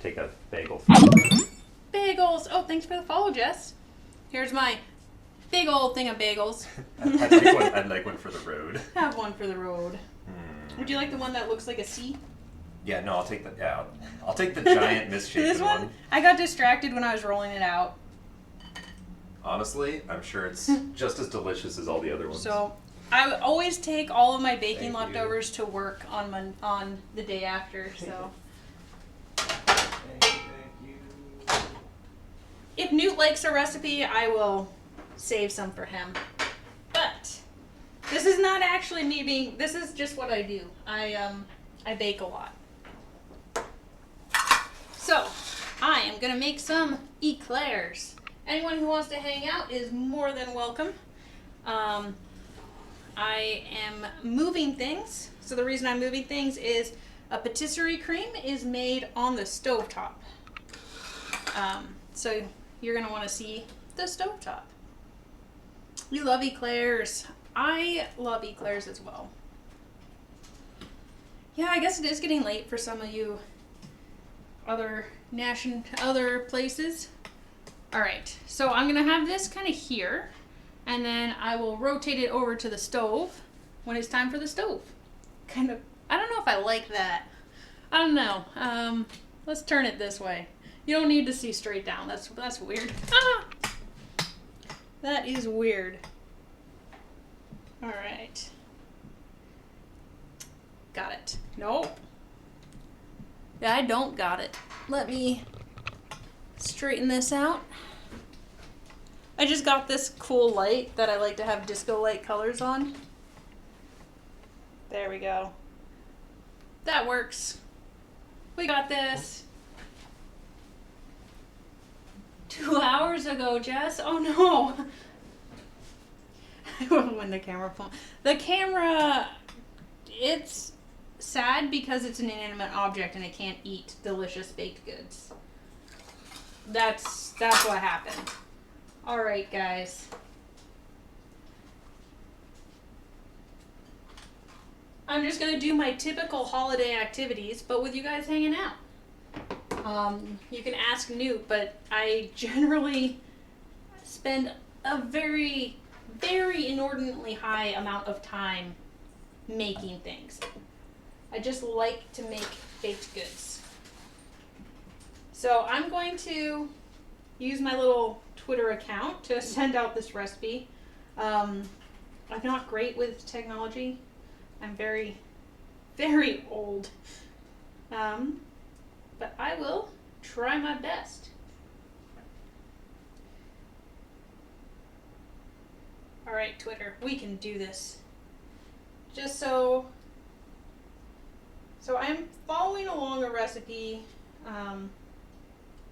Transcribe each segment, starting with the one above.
take a bagel. Bagels! Oh, thanks for the follow, Jess. Here's my big old thing of bagels. I'd like one for the road. Have one for the road. Would you like the one that looks like a C? Yeah, no, I'll take the I'll take the giant misshapen This one, I got distracted when I was rolling it out. Honestly, I'm sure it's just as delicious as all the other ones. So, I always take all of my baking Thank leftovers to work on the day after. So, Thank you. if Newt likes a recipe, I will save some for him. But this is not actually me being. This is just what I do. I bake a lot. So, I am gonna make some eclairs. Anyone who wants to hang out is more than welcome. I am moving things. So the reason I'm moving things is a patisserie cream is made on the stovetop. So you're going to want to see the stovetop. You love eclairs. I love eclairs as well. Yeah, I guess it is getting late for some of you other places. All right, so I'm gonna have this kind of here, and then I will rotate it over to the stove when it's time for the stove. Kind of, I don't know if I like that. I don't know. Let's turn it this way. You don't need to see straight down. That's weird. Ah! That is weird. All right. Got it. Nope. Yeah, I don't got it. Let me straighten this out. I just got this cool light that I like to have disco light colors on. There we go. That works. We got this. 2 hours ago, Jess. Oh no. When the camera pulled. The camera, it's sad because it's an inanimate object and it can't eat delicious baked goods. That's what happened. All right, guys. I'm just gonna do my typical holiday activities, but with you guys hanging out. You can ask Newt, but I generally spend a very, very inordinately high amount of time making things. I just like to make baked goods. So I'm going to use my little Twitter account to send out this recipe. I'm not great with technology. I'm very, very old. But I will try my best. All right, Twitter, we can do this. Just so I'm following along a recipe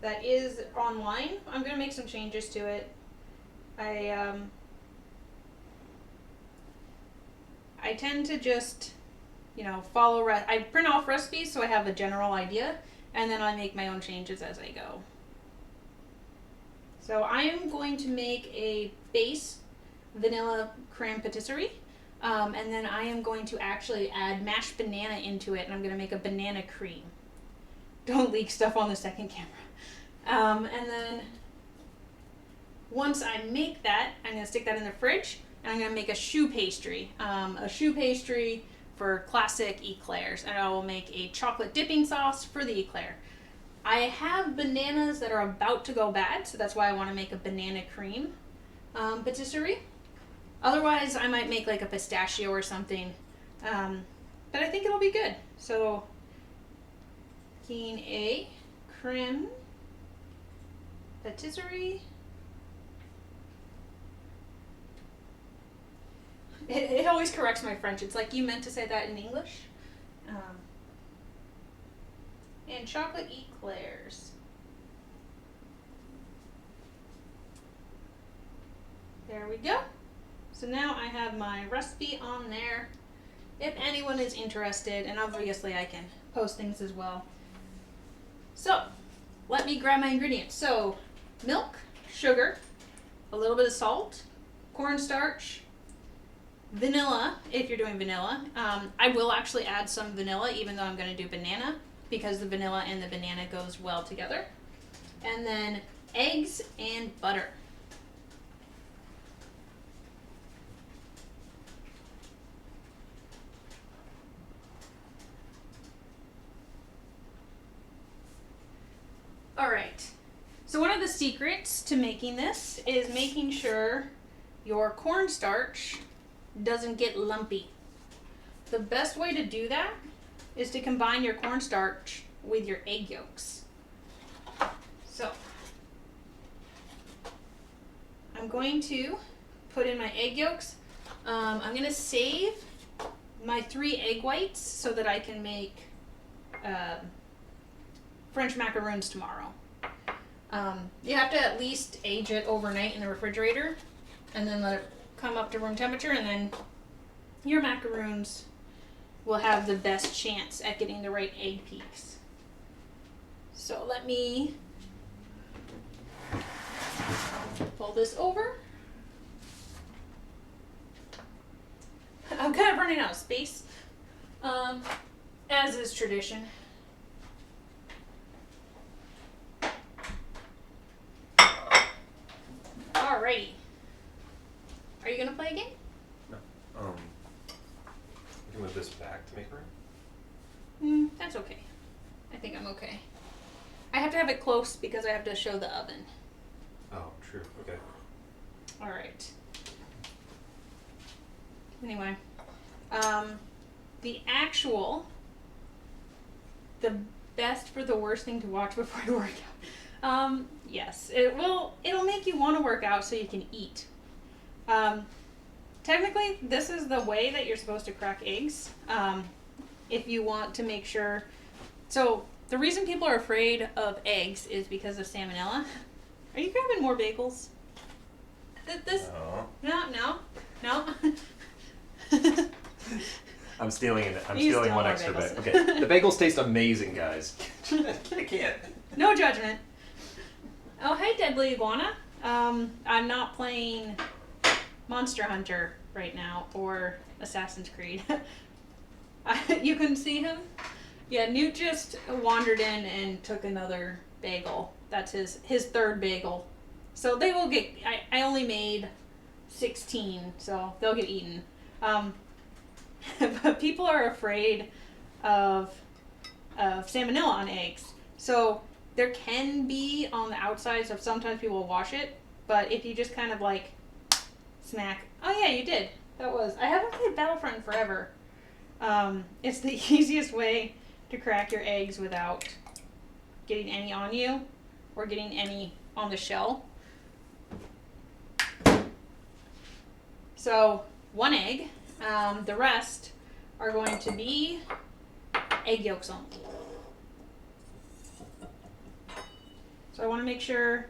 that is online. I'm going to make some changes to it. I tend to just, follow, I print off recipes so I have a general idea, and then I make my own changes as I go. So I am going to make a base vanilla creme patisserie, and then I am going to actually add mashed banana into it, and I'm going to make a banana cream. Don't leak stuff on the second camera. And then once I make that, I'm going to stick that in the fridge, and I'm going to make a choux pastry. A choux pastry for classic eclairs, and I will make a chocolate dipping sauce for the eclair. I have bananas that are about to go bad, so that's why I want to make a banana cream patisserie. Otherwise, I might make like a pistachio or something, but I think it'll be good. So, making a creme patisserie. It always corrects my French. It's like, you meant to say that in English. And chocolate eclairs. There we go. So now I have my recipe on there. If anyone is interested, and obviously I can post things as well. So, let me grab my ingredients. So, milk, sugar, a little bit of salt, cornstarch, vanilla, if you're doing vanilla. I will actually add some vanilla, even though I'm going to do banana, because the vanilla and the banana goes well together. And then eggs and butter. All right. So one of the secrets to making this is making sure your cornstarch doesn't get lumpy. The best way to do that is to combine your cornstarch with your egg yolks. So I'm going to put in my egg yolks. I'm going to save my 3 egg whites so that I can make French macaroons tomorrow. You have to at least age it overnight in the refrigerator and then let it come up to room temperature, and then your macaroons will have the best chance at getting the right egg peaks. So let me pull this over. I'm kind of running out of space, as is tradition. Alrighty. Are you gonna play a game? No. You can move this back to make room. That's okay. I think I'm okay. I have to have it close because I have to show the oven. Oh, true. Okay. Alright. Anyway. The best for the worst thing to watch before you work out. Yes, it'll make you want to work out so you can eat. Technically, this is the way that you're supposed to crack eggs. If you want to make sure. So, the reason people are afraid of eggs is because of salmonella. Are you grabbing more bagels? No. I'm stealing it. I'm You stealing steal one more extra bagels. bag. Okay. The bagels taste amazing, guys. I can't. No judgment. Oh, hey, Deadly Iguana. I'm not playing Monster Hunter right now or Assassin's Creed. You couldn't see him? Yeah, Newt just wandered in and took another bagel. That's his third bagel. So they will get. I only made 16, so they'll get eaten. But people are afraid of salmonella on eggs. So there can be on the outside, so sometimes people will wash it. But if you just kind of like smack. Oh yeah, you did. That was. I haven't played Battlefront in forever. It's the easiest way to crack your eggs without getting any on you or getting any on the shell. So 1 egg. The rest are going to be egg yolks only. So I want to make sure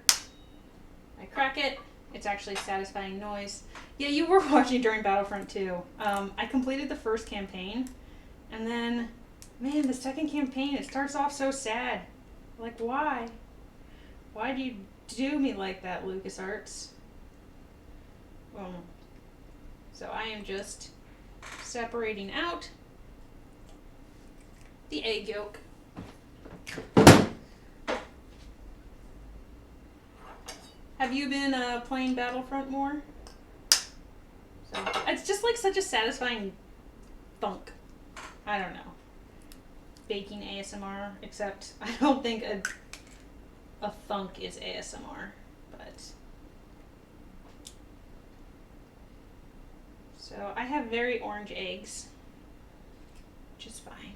I crack it. It's actually satisfying noise. Yeah, you were watching during Battlefront 2. I completed the first campaign, and then, man, the second campaign, it starts off so sad. Like, why? Why do you do me like that, LucasArts? So I am just separating out the egg yolk. Have you been playing Battlefront more? So, it's just like such a satisfying thunk. I don't know. Baking ASMR, except I don't think a thunk is ASMR, but. So I have very orange eggs, which is fine.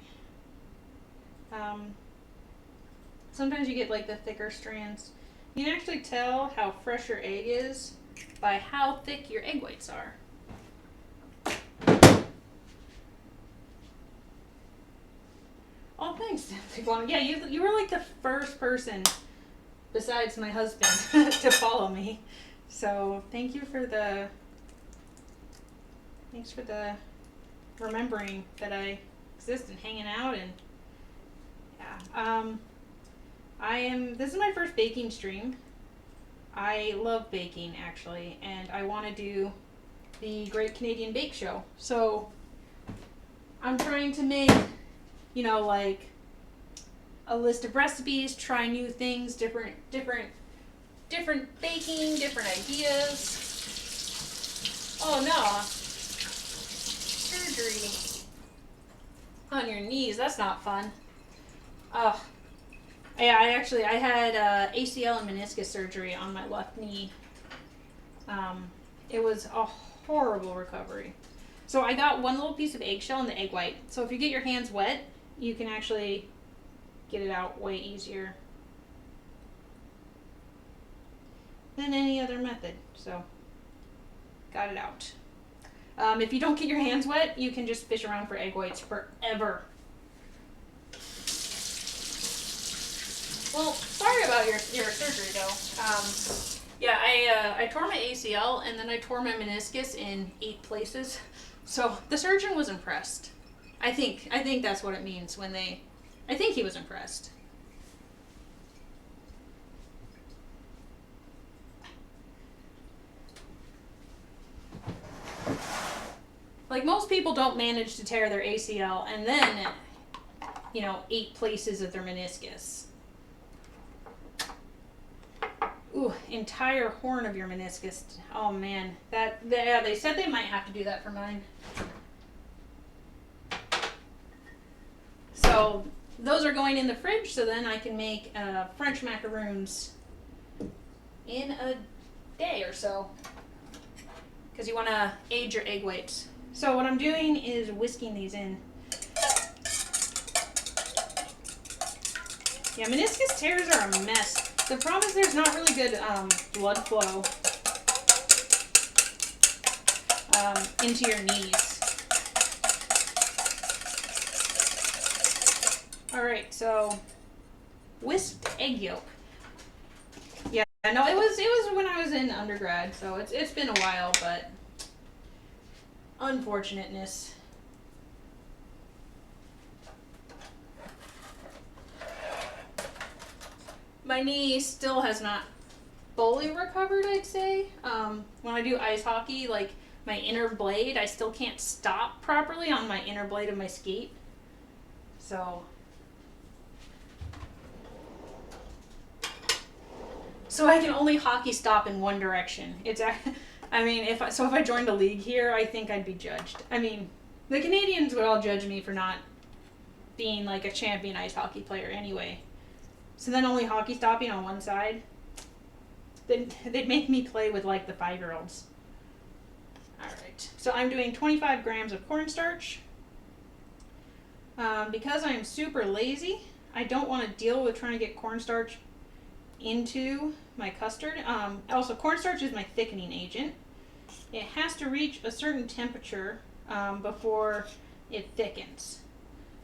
Sometimes you get like the thicker strands. You can actually tell how fresh your egg is by how thick your egg whites are. Oh, thanks. Yeah, you were like the first person besides my husband to follow me. So thanks for the remembering that I exist and hanging out, and yeah. This is my first baking stream. I love baking, actually, and I want to do the Great Canadian Bake Show. So I'm trying to make, like a list of recipes, try new things, different baking, different ideas. Oh no, surgery on your knees, that's not fun. Oh, yeah, I had ACL and meniscus surgery on my left knee. It was a horrible recovery. So I got one little piece of eggshell in the egg white. So if you get your hands wet, you can actually get it out way easier than any other method. So got it out. If you don't get your hands wet, you can just fish around for egg whites forever. Well, sorry about your surgery though. Yeah, I tore my ACL and then I tore my meniscus in 8 places. So the surgeon was impressed. I think that's what it means when they. I think he was impressed. Like most people don't manage to tear their ACL and then, 8 places of their meniscus. Ooh, entire horn of your meniscus. Oh man, they said they might have to do that for mine. So those are going in the fridge, so then I can make French macaroons in a day or so. Because you want to age your egg whites. So what I'm doing is whisking these in. Yeah, meniscus tears are a mess. The problem is there's not really good blood flow into your knees. Alright, so whisked egg yolk. Yeah, no, it was when I was in undergrad, so it's been a while, but unfortunateness. My knee still has not fully recovered, I'd say. When I do ice hockey, like my inner blade, I still can't stop properly on my inner blade of my skate. So I can only hockey stop in one direction. If I joined a league here, I think I'd be judged. I mean, the Canadians would all judge me for not being like a champion ice hockey player anyway. So then only hockey stopping on one side. They'd make me play with like the 5-year-olds. Alright, so I'm doing 25 grams of cornstarch. Because I'm super lazy, I don't want to deal with trying to get cornstarch into my custard. Also, cornstarch is my thickening agent. It has to reach a certain temperature before it thickens.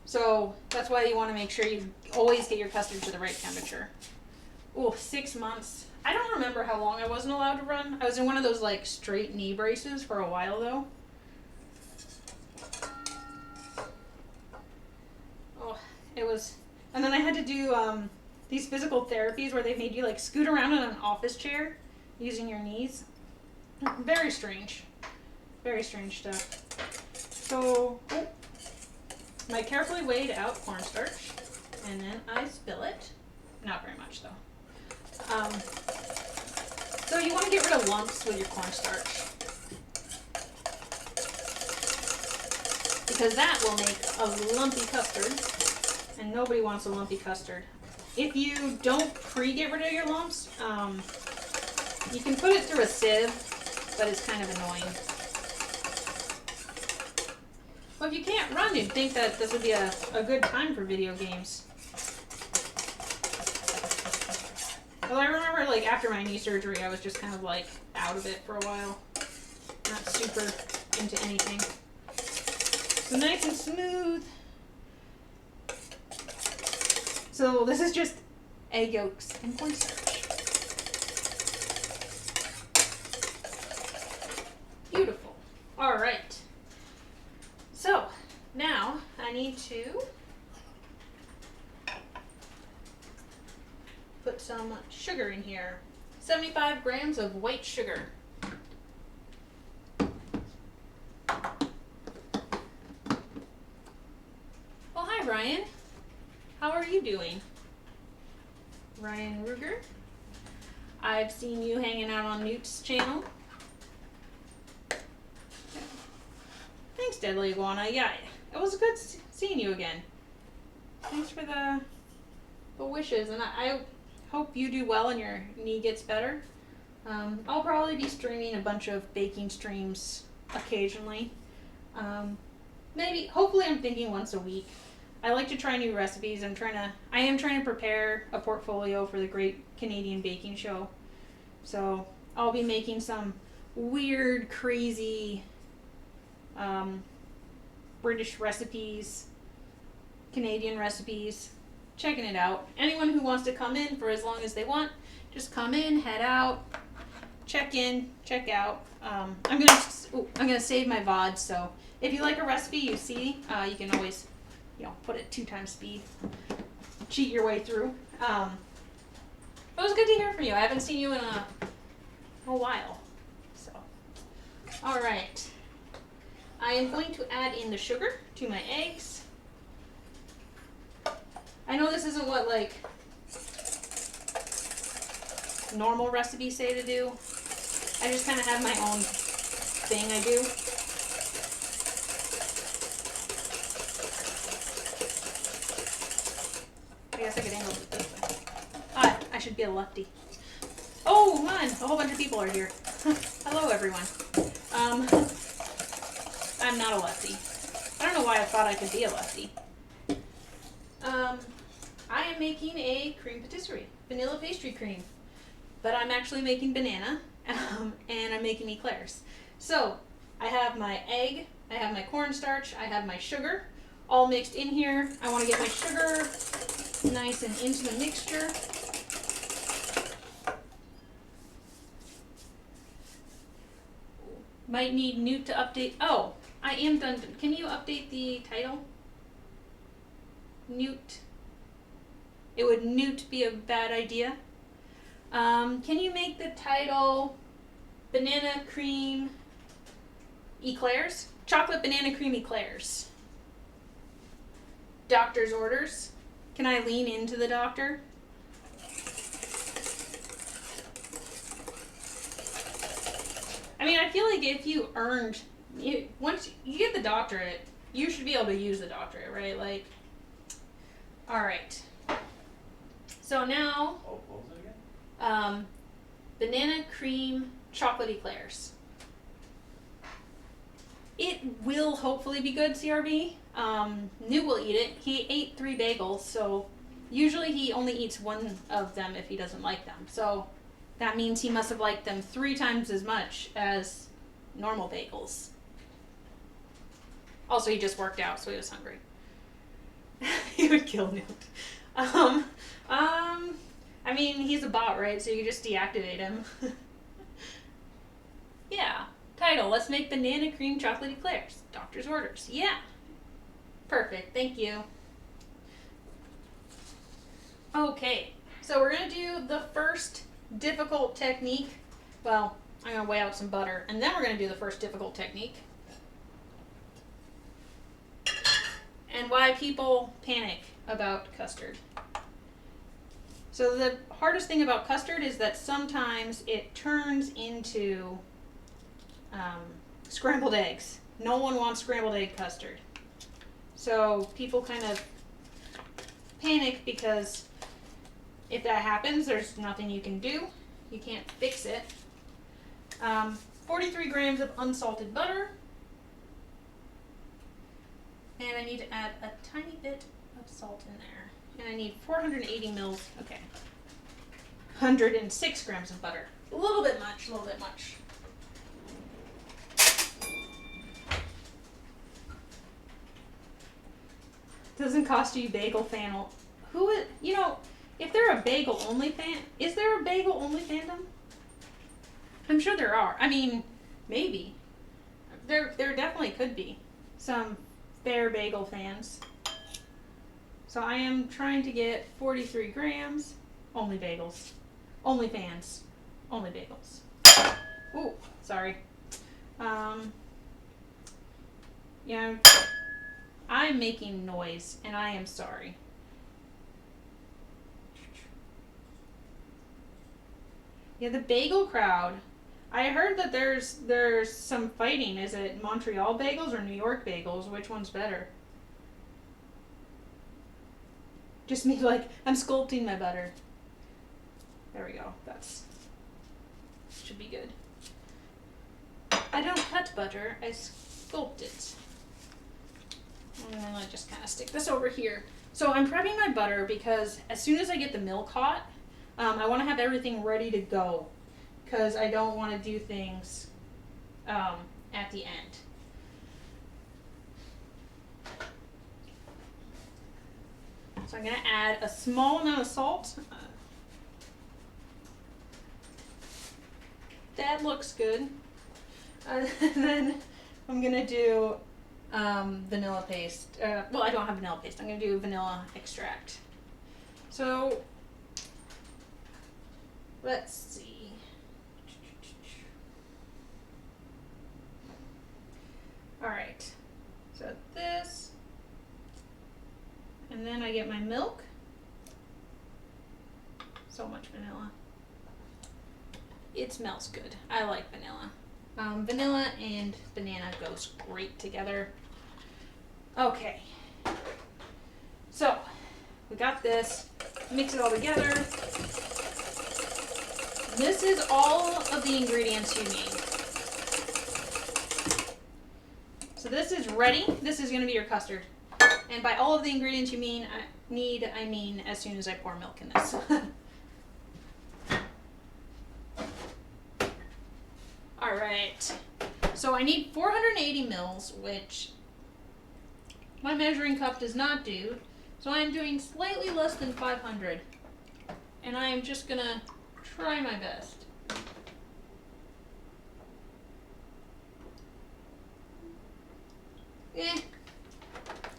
So that's why you want to make sure you always get your custard to the right temperature. Oh, 6 months. I don't remember how long I wasn't allowed to run. I was in one of those like straight knee braces for a while though. Oh, it was. And then I had to do these physical therapies where they made you like scoot around in an office chair using your knees. Very strange. Very strange stuff. So, my carefully weighed out cornstarch, and then I spill it. Not very much though. So you want to get rid of lumps with your cornstarch, because that will make a lumpy custard, and nobody wants a lumpy custard. If you don't pre-get rid of your lumps, you can put it through a sieve, but it's kind of annoying. Well, if you can't run, you'd think that this would be a good time for video games. Well, I remember like after my knee surgery, I was just kind of like out of it for a while. Not super into anything. So nice and smooth. So this is just egg yolks and cornstarch. Beautiful. All right. So now I need to put some sugar in here. 75 grams of white sugar. Well, hi Brian. How are you doing? Ryan Ruger. I've seen you hanging out on Newt's channel. Thanks, Deadly Iguana. Yeah, it was good seeing you again. Thanks for the wishes, and I hope you do well and your knee gets better. I'll probably be streaming a bunch of baking streams occasionally. Hopefully I'm thinking once a week. I like to try new recipes. I am trying to prepare a portfolio for the Great Canadian Baking Show. So I'll be making some weird, crazy British recipes, Canadian recipes, checking it out. Anyone who wants to come in for as long as they want, just come in, head out, check in, check out. I'm gonna save my VOD, so if you like a recipe you see, you can always, put it 2 times speed, cheat your way through. It was good to hear from you. I haven't seen you in a while. So, all right. I am going to add in the sugar to my eggs. I know this isn't what normal recipes say to do. I just kind of have my own thing I do. I guess I could angle it this way. I should be a lefty. Oh, man, a whole bunch of people are here. Hello, everyone. I'm not a lefty. I don't know why I thought I could be a lefty. I am making a cream patisserie, vanilla pastry cream, but I'm actually making banana, and I'm making eclairs. So I have my egg, I have my cornstarch, I have my sugar, all mixed in here. I want to get my sugar nice and into the mixture. Might need Newt to update. Oh, I am done. Can you update the title? Newt. It would Newt be a bad idea. Can you make the title Banana Cream Eclairs? Chocolate Banana Cream Eclairs. Doctor's orders. Can I lean into the doctor? I mean, I feel like if you once you get the doctorate, you should be able to use the doctorate, right? All right. So now, what was it again? Banana cream chocolate eclairs. It will hopefully be good, CRB. Newt will eat it. He ate 3 bagels, so usually he only eats 1 of them if he doesn't like them. So that means he must have liked them 3 times as much as normal bagels. Also, he just worked out, so he was hungry. He would kill Newt. I mean, he's a bot, right? So you can just deactivate him. Yeah. Title, let's make banana cream chocolate eclairs. Doctor's orders. Yeah. Perfect. Thank you. Okay. So we're going to do the first difficult technique. Well, I'm going to weigh out some butter. And then we're going to do the first difficult technique. And why people panic about custard. So the hardest thing about custard is that sometimes it turns into scrambled eggs. No one wants scrambled egg custard. So people kind of panic because if that happens, there's nothing you can do. You can't fix it. 43 grams of unsalted butter. And I need to add a tiny bit of salt in there. And I need 480 mils, okay. 106 grams of butter. A little bit much, a little bit much. Doesn't cost you bagel fan. Who is, if they're a bagel only fan, is there a bagel only fandom? I'm sure there are. I mean, maybe. There definitely could be some fair bagel fans. So I am trying to get 43 grams, only bagels, only fans, only bagels. Ooh, sorry. Yeah, I'm making noise and I am sorry. Yeah, the bagel crowd. I heard that there's some fighting. Is it Montreal bagels or New York bagels? Which one's better? Just me, like, I'm sculpting my butter. There we go. That's should be good. I don't cut butter, I sculpt it. And then I just kind of stick this over here. So I'm prepping my butter because as soon as I get the milk hot, I want to have everything ready to go because I don't want to do things at the end. So I'm going to add a small amount of salt. That looks good. And then I'm going to do vanilla paste. Well, I don't have vanilla paste. I'm going to do vanilla extract. So let's see. All right. So this. And then I get my milk. So much vanilla. It smells good. I like vanilla. Vanilla and banana goes great together. Okay. So, we got this. Mix it all together. This is all of the ingredients you need. So this is ready. This is going to be your custard. And by all of the ingredients you mean, I mean as soon as I pour milk in this. Alright, so I need 480 mils, which my measuring cup does not do, so I'm doing slightly less than 500, and I am just gonna try my best.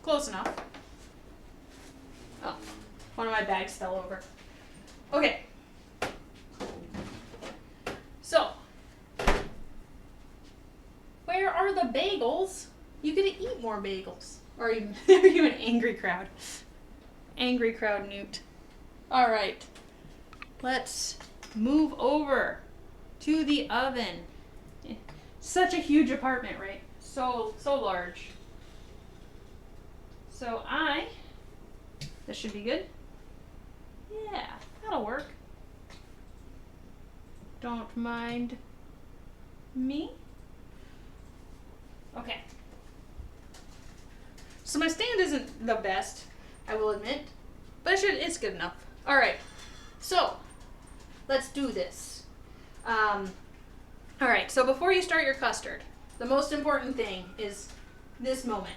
Close enough. Oh, one of my bags fell over. Okay. So, where are the bagels? You gotta eat more bagels. Or are you an angry crowd? Angry crowd newt. Alright. Let's move over to the oven. Such a huge apartment, right? So large. So this should be good. Yeah, that'll work. Don't mind me. Okay. So my stand isn't the best, I will admit, but it's good enough. All right. So let's do this. All right. So before you start your custard, the most important thing is this moment.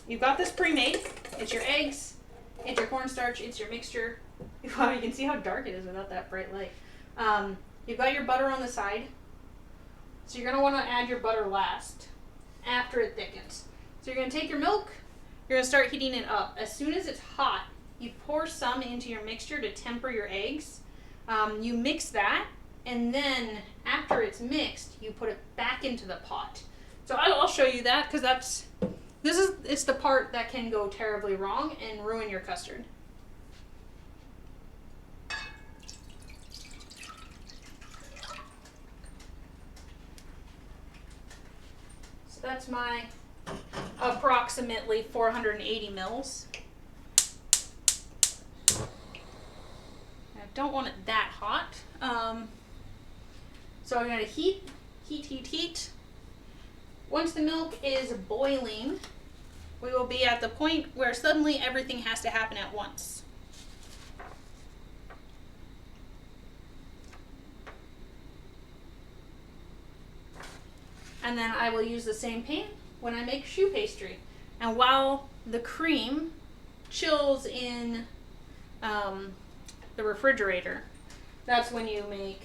You've got this pre-made. It's your eggs, it's your cornstarch, it's your mixture. Wow, you can see how dark it is without that bright light. You've got your butter on the side. So you're going to want to add your butter last, after it thickens. So you're going to take your milk, you're going to start heating it up. As soon as it's hot, you pour some into your mixture to temper your eggs. You mix that, and then after it's mixed, you put it back into the pot. So I'll show you that because it's the part that can go terribly wrong and ruin your custard. So that's my approximately 480 mils. I don't want it that hot. So I'm going to heat. Once the milk is boiling, we will be at the point where suddenly everything has to happen at once. And then I will use the same pan when I make choux pastry. And while the cream chills in the refrigerator, that's when you make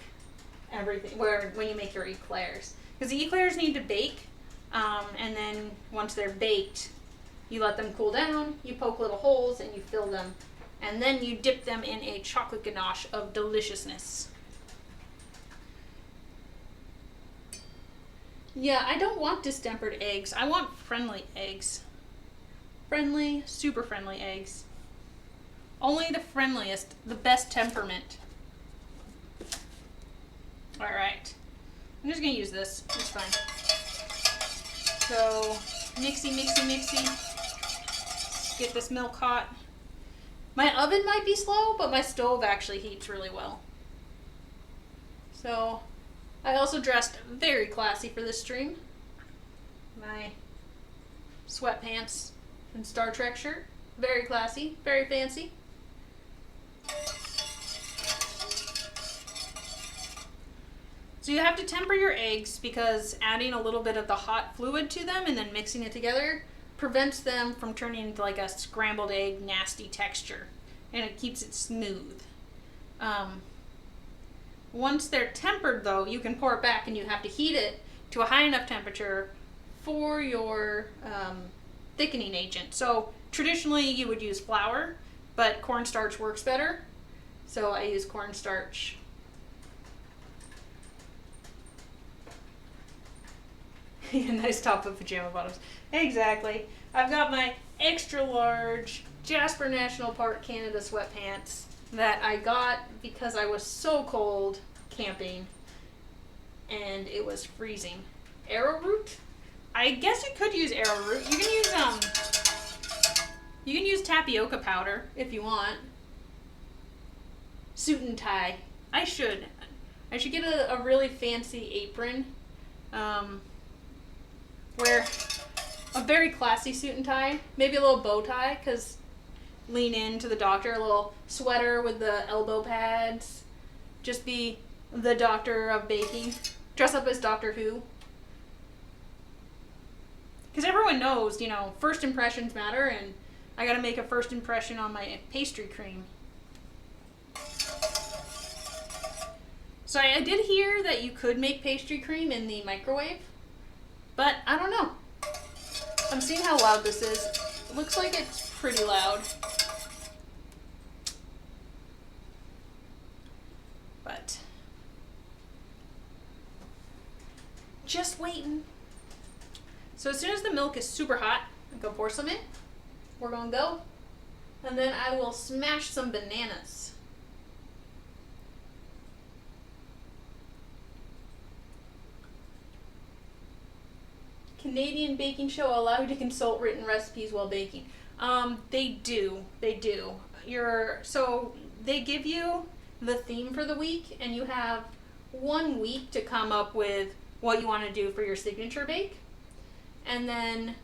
everything, when you make your eclairs. Because the eclairs need to bake, and then once they're baked, you let them cool down, you poke little holes, and you fill them. And then you dip them in a chocolate ganache of deliciousness. Yeah, I don't want distempered eggs. I want friendly eggs. Friendly, super friendly eggs. Only the friendliest, the best temperament Alright. I'm just gonna use this. It's fine. So, mixy, mixy, mixy. Get this milk hot. My oven might be slow, but my stove actually heats really well. So, I also dressed very classy for this stream. My sweatpants and Star Trek shirt. Very classy, very fancy. So you have to temper your eggs because adding a little bit of the hot fluid to them and then mixing it together prevents them from turning into like a scrambled egg nasty texture, and it keeps it smooth. Once they're tempered though, you can pour it back and you have to heat it to a high enough temperature for your thickening agent. So traditionally you would use flour, but cornstarch works better. So I use cornstarch. Nice top of pajama bottoms. Exactly. I've got my extra large Jasper National Park Canada sweatpants that I got because I was so cold camping and it was freezing. Arrowroot? I guess you could use arrowroot. You can use tapioca powder if you want. Suit and tie. I should get a really fancy apron. Wear a very classy suit and tie, maybe a little bow tie, because lean into the doctor, a little sweater with the elbow pads, just be the doctor of baking, dress up as Doctor Who. Because everyone knows, first impressions matter, and I gotta make a first impression on my pastry cream. So I did hear that you could make pastry cream in the microwave. But I don't know. I'm seeing how loud this is. It looks like it's pretty loud. But just waiting. So as soon as the milk is super hot, I'm gonna pour some in. We're gonna go. And then I will smash some bananas. Canadian baking show allow you to consult written recipes while baking. They do. So they give you the theme for the week, and you have 1 week to come up with what you want to do for your signature bake. And then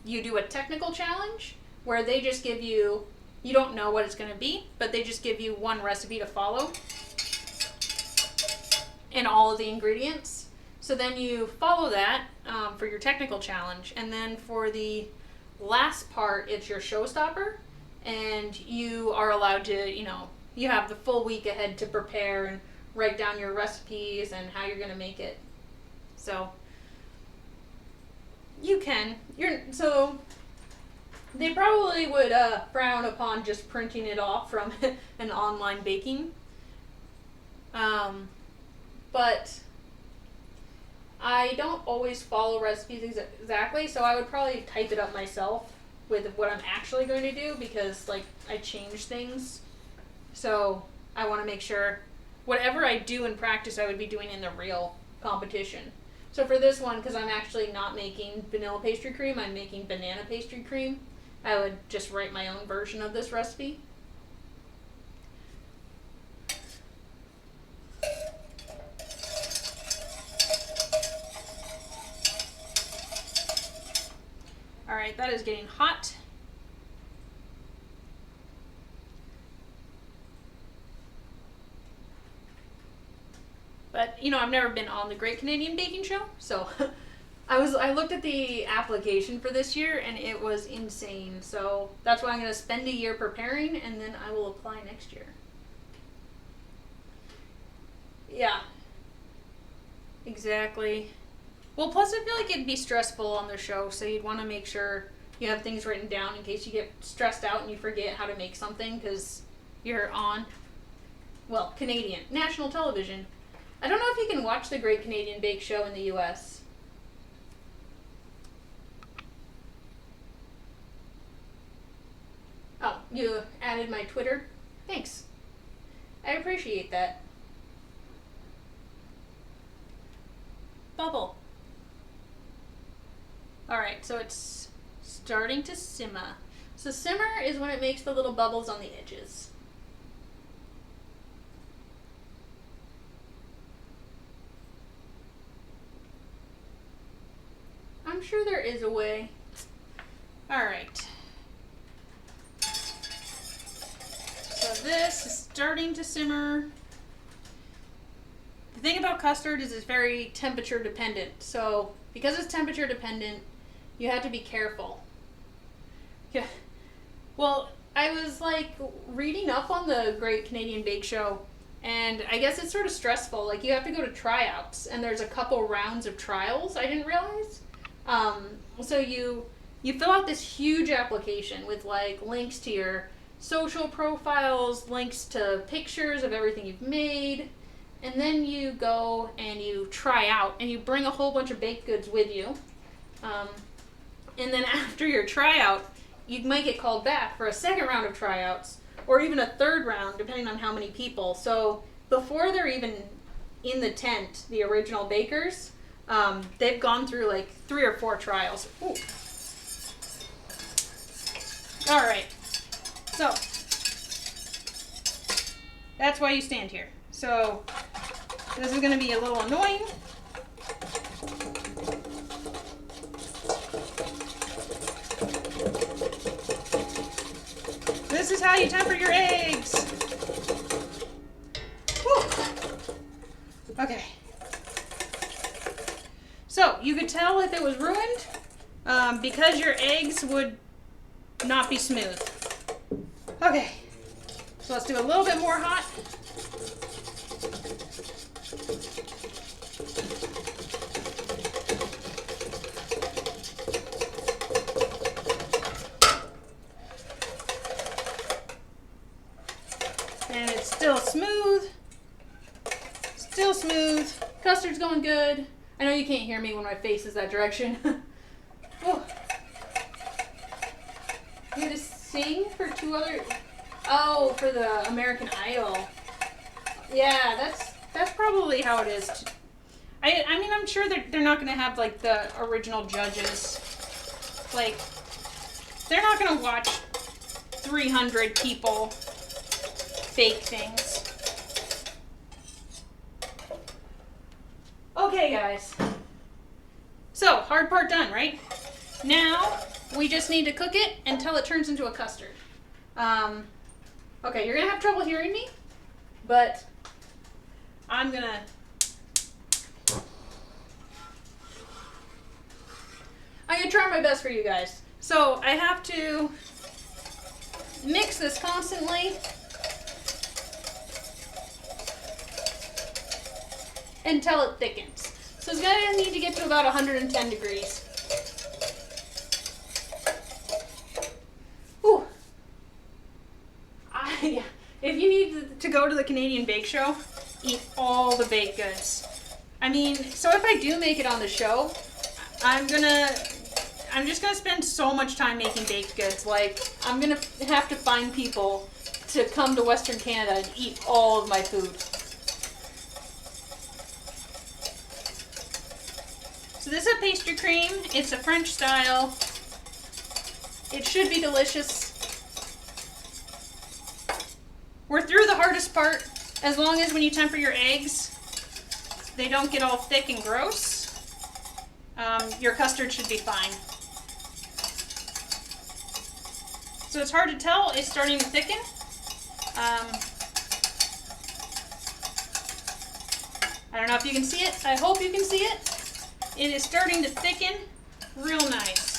you do a technical challenge where they just give you don't know what it's going to be, but they just give you one recipe to follow and all of the ingredients. So then you follow that for your technical challenge. And then for the last part, it's your showstopper. And you are allowed to, you have the full week ahead to prepare and write down your recipes and how you're going to make it. So you can. So they probably would frown upon just printing it off from an online baking. But I don't always follow recipes exactly, so I would probably type it up myself with what I'm actually going to do because, I change things. So I want to make sure whatever I do in practice, I would be doing in the real competition. So for this one, because I'm actually not making vanilla pastry cream, I'm making banana pastry cream, I would just write my own version of this recipe. Alright, that is getting hot. But, I've never been on the Great Canadian Baking Show, so I looked at the application for this year and it was insane. So that's why I'm going to spend a year preparing and then I will apply next year. Yeah. Exactly. Well, plus I feel like it'd be stressful on the show, so you'd want to make sure you have things written down in case you get stressed out and you forget how to make something because you're on, Canadian, national television. I don't know if you can watch the Great Canadian Bake Show in the U.S. Oh, you added my Twitter? Thanks. I appreciate that. bubble. Alright, so it's starting to simmer. So simmer is when it makes the little bubbles on the edges. I'm sure there is a way. Alright. So this is starting to simmer. The thing about custard is it's very temperature dependent. So because it's temperature dependent, you have to be careful. Yeah. Well, I was like reading up on the Great Canadian Bake Show, and I guess it's sort of stressful. Like you have to go to tryouts, and there's a couple rounds of trials. I didn't realize. So you fill out this huge application with like links to your social profiles, links to pictures of everything you've made, and then you go and you try out, and you bring a whole bunch of baked goods with you. And then after your tryout, you might get called back for a second round of tryouts, or even a third round, depending on how many people. So before they're even in the tent, the original bakers, they've gone through like 3 or 4 trials. Ooh. All right. So that's why you stand here. So this is going to be a little annoying. This is how you temper your eggs. Whew. Okay. So you could tell if it was ruined because your eggs would not be smooth. Okay. So let's do a little bit more hot. And it's still smooth. Still smooth. Custard's going good. I know you can't hear me when my face is that direction. Oh. You had to sing for 2 other... Oh, for the American Idol. Yeah, that's probably how it is. I mean, I'm sure they're not going to have, like, the original judges. Like, they're not going to watch 300 people bake things. Okay, guys. So, hard part done, right? Now, we just need to cook it until it turns into a custard. Okay, you're going to have trouble hearing me, but I'm going to try my best for you guys. So, I have to mix this constantly until it thickens. So it's going to need to get to about 110 degrees. Whew. If you need to go to the Canadian Bake Show, eat all the baked goods. I mean, so if I do make it on the show, I'm just gonna spend so much time making baked goods. Like, I'm gonna have to find people to come to Western Canada and eat all of my food. So this is a pastry cream. It's a French style. It should be delicious. We're through the hardest part, as long as when you temper your eggs, they don't get all thick and gross. Your custard should be fine. So it's hard to tell, it's starting to thicken. I don't know if you can see it. I hope you can see it. It is starting to thicken real nice.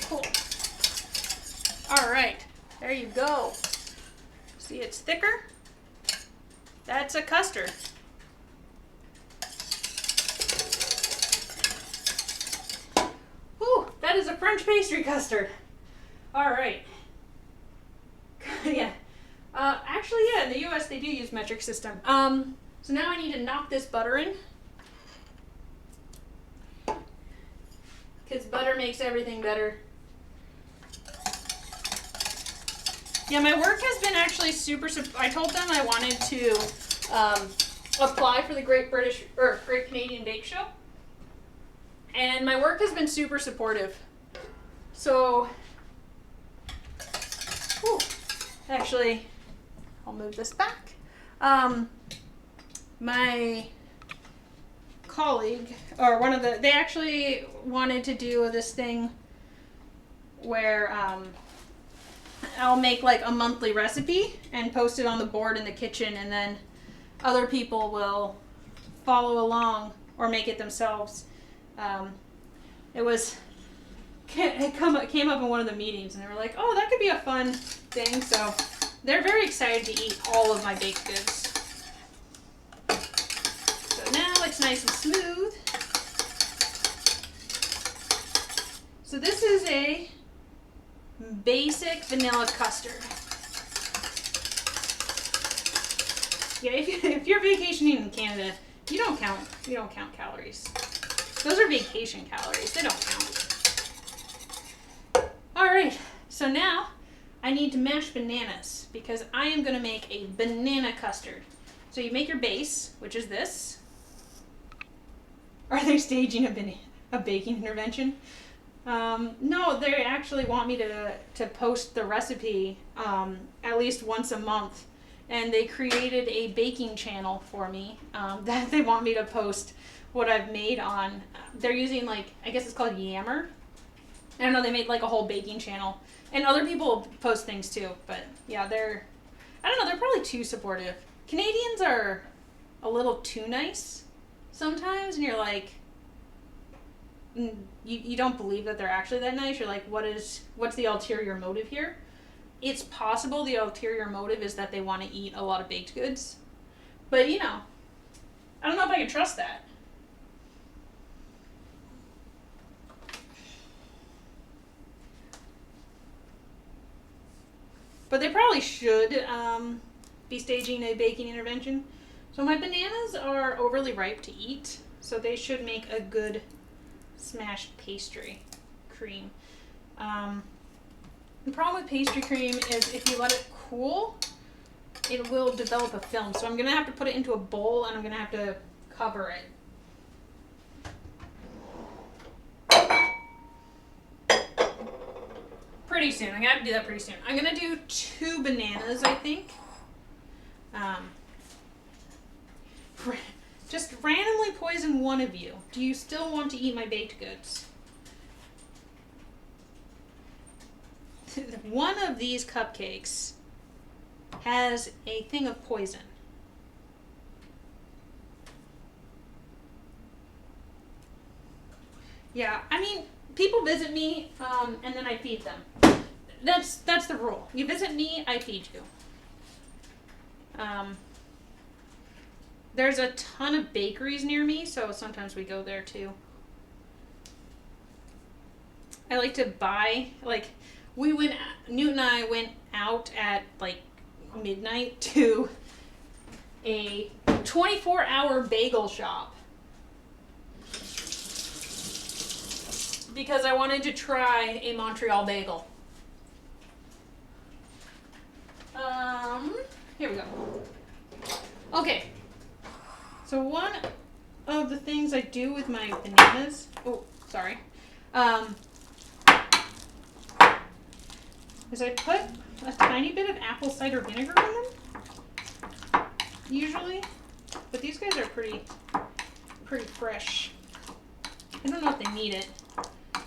Cool. All right, there you go. See, it's thicker. That's a custard. Whew, that is a French pastry custard. All right. Yeah. Actually, yeah, in the US they do use metric system. So now I need to knock this butter in. because butter makes everything better. Yeah, my work has been actually super. I told them I wanted to apply for the Great Canadian Bake Show, and my work has been super supportive. So, whew, actually, I'll move this back. My colleague, or one of they actually wanted to do this thing where I'll make like a monthly recipe and post it on the board in the kitchen, and then other people will follow along or make it themselves. It came up in one of the meetings, and they were like, "Oh, that could be a fun thing." So they're very excited to eat all of my baked goods. So now it's nice and smooth. So this is a basic vanilla custard. Yeah, if you're vacationing in Canada, you don't count calories. Those are vacation calories. They don't count. All right. So now I need to mash bananas because I am going to make a banana custard. So you make your base, which is this. Are they staging a baking intervention? No, they actually want me to post the recipe at least once a month, and they created a baking channel for me that they want me to post what I've made on. They're using, like, I guess it's called Yammer. I don't know, they made like a whole baking channel, and other people post things too, but yeah, they're probably too supportive. Canadians are a little too nice sometimes, and you're like, you don't believe that they're actually that nice. You're like, what's the ulterior motive here? It's possible the ulterior motive is that they want to eat a lot of baked goods, but I don't know if I can trust that. But they probably should be staging a baking intervention. So my bananas are overly ripe to eat, so they should make a good smashed pastry cream. The problem with pastry cream is if you let it cool, it will develop a film. So I'm going to have to put it into a bowl, and I'm going to have to cover it. Pretty soon. I'm going to have to do that pretty soon. I'm going to do 2 bananas, I think. Just randomly poison one of you. Do you still want to eat my baked goods? One of these cupcakes has a thing of poison. Yeah, I mean, people visit me, and then I feed them. That's the rule. You visit me, I feed you. There's a ton of bakeries near me, so sometimes we go there too. I like to buy, Newt and I went out at midnight to a 24-hour bagel shop because I wanted to try a Montreal bagel. Here we go. Okay. So one of the things I do with my bananas, is I put a tiny bit of apple cider vinegar in them, usually, but these guys are pretty fresh. I don't know if they need it.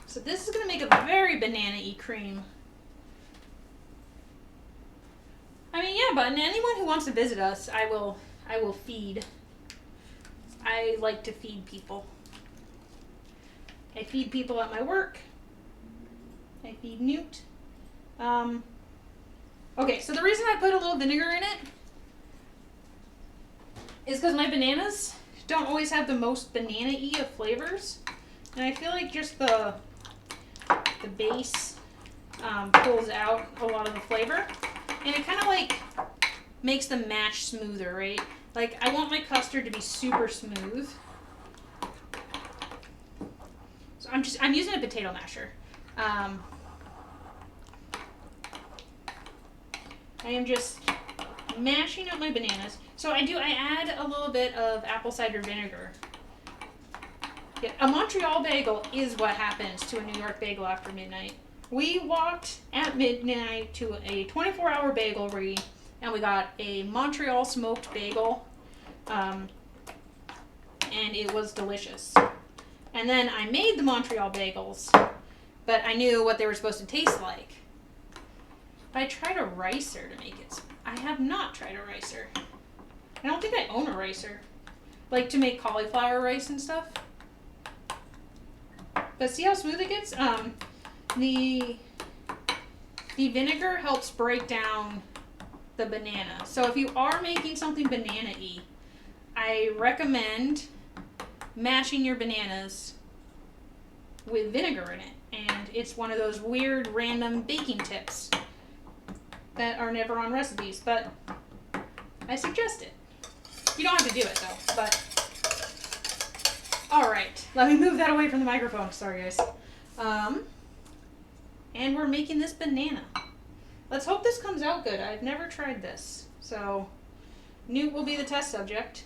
So this is going to make a very banana-y cream. I mean, yeah, but anyone who wants to visit us, I will feed. I like to feed people. I feed people at my work. I feed Newt. Okay, so the reason I put a little vinegar in it is because my bananas don't always have the most banana-y of flavors. And I feel like just the base pulls out a lot of the flavor. And it kind of makes the mash smoother, right? I want my custard to be super smooth. So I'm using a potato masher. I am just mashing up my bananas. So I add a little bit of apple cider vinegar. Yeah, a Montreal bagel is what happens to a New York bagel after midnight. We walked at midnight to a 24-hour bagelry, and we got a Montreal smoked bagel, and it was delicious. And then I made the Montreal bagels, but I knew what they were supposed to taste like. I tried a ricer to make it. I have not tried a ricer. I don't think I own a ricer. Like to make cauliflower rice and stuff. But see how smooth it gets? The vinegar helps break down the banana. So if you are making something banana-y, I recommend mashing your bananas with vinegar in it. And it's one of those weird random baking tips that are never on recipes, but I suggest it. You don't have to do it though, but all right, let me move that away from the microphone. Sorry guys. And we're making this banana. Let's hope this comes out good. I've never tried this, so Newt will be the test subject.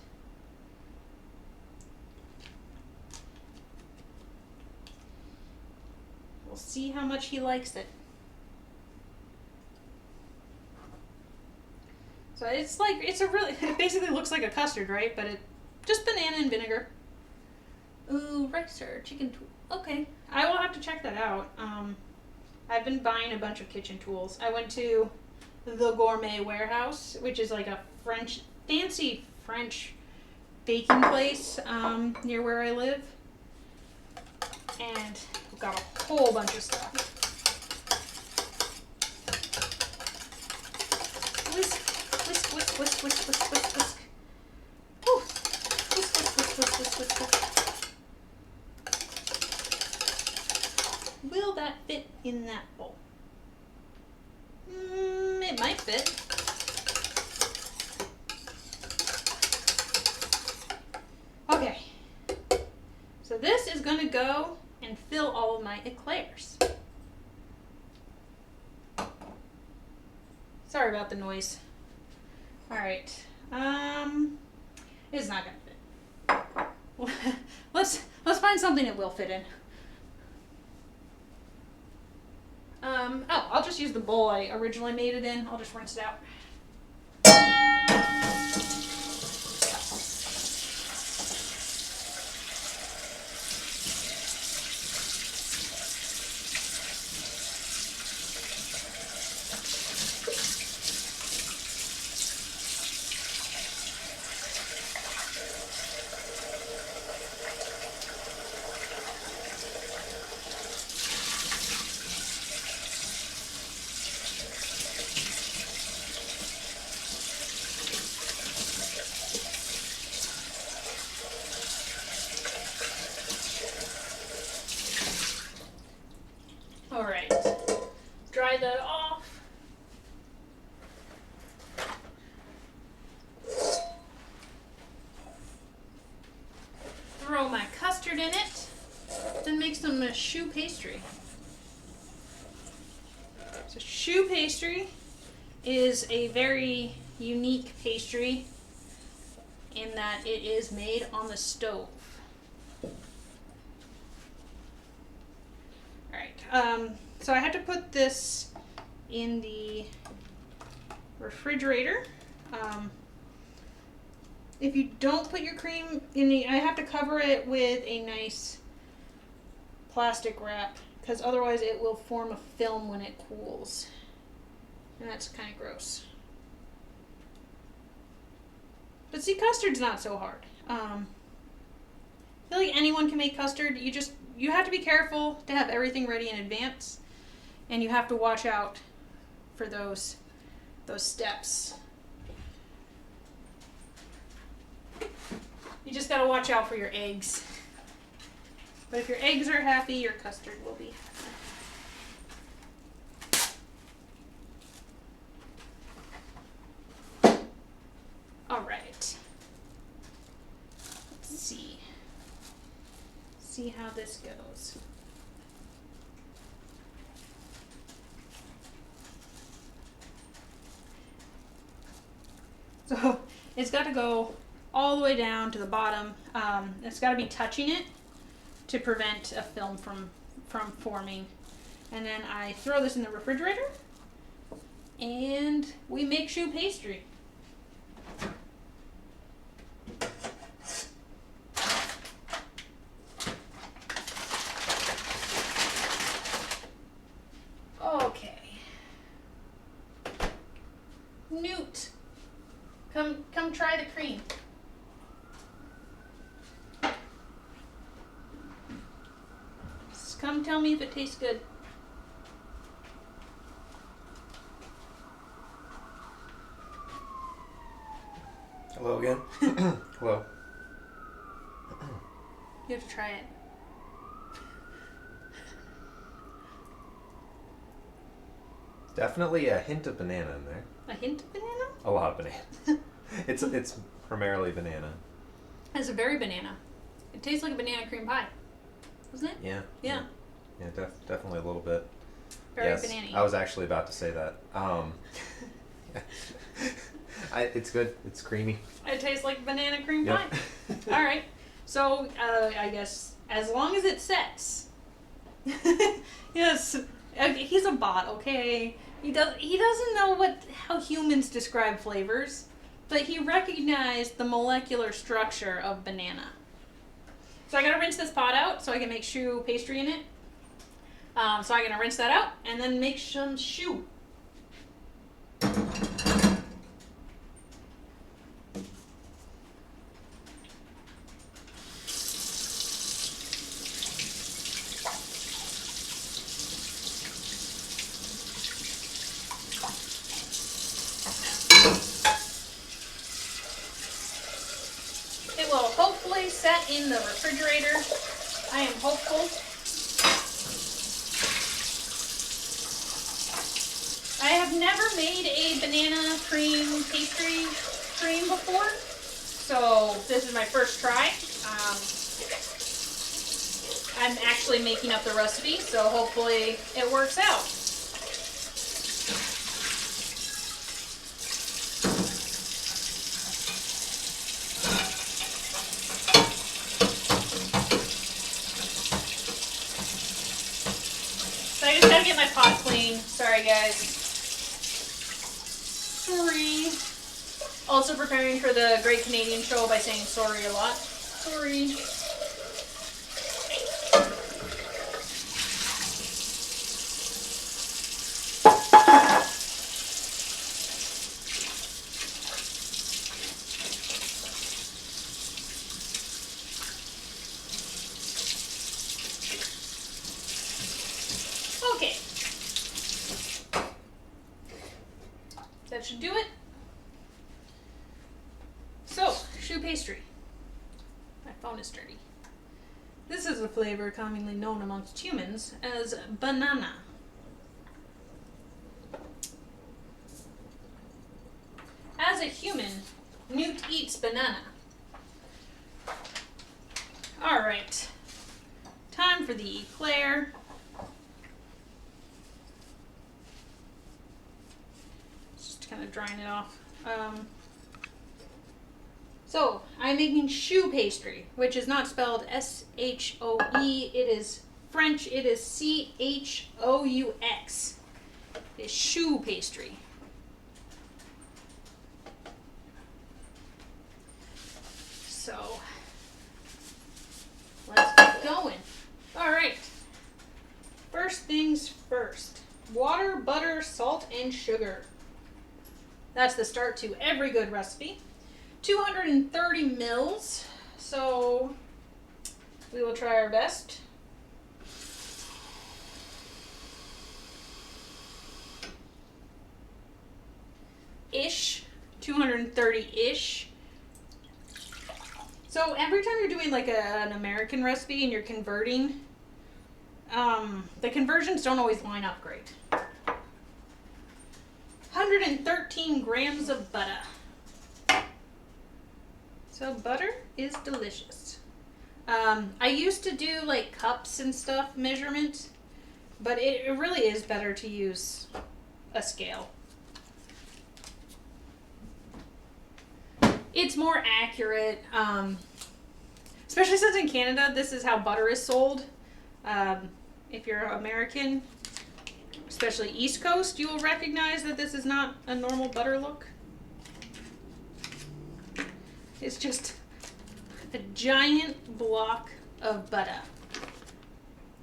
We'll see how much he likes it. So it basically looks like a custard, right? But it just banana and vinegar. Ooh, ricer, chicken tool. Okay, I will have to check that out. I've been buying a bunch of kitchen tools. I went to the Gourmet Warehouse, which is like a fancy French baking place near where I live. And we've got a whole bunch of stuff. Whisk, whisk, whisk, whisk, whisk, whisk, whisk. Whew. Whisk, whisk, whisk, whisk, whisk, whisk, whisk. Will that fit in that bowl? It might fit. Okay. So this is going to go and fill all of my eclairs. Sorry about the noise. All right. It's not gonna fit. Let's find something it will fit in. I'll just use the bowl I originally made it in. I'll just rinse it out. All right, dry that off. Throw my custard in it, then make some choux pastry. So choux pastry is a very unique pastry in that it is made on the stove. So I had to put this in the refrigerator. If you don't put your cream in I have to cover it with a nice plastic wrap because otherwise it will form a film when it cools. And that's kind of gross. But see, custard's not so hard. I feel like anyone can make custard. You have to be careful to have everything ready in advance, and you have to watch out for those steps. You just gotta watch out for your eggs. But if your eggs are happy, your custard will be happy. All right. Let's see. see how this goes. So it's got to go all the way down to the bottom. It's got to be touching it to prevent a film from forming. And then I throw this in the refrigerator and we make choux pastry. Okay. Newt, come try the cream. Just come tell me if it tastes good. Hello again. Hello. You have to try it. Definitely a hint of banana in there. A hint of banana? A lot of banana. It's primarily banana. It's a very banana. It tastes like a banana cream pie, doesn't it? Yeah. Yeah. Yeah, definitely a little bit. Very yes, banana-y. I was actually about to say that. It's good. It's creamy. It tastes like banana cream Yep. pie. All right. So I guess as long as it sets. Yes. He's a bot, okay? He doesn't know how humans describe flavors, but he recognized the molecular structure of banana. So I gotta rinse this pot out so I can make choux pastry in it. So I'm gonna rinse that out and then make some choux. It will hopefully set in the refrigerator. I am hopeful. I have never made a banana cream pastry cream before, so this is my first try. I'm actually making up the recipe, so hopefully it works out. So I just gotta get my pot clean. Sorry, guys. Sorry. Also preparing for the Great Canadian Show by saying sorry a lot. Sorry. Okay. That should do it. So, choux pastry. My phone is dirty. This is a flavor commonly known amongst humans as banana. As a human, Newt eats banana. Alright. Time for the eclair. Just kind of drying it off. So, I'm making choux pastry, which is not spelled S-H-O-E. It is French. It is C-H-O-U-X. It's choux pastry. So, let's get going. All right. First things first. Water, butter, salt, and sugar. That's the start to every good recipe. 230 mils, so we will try our best. Ish, 230-ish. So every time you're doing like an American recipe and you're converting, the conversions don't always line up great. 113 grams of butter. So butter is delicious. I used to do like cups and stuff measurement, but it really is better to use a scale. It's more accurate, especially since in Canada this is how butter is sold. If you're American, especially East Coast, you will recognize that this is not a normal butter look. It's just a giant block of butter.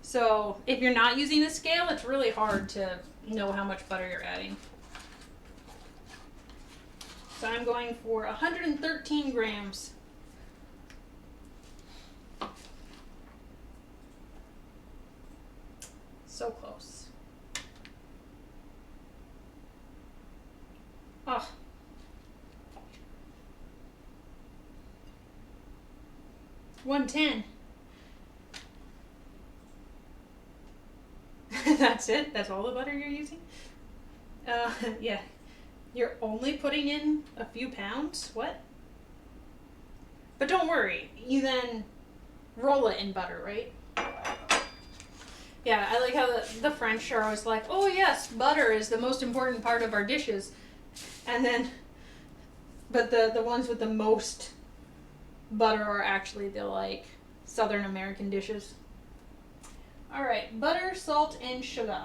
So if you're not using a scale, it's really hard to know how much butter you're adding. So I'm going for 113 grams. So close. Oh. $110. That's it? That's all the butter you're using? Yeah. You're only putting in a few pounds? What? But don't worry. You then roll it in butter, right? Yeah, I like how the French are always like, oh yes, butter is the most important part of our dishes. And then, but the ones with the most butter are actually the like Southern American dishes. Alright, butter, salt, and sugar.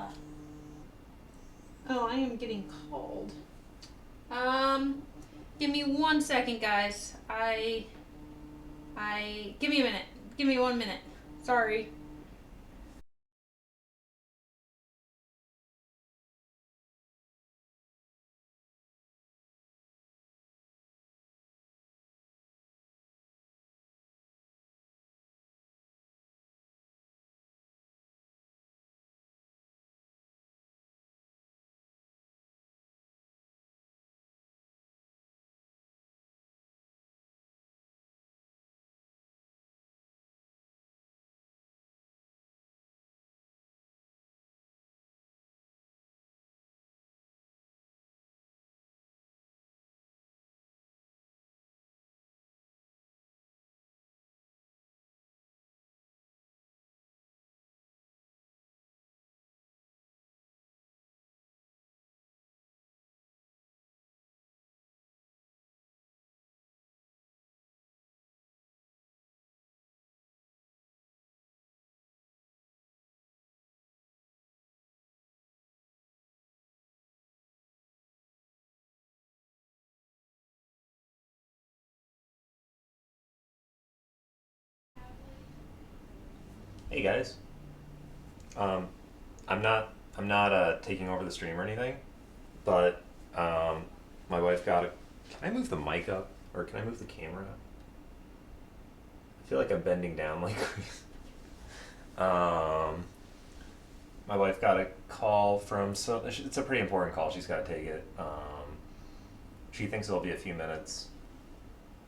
Oh, I am getting cold. Give me 1 second, guys. Give me a minute. Give me 1 minute. Sorry. Hey guys. Um, I'm not taking over the stream or anything, but my wife got a. Can I move the mic up or can I move the camera up? I feel like I'm bending down like crazy. Um, my wife got a call from so it's a pretty important call. She's got to take it. She thinks it'll be a few minutes,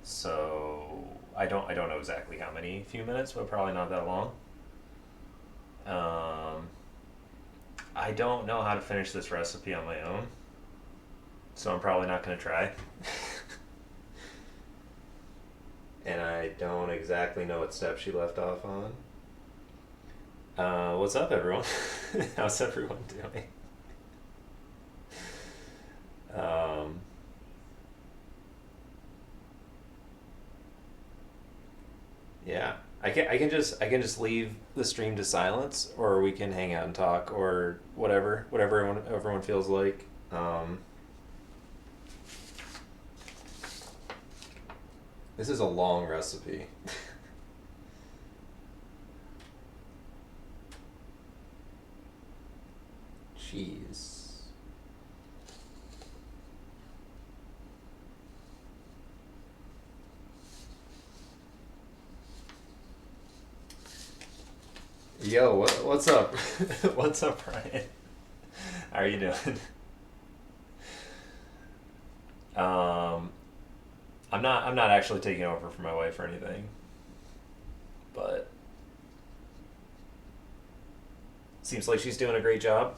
so I don't know exactly how many few minutes, but probably not that long. Um, I don't know how to finish this recipe on my own, so I'm probably not going to try. And I don't exactly know what step she left off on. What's up, everyone? How's everyone doing? Um, yeah, I can just leave the stream to silence, or we can hang out and talk, or whatever everyone feels like. This is a long recipe. Cheese. Yo, what's up? What's up, Brian? How are you doing? Um, I'm not actually taking over for my wife or anything, but seems like she's doing a great job.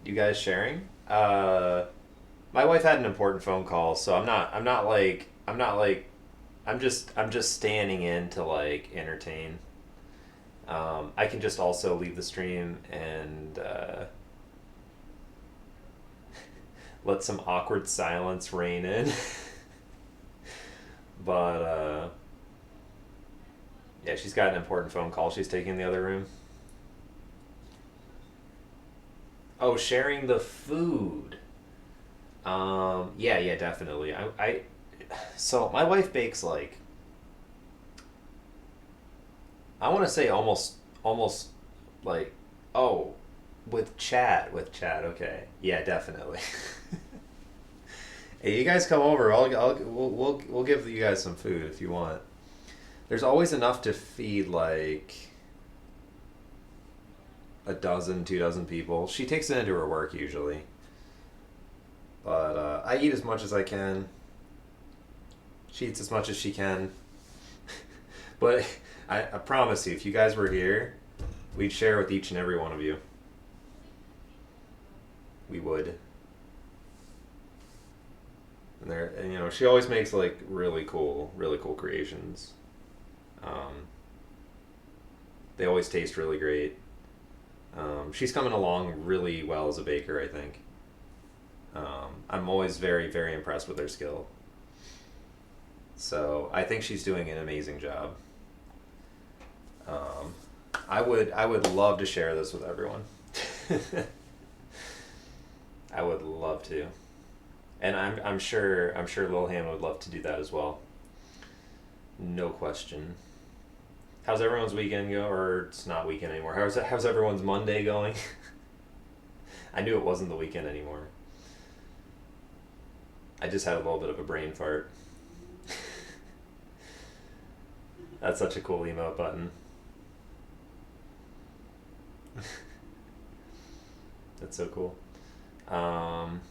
You guys sharing? My wife had an important phone call, so I'm just standing in to like entertain. I can just also leave the stream and let some awkward silence reign in. But yeah, she's got an important phone call she's taking in the other room. Oh, sharing the food. Yeah, definitely. So my wife bakes like, I want to say almost like, oh, with chat. Okay, yeah, definitely. Hey, you guys come over. We'll give you guys some food if you want. There's always enough to feed like a dozen, 2 dozen people. She takes it into her work usually, but I eat as much as I can. She eats as much as she can. But I promise you, if you guys were here, we'd share with each and every one of you. We would. And you know, she always makes like really cool creations. Um, they always taste really great. She's coming along really well as a baker, I think. I'm always very, very impressed with her skill. So I think she's doing an amazing job. Um, I would love to share this with everyone. I would love to, and I'm sure Lil Ham would love to do that as well. No question. How's everyone's weekend go? Or it's not weekend anymore. How's everyone's Monday going? I knew it wasn't the weekend anymore. I just had a little bit of a brain fart. That's such a cool emote button. That's so cool. Um,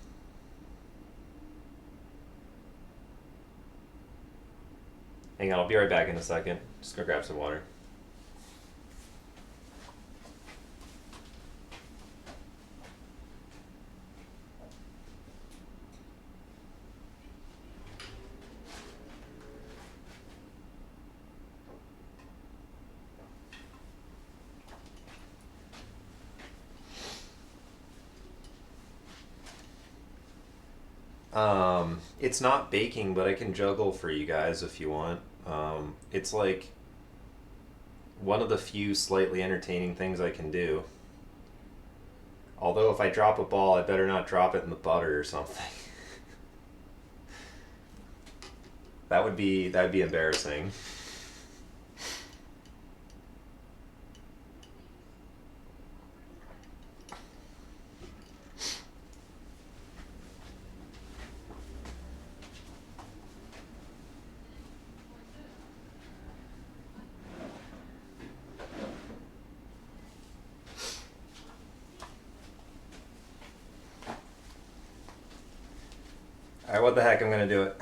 Hang on, I'll be right back in a second. Just gonna grab some water. It's not baking, but I can juggle for you guys if you want. It's like one of the few slightly entertaining things I can do. Although if I drop a ball, I better not drop it in the butter or something. That'd be embarrassing. All right, what the heck? I'm gonna do it.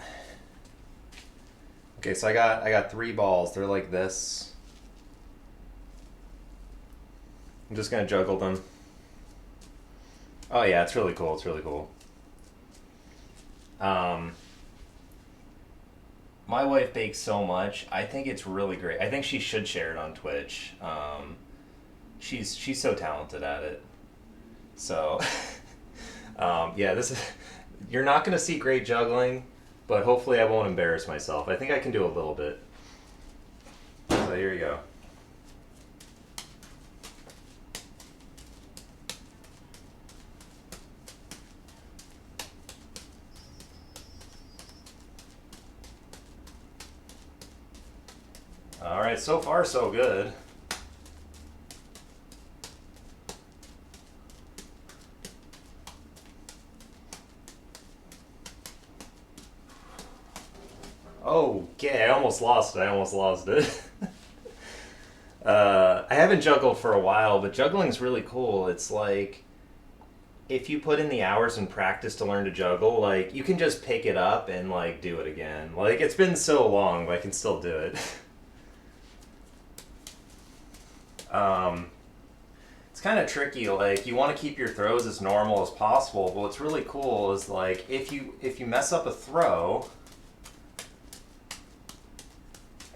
Okay, so I got 3 balls. They're like this. I'm just gonna juggle them. Oh yeah, it's really cool. It's really cool. Um, my wife bakes so much. I think it's really great. I think she should share it on Twitch. She's so talented at it. So, yeah, this is you're not gonna see great juggling, but hopefully I won't embarrass myself. I think I can do a little bit. So here you go. All right, so far so good. Okay, I almost lost it. I almost lost it. I haven't juggled for a while, but juggling is really cool. It's like if you put in the hours and practice to learn to juggle, like you can just pick it up and like do it again. Like it's been so long, but I can still do it. um, it's kind of tricky. Like, you want to keep your throws as normal as possible, but what's really cool is, like, if you mess up a throw,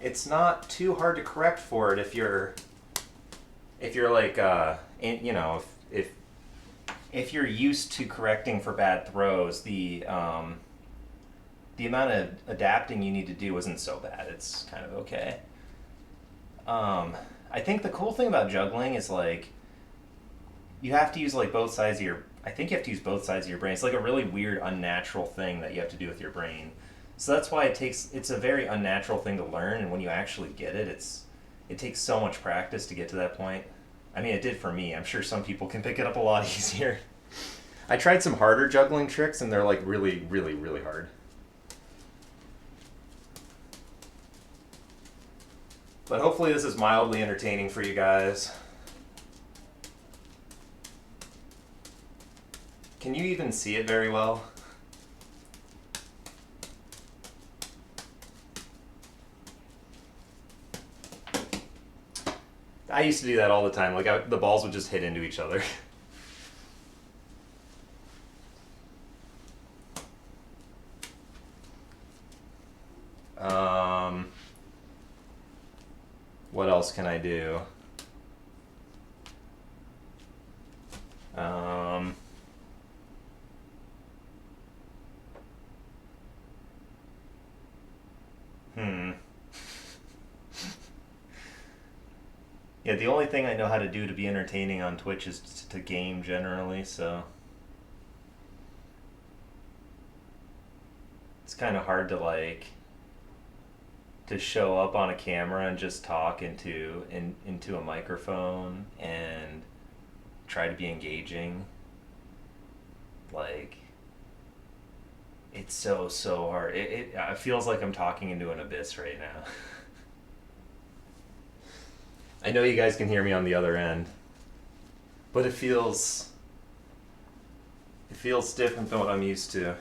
it's not too hard to correct for it if you're like you know, if you're used to correcting for bad throws, the amount of adapting you need to do isn't so bad. It's kind of okay. I think the cool thing about juggling is, like, you have to use, like, both sides of your... I think you have to use both sides of your brain. It's like a really weird, unnatural thing that you have to do with your brain. So that's why it's a very unnatural thing to learn, and when you actually get it, it takes so much practice to get to that point. I mean, it did for me. I'm sure some people can pick it up a lot easier. I tried some harder juggling tricks, and they're, like, really, really, really hard. But hopefully this is mildly entertaining for you guys. Can you even see it very well? I used to do that all the time. Like, the balls would just hit into each other. What else can I do? Yeah, the only thing I know how to do to be entertaining on Twitch is to game generally, so it's kind of hard to, like, to show up on a camera and just talk into a microphone and try to be engaging. Like, it's so hard. It feels like I'm talking into an abyss right now. I know you guys can hear me on the other end, but it feels different than what I'm used to.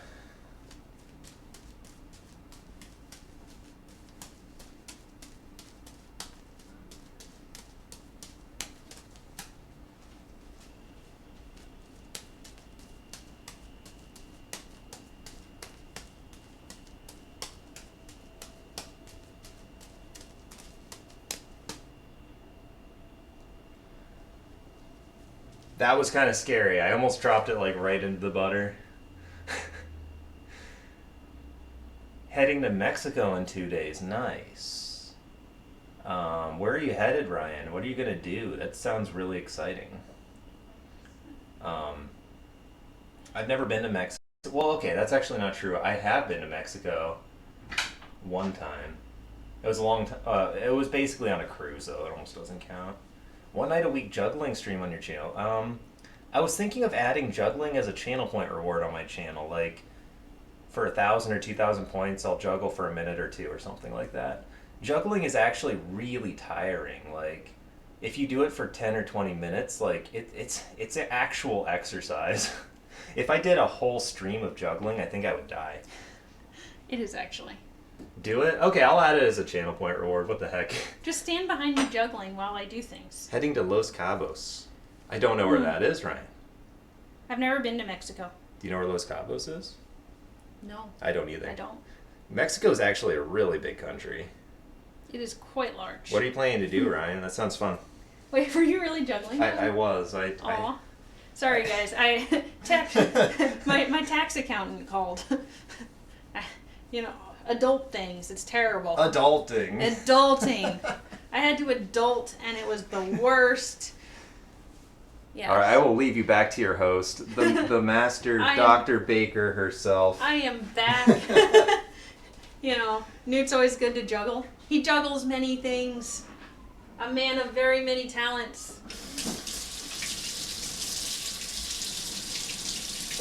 That was kind of scary. I almost dropped it, like, right into the butter. Heading to Mexico in 2 days. Nice. Where are you headed, Ryan? What are you going to do? That sounds really exciting. I've never been to Mexico. Well, okay, that's actually not true. I have been to Mexico one time. It was a long time. It was basically on a cruise, though. It almost doesn't count. One night a week juggling stream on your channel. I was thinking of adding juggling as a channel point reward on my channel. Like, for 1,000 or 2,000 points, I'll juggle for a minute or two or something like that. Juggling is actually really tiring. Like, if you do it for 10 or 20 minutes, like, it's an actual exercise. If I did a whole stream of juggling, I think I would die. It is actually. Do it? Okay, I'll add it as a channel point reward. What the heck? Just stand behind me juggling while I do things. Heading to Los Cabos. I don't know where that is, Ryan. I've never been to Mexico. Do you know where Los Cabos is? No. I don't either. I don't. Mexico is actually a really big country. It is quite large. What are you planning to do, Ryan? That sounds fun. Wait, were you really juggling? I was. Aw. Sorry, guys. My tax accountant called. You know, adult things. It's terrible. Adulting. I had to adult, and it was the worst. Yeah. All right, I will leave you back to your host, the master Dr. Baker herself. I am back. You know, Newt's always good to juggle. He juggles many things. A man of very many talents.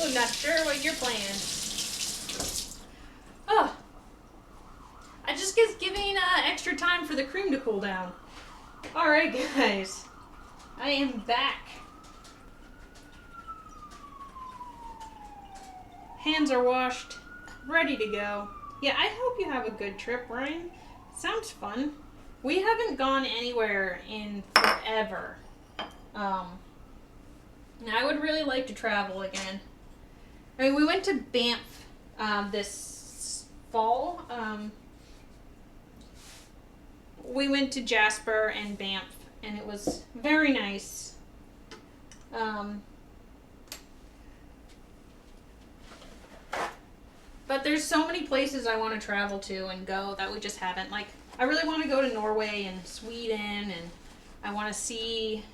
I'm not sure what you're playing. Oh. I just get giving extra time for the cream to cool down. Alright, guys. I am back. Hands are washed. Ready to go. Yeah, I hope you have a good trip, Ryan. Sounds fun. We haven't gone anywhere in forever. I would really like to travel again. I mean, we went to Banff this fall. We went to Jasper and Banff, and it was very nice. But there's so many places I want to travel to and go that we just haven't. Like, I really want to go to Norway and Sweden, and I want to see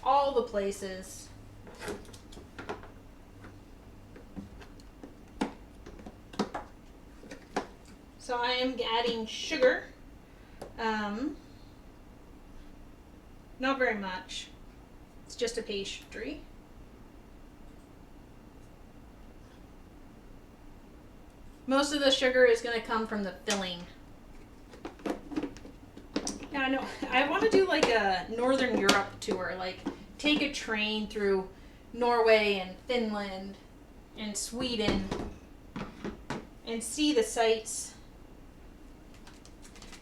all the places. So I am adding sugar. Not very much. It's just a pastry. Most of the sugar is going to come from the filling. Yeah, I know. I want to do like a Northern Europe tour. Like, take a train through Norway and Finland and Sweden and see the sights.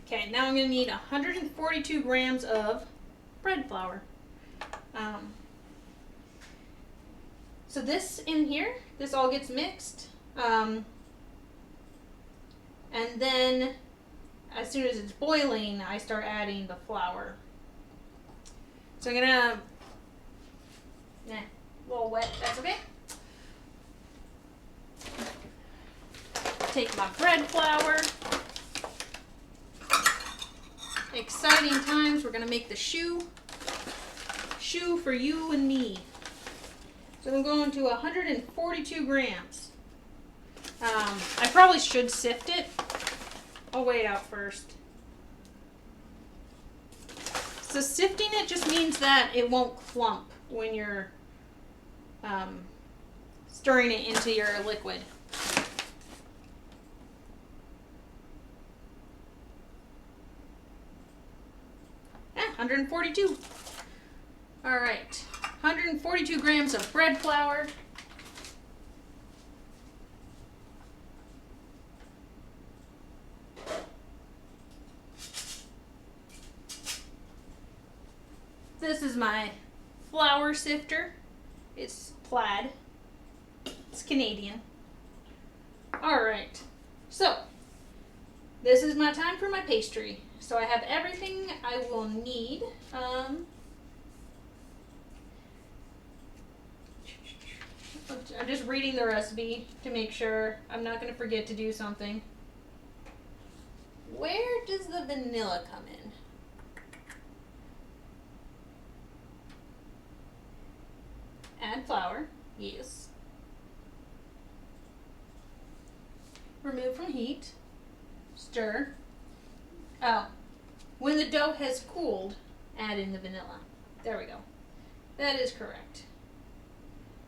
Okay, now I'm going to need 142 grams of bread flour. So this in here, this all gets mixed. And then, as soon as it's boiling, I start adding the flour. So I'm gonna, a little wet, that's okay. Take my bread flour. Exciting times, we're gonna make the shoe for you and me. So I'm going to 142 grams. I probably should sift it. I'll weigh it out first. So sifting it just means that it won't clump when you're stirring it into your liquid. Ah, 142. All right, 142 grams of bread flour. This is my flour sifter. It's plaid. It's Canadian. Alright, so this is my time for my pastry. So I have everything I will need. I'm just reading the recipe to make sure I'm not going to forget to do something. Where does the vanilla come in? Add flour, yes. Remove from heat. Stir. Oh, when the dough has cooled, add in the vanilla. There we go. That is correct.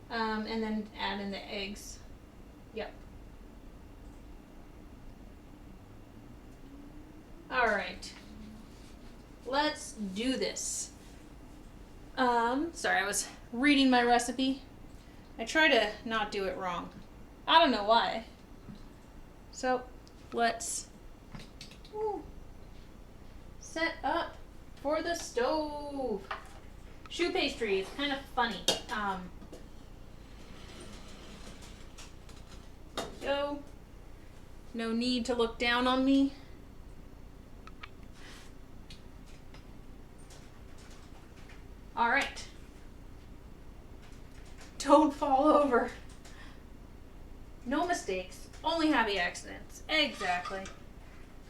And then add in the eggs. Yep. All right. Let's do this. Sorry, I was reading my recipe. I try to not do it wrong. I don't know why. So, let's set up for the stove. Choux pastry is kind of funny. Go. No need to look down on me. All right. Don't fall over. No mistakes, only happy accidents. Exactly.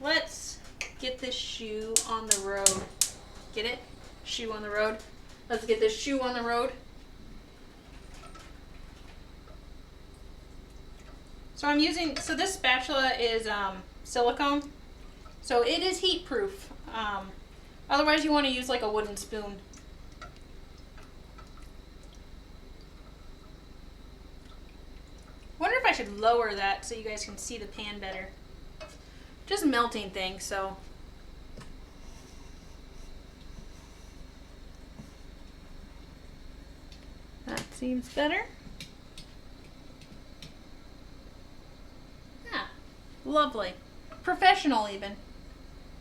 Let's get this shoe on the road. Get it? Shoe on the road. Let's get this shoe on the road. So I'm using, so this spatula is silicone. So it is heat proof. Otherwise you want to use like a wooden spoon. Wonder if I should lower that so you guys can see the pan better. Just melting things, so. That seems better. Yeah, lovely. Professional even.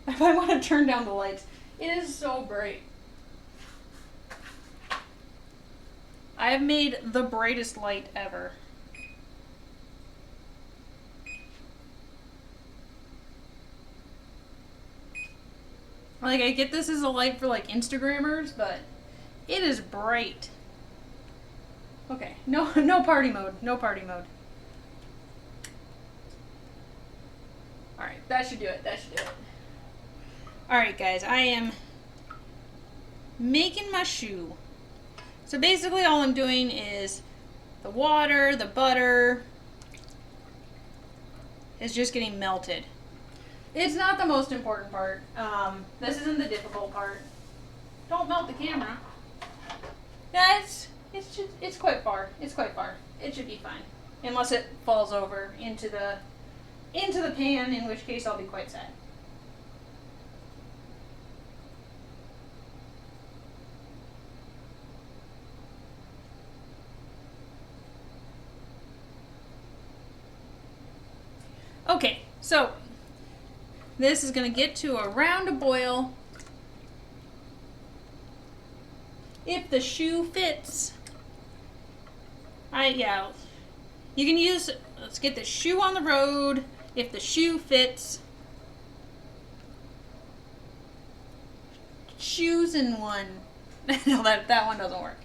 If I want to turn down the lights. It is so bright. I have made the brightest light ever. Like, I get this as a light for, like, Instagrammers, but it is bright. Okay, no party mode. No party mode. Alright, that should do it. That should do it. Alright, guys, I am making my shoe. So basically all I'm doing is the water, the butter is just getting melted. It's not the most important part. This isn't the difficult part. Don't melt the camera. Yeah, it's quite far. It's quite far. It should be fine. Unless it falls over into the pan, in which case I'll be quite sad. Okay, so this is going to get to around a boil. If the shoe fits, you can use, let's get the shoe on the road. If the shoe fits, shoes in one. No, that one doesn't work.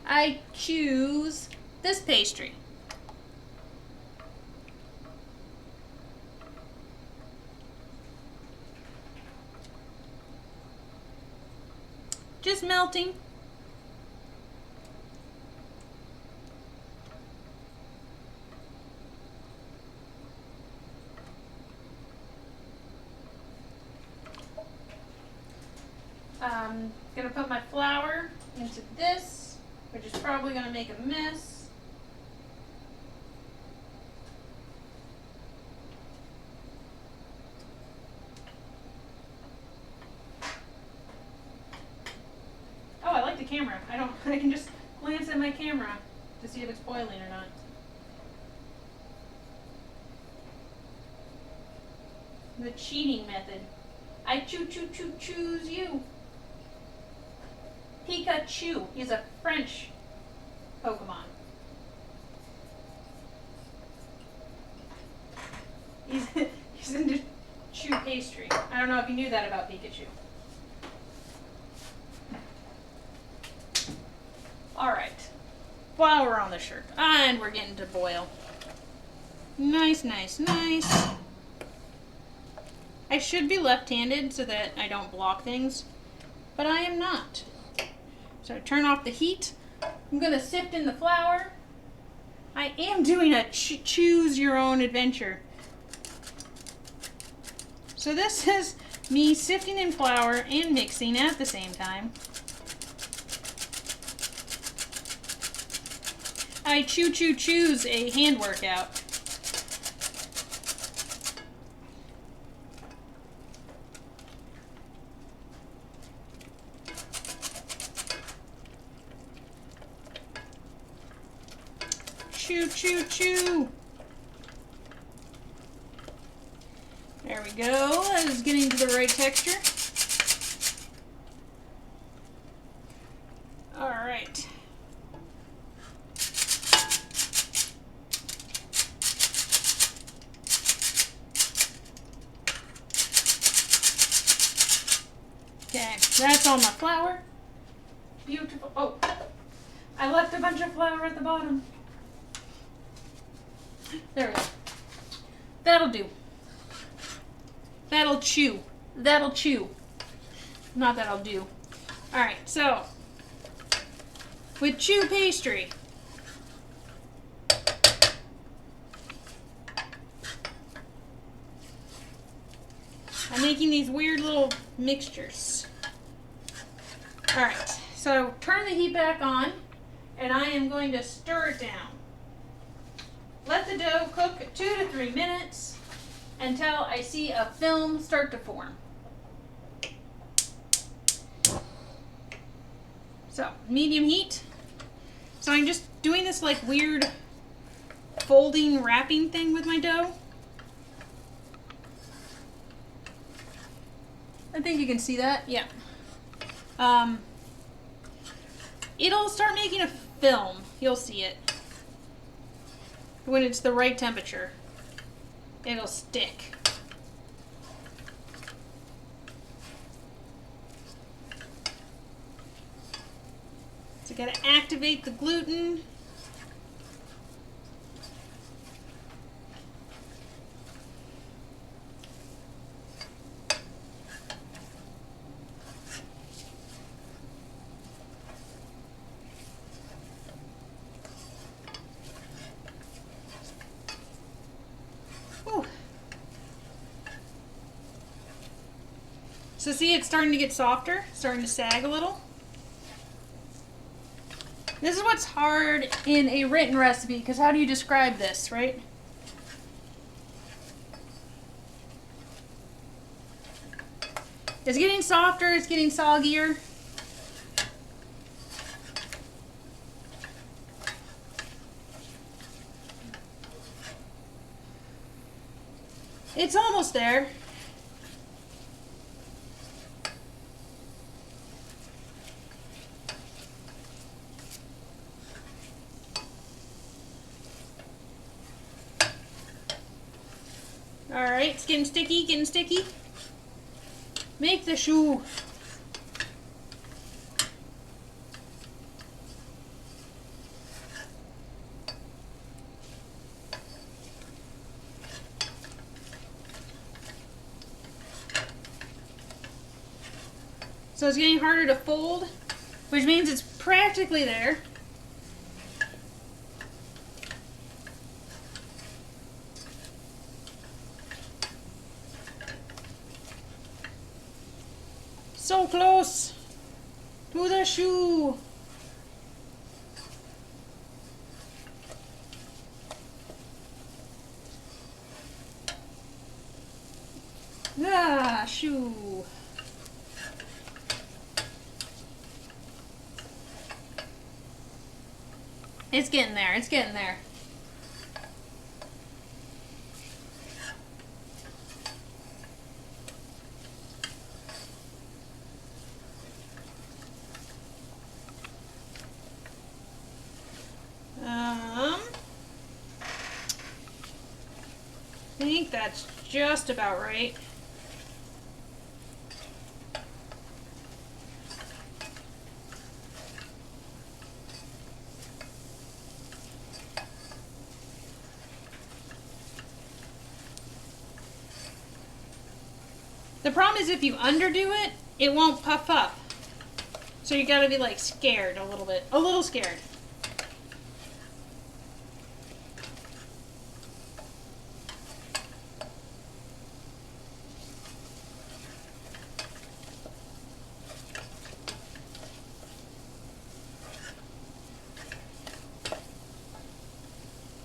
I choose this pastry. Just melting. I'm gonna put my flour into this, which is probably gonna make a mess. Oh, I like the camera. I can just glance at my camera to see if it's boiling or not. The cheating method. I choose you. Pikachu. He's a French Pokemon. He's into chew pastry. I don't know if you knew that about Pikachu. Alright. Flour on the shirt. And we're getting to boil. Nice, nice, nice. I should be left-handed so that I don't block things, but I am not. So I turn off the heat. I'm going to sift in the flour. I am doing a choose your own adventure. So this is me sifting in flour and mixing at the same time. I choose a hand workout. Chew. There we go. That is getting to the right texture. All right. Okay, that's all my flour. Beautiful. Oh, I left a bunch of flour at the bottom. There we go. That'll do. That'll chew. That'll chew. Not that'll do. Alright, so with chew pastry, I'm making these weird little mixtures. Alright, so turn the heat back on and I am going to stir it down. Let the dough cook 2 to 3 minutes until I see a film start to form. So, medium heat. So I'm just doing this like weird folding wrapping thing with my dough. I think you can see that. Yeah. it'll start making a film. You'll see it. When it's the right temperature, it'll stick. So you gotta activate the gluten. Whew. So see, it's starting to get softer, starting to sag a little. This is what's hard in a written recipe, because how do you describe this, right? It's getting softer, it's getting soggier. It's almost there. Alright, it's getting sticky, getting sticky. Make the choux. So it's getting harder to fold, which means it's practically there. So close to the choux. Ah, choux. It's getting there, it's getting there. I think that's just about right. The problem is if you underdo it, it won't puff up. So you gotta be like scared a little bit. A little scared.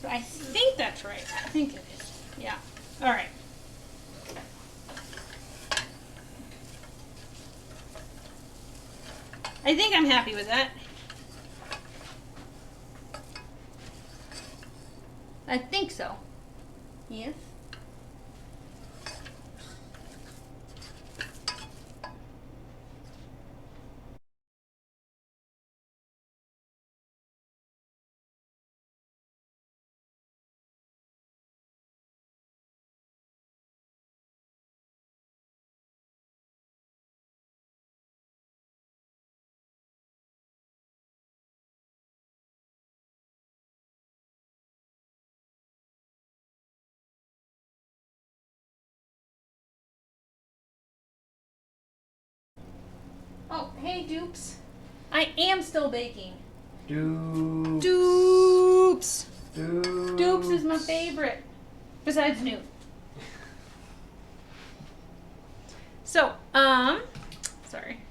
I think that's right. I think it is. Yeah. All right. I think I'm happy with that. I think so. Yes. Oh, hey, dupes. I am still baking. Dupes. Dupes. Dupes. Dupes is my favorite. Besides Newt. So, sorry.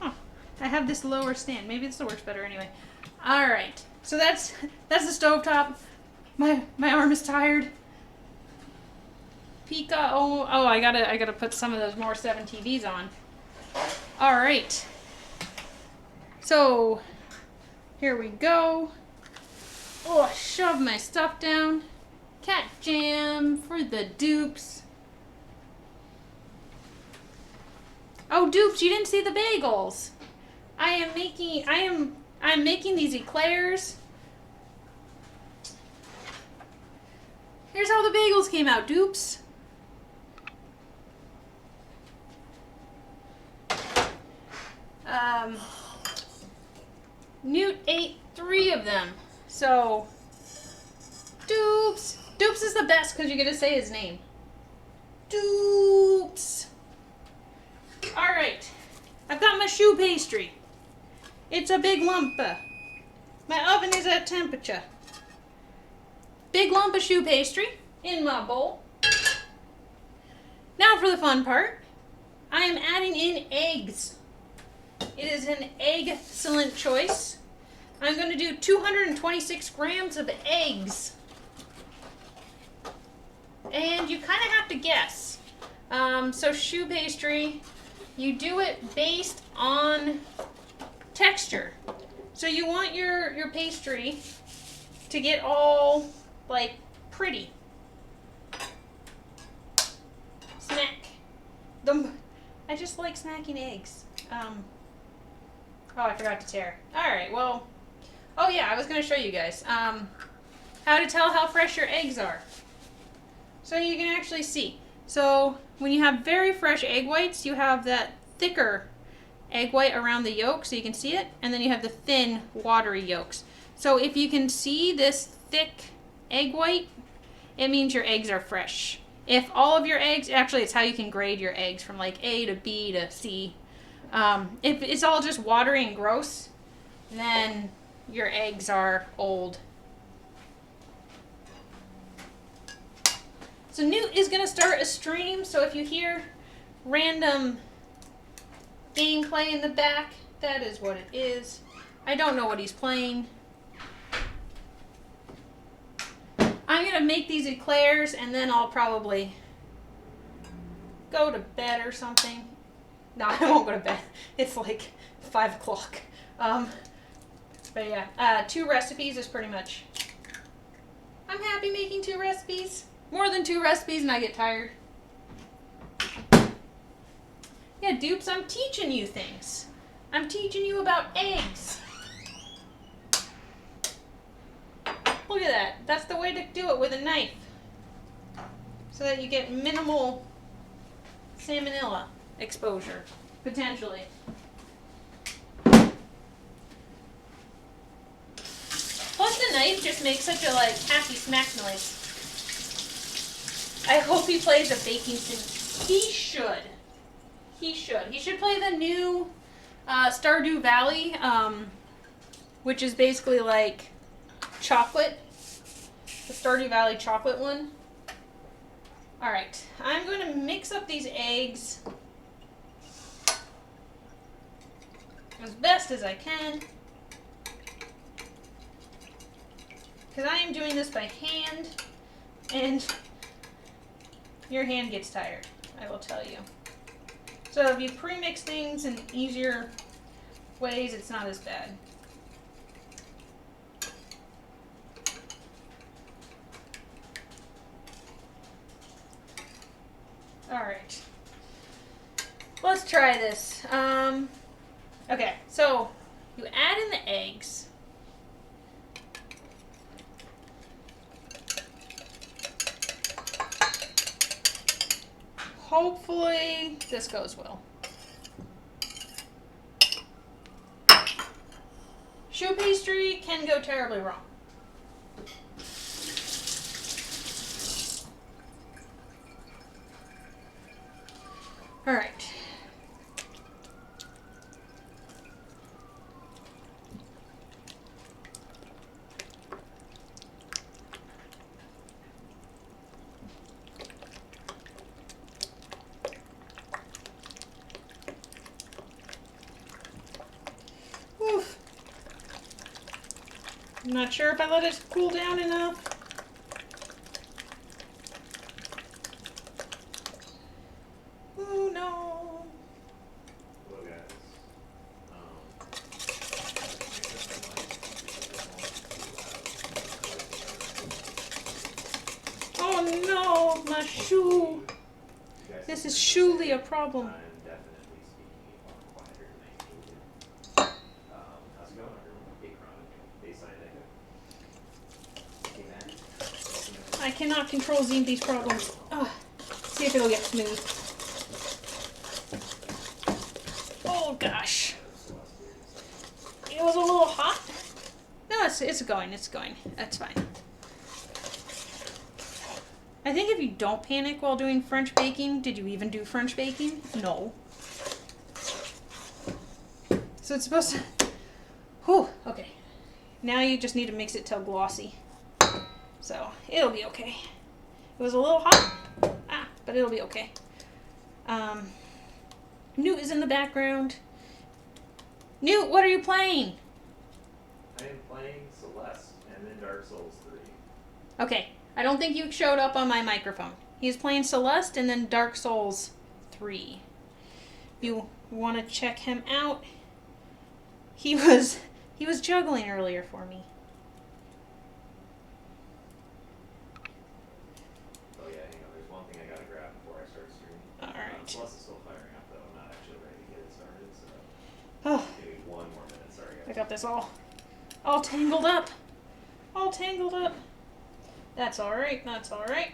Oh, I have this lower stand. Maybe this works better anyway. All right. So that's the stovetop. My arm is tired. Pika. Oh, I gotta put some of those more 7 TVs on. All right. So here we go. Oh, shove my stuff down. Cat jam for the dupes. Oh, dupes, you didn't see the bagels. I'm making these eclairs. Here's how the bagels came out, dupes. Newt ate 3 of them. So, Dupes. Dupes is the best because you get to say his name. Dupes. Alright. I've got my choux pastry. It's a big lump. My oven is at temperature. Big lump of choux pastry in my bowl. Now for the fun part. I am adding in eggs. It is an excellent choice. I'm going to do 226 grams of eggs. And you kind of have to guess. So choux pastry, you do it based on texture. So you want your pastry to get all like pretty. Snack. I just like snacking eggs. Oh, I forgot to tear. Alright, well. Oh yeah, I was going to show you guys. How to tell how fresh your eggs are. So you can actually see. So when you have very fresh egg whites, you have that thicker egg white around the yolk so you can see it. And then you have the thin, watery yolks. So if you can see this thick egg white, it means your eggs are fresh. If all of your eggs, actually it's how you can grade your eggs from like A to B to C. If it's all just watery and gross, then your eggs are old. So Newt is going to start a stream, so if you hear random gameplay in the back, that is what it is. I don't know what he's playing. I'm going to make these eclairs, and then I'll probably go to bed or something. No, I won't go to bed. It's like 5 o'clock. But yeah, 2 recipes is pretty much... I'm happy making 2 recipes. More than 2 recipes and I get tired. Yeah, dupes, I'm teaching you things. I'm teaching you about eggs. Look at that. That's the way to do it with a knife. So that you get minimal salmonella exposure, potentially. Plus the knife just makes such a like happy smack noise. I hope he plays a baking sim. He should. He should. He should play the new Stardew Valley, which is basically like chocolate. The Stardew Valley chocolate one. Alright, I'm going to mix up these eggs as best as I can. Because I am doing this by hand, and your hand gets tired, I will tell you. So if you pre-mix things in easier ways, it's not as bad. Alright. Let's try this. Okay, so you add in the eggs. Hopefully this goes well. Choux pastry can go terribly wrong. All right. Oof. I'm not sure if I let it cool down enough. Oh no. Hello guys. Oh no, my shoe. This is surely a problem. I'm definitely speaking a lot quieter than I needed. I cannot control these problems. Ugh. See if it'll get smooth. Oh gosh. It was a little hot. No, it's going. It's going. That's fine. I think if you don't panic while doing French baking, did you even do French baking? No. So it's supposed to... Whew, okay. Now you just need to mix it till glossy. So, it'll be okay. It was a little hot, but it'll be okay. Newt is in the background. Newt, what are you playing? I am playing Celeste and then Dark Souls 3. Okay, I don't think you showed up on my microphone. He's playing Celeste and then Dark Souls 3. If you want to check him out, he was juggling earlier for me. Oh yeah, hang on. There's one thing I gotta grab before I start streaming. Alright. Celeste is still firing up though. I'm not actually ready to get it started, so Oh, give me 1 more minute. Sorry I guys. got this all tangled up. All tangled up. That's alright, that's alright.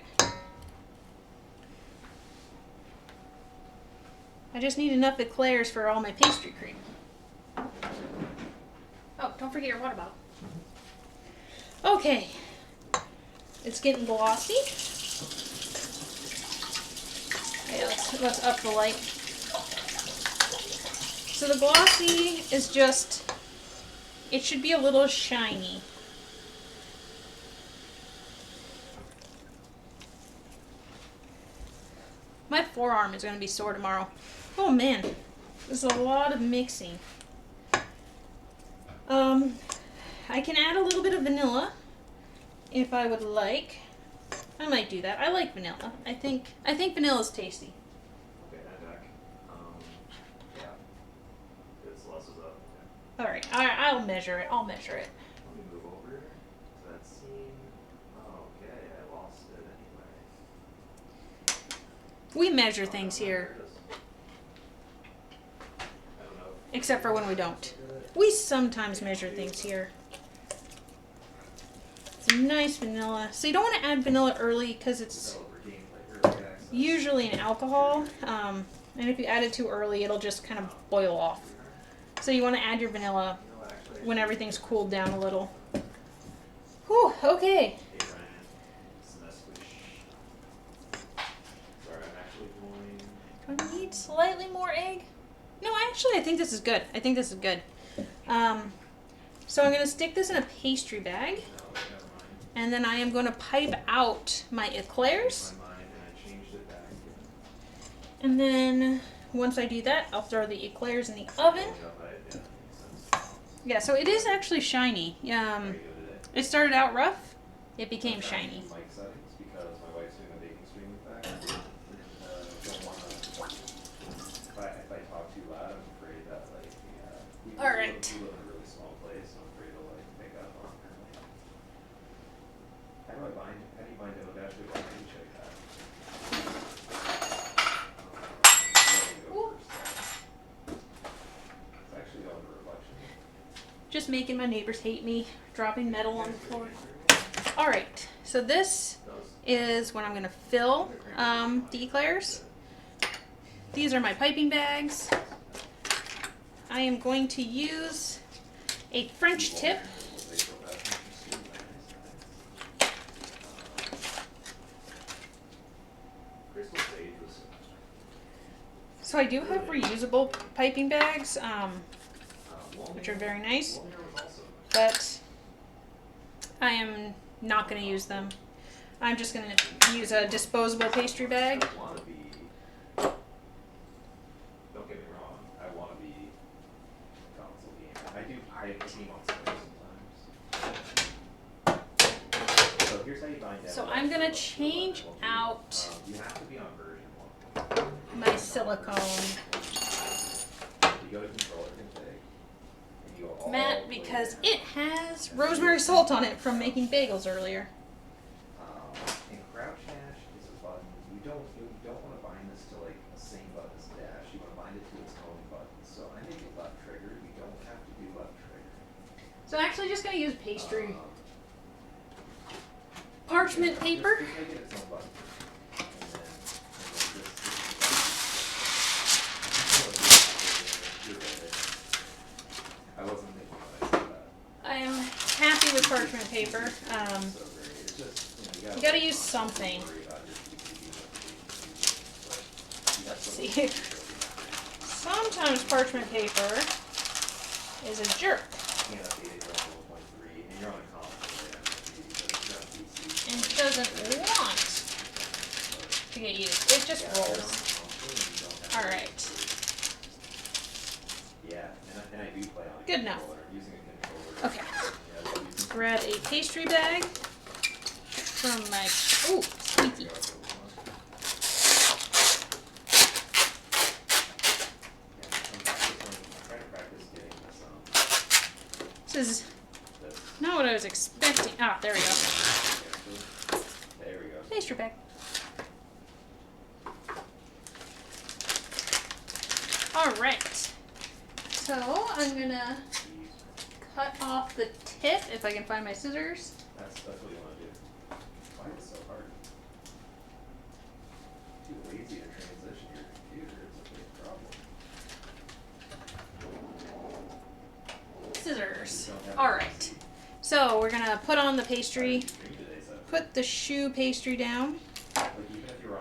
I just need enough eclairs for all my pastry cream. Oh, don't forget your water bottle. Okay. It's getting glossy. Okay, let's up the light. So the glossy is just, it should be a little shiny. My forearm is going to be sore tomorrow. Oh man, there's a lot of mixing. I can add a little bit of vanilla if I would like. I might do that. I like vanilla. I think vanilla is tasty. Okay, I'm back. Yeah. Good, Celeste is up. Okay. All right, I'll measure it. I'll measure it. Let me move over to that scene. Oh, okay, I lost it anyway. We measure things here, There it is. I don't know. except for when we don't. We sometimes measure things here. Some nice vanilla. So you don't want to add vanilla early because it's usually an alcohol. And if you add it too early, it'll just kind of boil off. So you want to add your vanilla when everything's cooled down a little. Whew, okay. Do I need slightly more egg? No, actually, I think this is good. I think this is good. So I'm going to stick this in a pastry bag. And then I am going to pipe out my eclairs. And then once I do that, I'll throw the eclairs in the oven. Yeah, so it is actually shiny. It started out rough. It became shiny. All right. How do you bind it? Actually, why don't you check that? It's actually on the reflection. Just making my neighbors hate me, dropping metal on the floor. All right, so this is when I'm going to fill the eclairs. These are my piping bags. I am going to use a French tip. So I do have reusable piping bags, which are very nice, but I am not going to use them. I'm just going to use a disposable pastry bag. Don't get me wrong, I want to be a console gamer. I have a team on sometimes. So here's how you bind down. So I'm going to change out you have to be on version 1. my silicone You go to controller config, and you go all mat the way because down. it has rosemary salt on it from making bagels earlier. And crouch hash is a button. You don't want to bind this to like the same button as dash. You want to bind it to its own button. So I make it left trigger. You don't have to do left trigger. So I'm actually just going to use pastry. parchment paper. Just make it its own button. I wasn't thinking when I said that. I am happy with parchment paper. You gotta use something. Let's see. Sometimes parchment paper is a jerk and doesn't want to get used. It just rolls. Alright. Good enough. Okay. Grab a pastry bag from my... Ooh, squeaky. This is not what I was expecting. Ah, there we go. Pastry bag. Alright. So, I'm gonna cut off the tip if I can find my scissors. That's what you want to do. Why is it so hard? Too lazy to transition your computer. It's a big problem. Scissors. Alright. So we're gonna put on the pastry, put the shoe pastry down.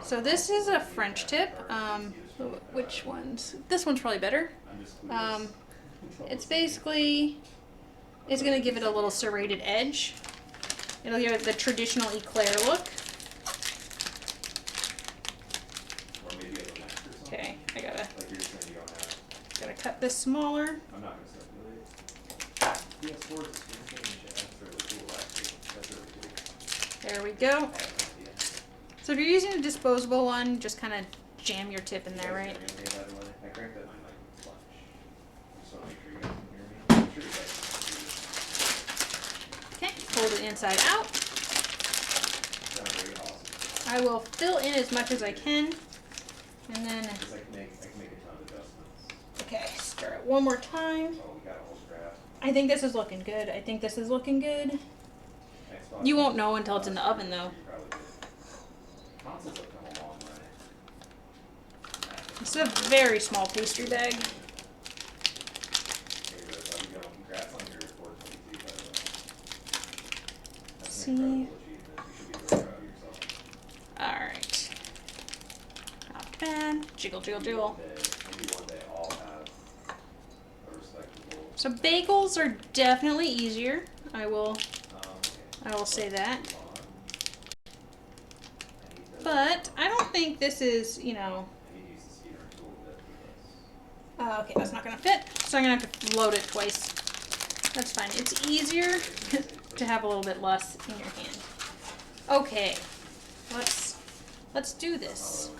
So this is a French tip. Which ones? This one's probably better. It's basically, it's gonna give it a little serrated edge. It'll give it the traditional eclair look. Okay, I gotta cut this smaller. I'm not gonna start really. There we go. So if you're using a disposable one, just kind of jam your tip in there, right? I cranked that mine like lunch. I just want to make sure you guys can hear me. I'm sure you guys can hear me. Okay, fold it inside out. Sounds very awesome. I will fill in as much as I can, and then, Because I can make a ton of adjustments. okay, stir it one more time. Oh, we got a whole scrap. I think this is looking good. I think this is looking good. Xbox You won't know until it's in the oven, though. You probably did. Consoles have come a long way. This is a very small pastry bag. Congrats on your 422, by the way. That's See. an incredible achievement. You should be really proud of yourself. Alright. Not bad. Jiggle, jiggle, jiggle. Maybe one day I'll have a respectable... So bagels are definitely easier. I will okay. say that. But I don't think this is, you know... I need to use the speeder tool a bit for this. Okay, that's not going to fit. So I'm going to have to load it twice. That's fine. It's easier to have a little bit less in your hand. Okay. Let's do this.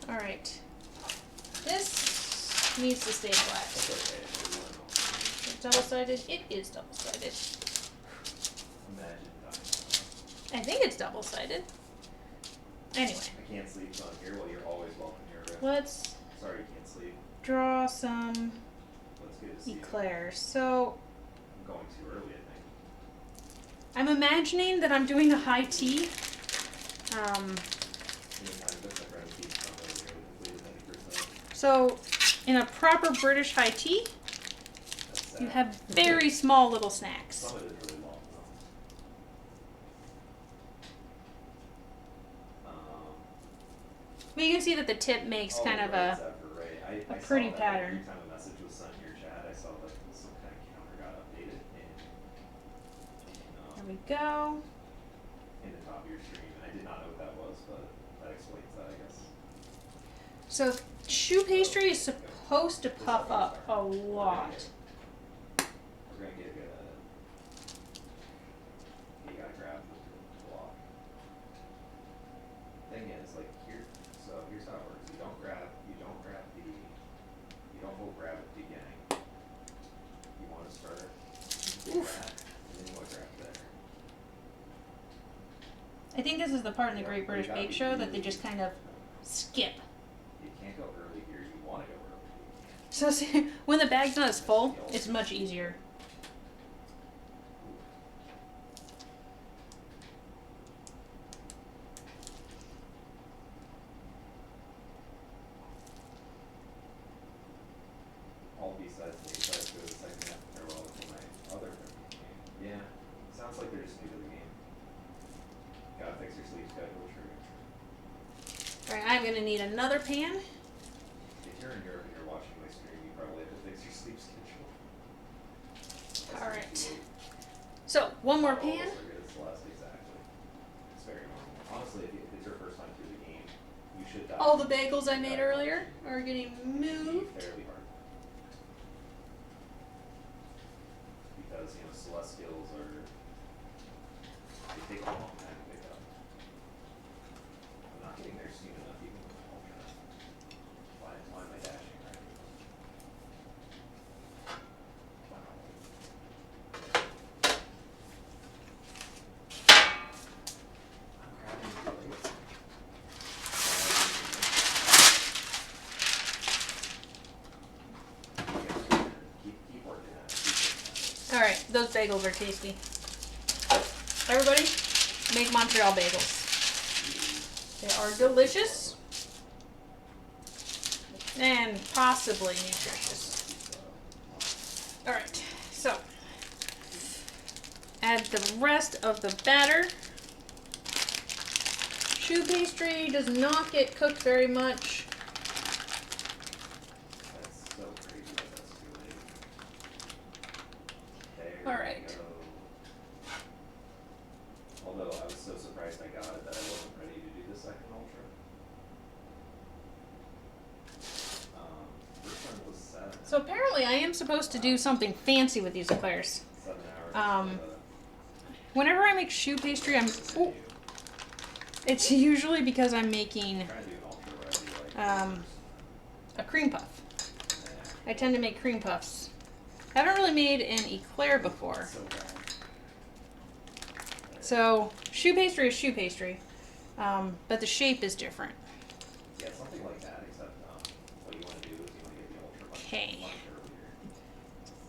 Alright. This needs to stay flat. It's double-sided? It is double-sided. I think it's double-sided. Anyway. I can't sleep on here. Well, you're always welcome here, Rick. Let's Sorry you can't sleep. draw some Let's get to see. eclairs. So I'm going too early, I think. I'm imagining that I'm doing a high tea. So in a proper British high tea, you have very small little snacks. Some of it is really long, though. But you can see that the tip makes kind of a pretty pattern. Every time a message was sent in your chat, I saw like some kind of counter got updated There we go. in the top of your screen, and I did not know what that was, but that explains that, I guess. So shoe pastry is supposed to puff up a lot. We're gonna get good at it. You gotta grab the block. Thing is, like here, so here's how it works. You don't hold grab at the beginning. You want to start with that, and then you want to grab there. I think this is the part in the Great British Bake Show that they just kind of skip. You can't go early here. You want to go early. So see, when the bag's not as full, it's much easier. Sounds like they're just new to the game. Gotta fix your sleep schedule, true. Alright, I'm gonna need another pan. If you're in Europe and you're watching my stream, you probably have to fix your sleep schedule. Alright. So, one more pan. Exactly. It's very normal. Honestly, if it's your first time through the game, you should die. All the bagels I made earlier are getting moved. Fairly hard. Because, you know, celestials are, they take a long time to pick up. I'm not getting there soon enough even with my ultra. Why am I dashing right now? Wow. I'm grabbing the plate. Keep working at it. Alright, those bagels are tasty. Everybody, make Montreal bagels. They are delicious and possibly nutritious. Alright, so add the rest of the batter. Choux pastry does not get cooked very much. That's so crazy that that's too late. There All right. we go. Although I was so surprised I got it that I wasn't ready to do the second ultra. First one was 7. So apparently I am supposed to do something fancy with these eclairs. 7 hours. Whenever I make choux pastry, it's usually because I'm making Try to do an ultra where I do like a cream puff. I tend to make cream puffs. I haven't really made an eclair before. so bad. So choux pastry is choux pastry, but the shape is different. Yeah, something like that, except what you want to do is you want to get the ultra much Okay. earlier.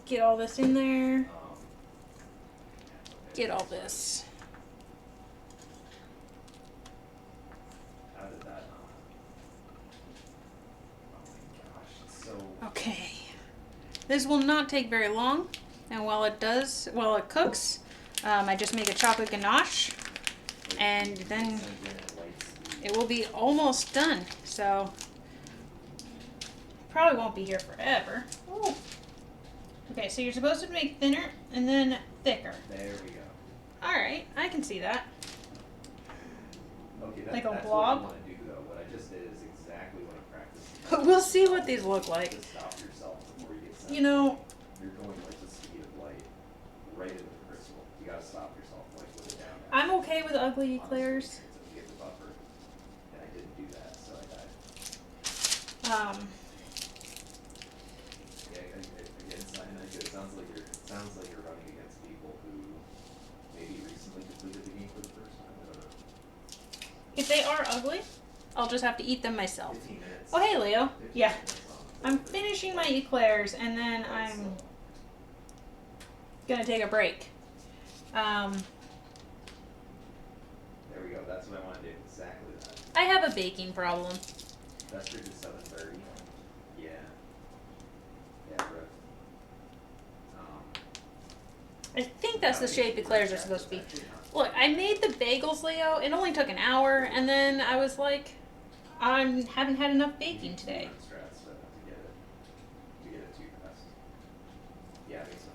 Get all this in there. Okay. Get all this. How did that oh my gosh, it's so Okay. This will not take very long, and while it cooks, I just make a chocolate ganache, and then it will be almost done. So probably won't be here forever. Ooh. Okay, so you're supposed to make thinner and then thicker. There we go. All right, I can see that. Okay, Like a that's blob? what I want to do though. What I just did is exactly what I'm practicing. We'll see what these look like. Just stop yourself before you get sent. You know, You're going like the speed of light right into the crystal. You gotta stop yourself like with it down. I'm okay with ugly eclairs. To get the buffer, and I didn't do that, so I died. Yeah, again, it sounds like you're running against people who maybe recently completed the game for the first time. I don't know. If they are ugly, I'll just have to eat them myself. 15 minutes. Oh, hey, Leo. 15 Yeah. minutes on. I'm finishing my eclairs, and then I'm gonna take a break. There we go. That's what I want to do. Exactly that. I have a baking problem. That's good to 7:30. Yeah. Yeah, bro. I think that's the shape eclairs are supposed to be. Look, I made the bagels, Leo. It only took an hour, and then I was like, I haven't had enough baking today. Strats to get it too fast. Yeah, makes sense.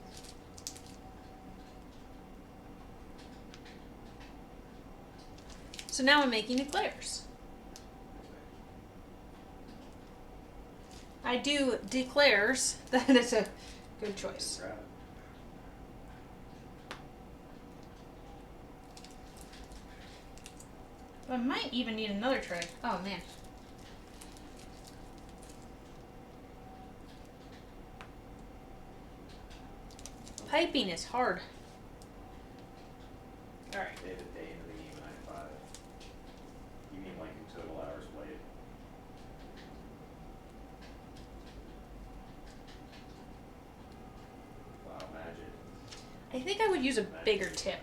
So now I'm making eclairs. I do declares that it's a good choice. Grab it. I might even need another tray. Oh man. Piping is hard. Alright. They have a day into the game and I have 5. You mean like in total hours played? Wow, magic. I think I would use a bigger tip.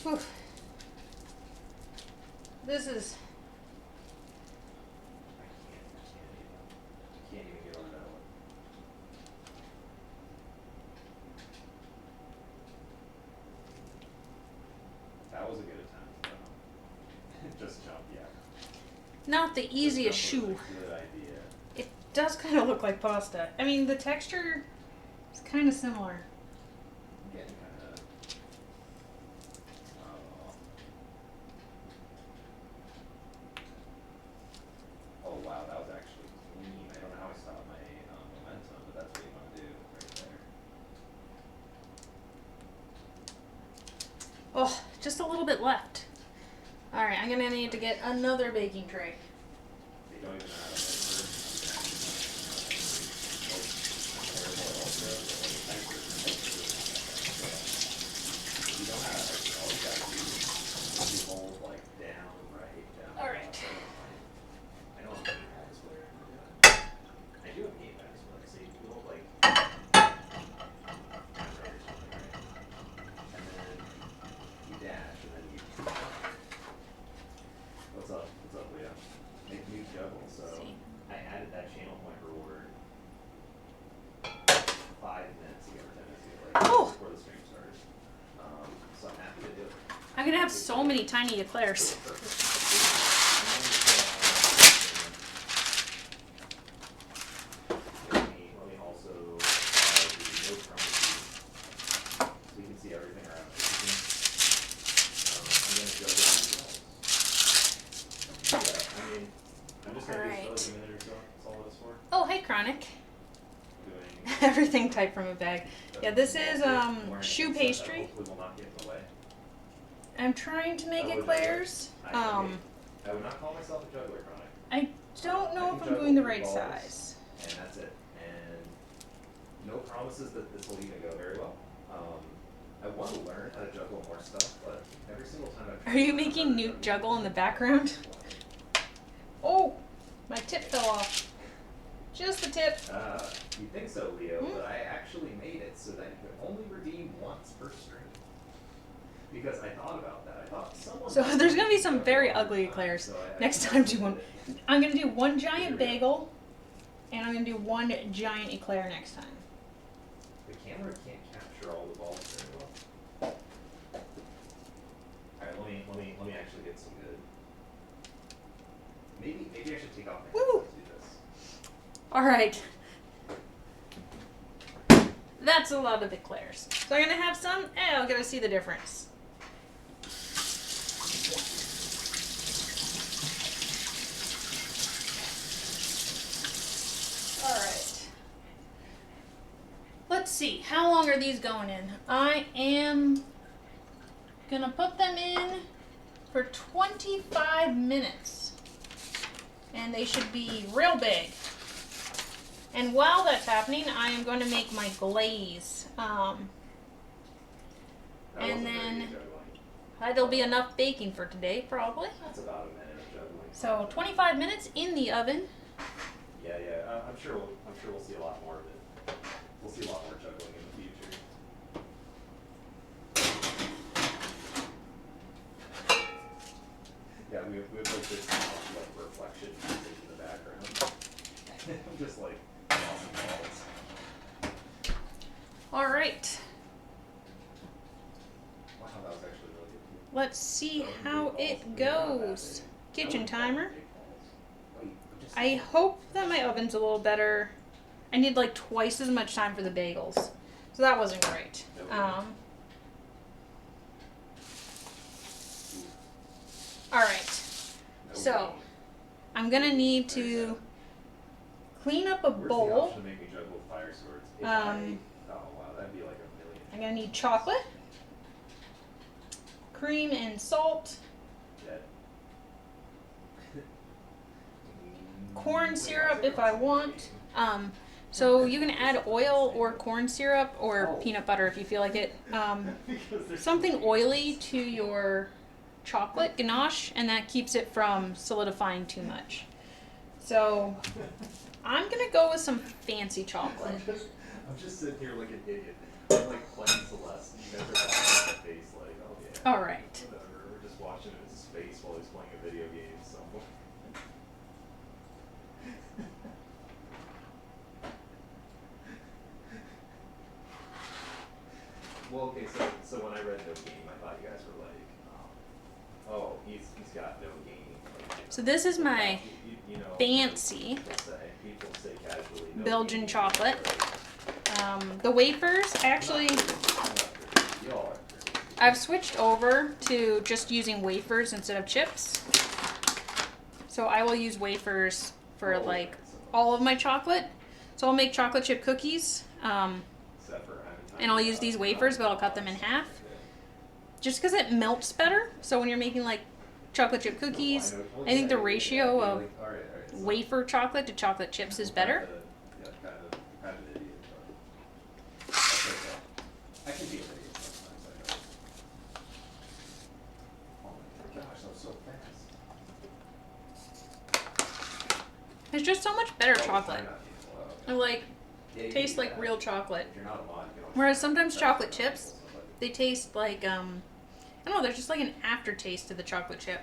Whew. This is I can't even get over that one. not the easiest shoe. Good idea. It does kind of look like pasta. I mean, the texture is kind of similar. I'm getting kind of. Oh wow, that was actually clean. I don't know how I stopped my momentum, but that's what you want to do right there. Oh, just a little bit left. All right, I'm gonna need to get another baking tray. They don't even know how to measure. You don't have to. All you gotta do is hold like down, right, down. All right. I know I'm getting that is where I do have game backs, but like say you hold like right or something, right? And then you dash and then you What's up? What's up, Leah? Make new juggle, so See. I added that channel point reward 5 minutes ago or 10 minutes ago, like Oh. before the stream started. So I'm happy to do it. I'm gonna have so many tiny eclairs. Let me also do no chromacy so you can see everything around it. I'm gonna juggle these walls. Yeah, I mean, I'm just gonna Alright. do this for like a minute or so. That's all that's for. Oh, hey, Chronic. Doing Everything typed from a bag. Yeah, this is shoe pastry. Hopefully will not get in the way. I'm trying to make I would eclairs. I would not call myself a juggler, Chronic. I don't know I if can I'm doing the juggle right balls, size. And that's it. And no promises that this will even go very well. I want to learn how to juggle more stuff, but every single time I've Are you making Newt juggle in the background? Oh, my tip fell off. Just the tip. You think so, Leo, Hmm? but I actually made it so that you could only redeem once per stream. Because I thought about that. I thought someone. So there's gonna be some very ugly eclairs. So I Next time, do did one. it. I'm gonna do one giant Here we go. bagel, and I'm gonna do one giant eclair next time. The camera can't capture all the balls very well. Alright, let me actually get some good. Maybe I should take off my Woo! headphones to do this. All right. That's a lot of eclairs. So I'm gonna have some. I'm gonna see the difference. All right. Let's see. How long are these going in? I am gonna put them in for 25 minutes. And they should be real big. And while that's happening, I am going to make my glaze. That And wasn't very then- good juggling. That'll be enough baking for today, probably. That's about a minute of juggling. So 25 minutes in the oven. Yeah. I'm sure we'll see a lot more of it. We'll see a lot more juggling in the future. Yeah, we have like this like reflection in the background. I'm just like awesome balls. All right. Wow, that was actually really good. Let's see how it goes. Kitchen timer. I hope that my oven's a little better. I need like twice as much time for the bagels. So that wasn't great. All right. So I'm gonna need to clean up a Where's the bowl. option to make me juggle with fire swords? If Um, oh wow, that'd be like a million. I'm gonna need chocolate, cream and salt, Dead. corn syrup if I want. So you can add oil or corn syrup or peanut butter if you feel like it. Something oily to your chocolate ganache, and that keeps it from solidifying too much. So I'm gonna go with some fancy chocolate. I'm just sitting here like an idiot. I'm like playing Celeste. You guys are laughing at my face like, oh yeah. All right. Whatever. We're just watching his face while he's playing a video game somewhere. Well, okay, so when I read no game, I thought you guys were like, oh, he's got no game. So this is my You know, fancy people say casually, no Belgian meaning, chocolate. right? The wafers, actually, I'm not crazy. Y'all are crazy. I've switched over to just using wafers instead of chips. So I will use wafers for Oh, like so all of my chocolate. So I'll make chocolate chip cookies, except for having and I'll use these wafers, but I'll cut them in half. Just because it melts better. So when you're making like chocolate chip cookies, I think the ratio of wafer chocolate to chocolate chips is better. Yeah, kind of an idiot, but that's okay. I can be an idiot sometimes, I know. Oh my gosh, that was so fast. It's just so much better Oh, chocolate. I'm not being allowed. It like Yeah, you tastes can do like that. real chocolate. If you're not a mod, you can always Whereas do sometimes that. chocolate That's chips, not they taste like I don't know, there's just like an aftertaste to the chocolate chip,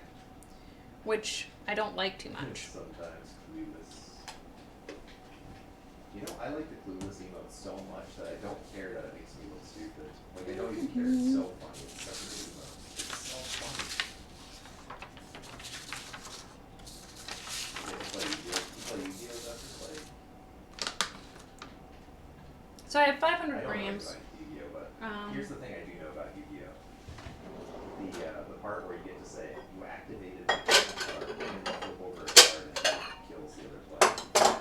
which I don't like too much. Sometimes clueless. You know, I like the clueless emote so much that I don't care that it makes me look stupid. Like, I don't even care. It's so funny. It's such a good emote. It's so funny. Yeah, play Yu-Gi-Oh! That's just like, So I have I 500 don't know grams. about Yu-Gi-Oh! But Um, here's the thing I do know about Yu-Gi-Oh! The part where you get to say, you activated the card, and then you flip over a card and it kills the other player.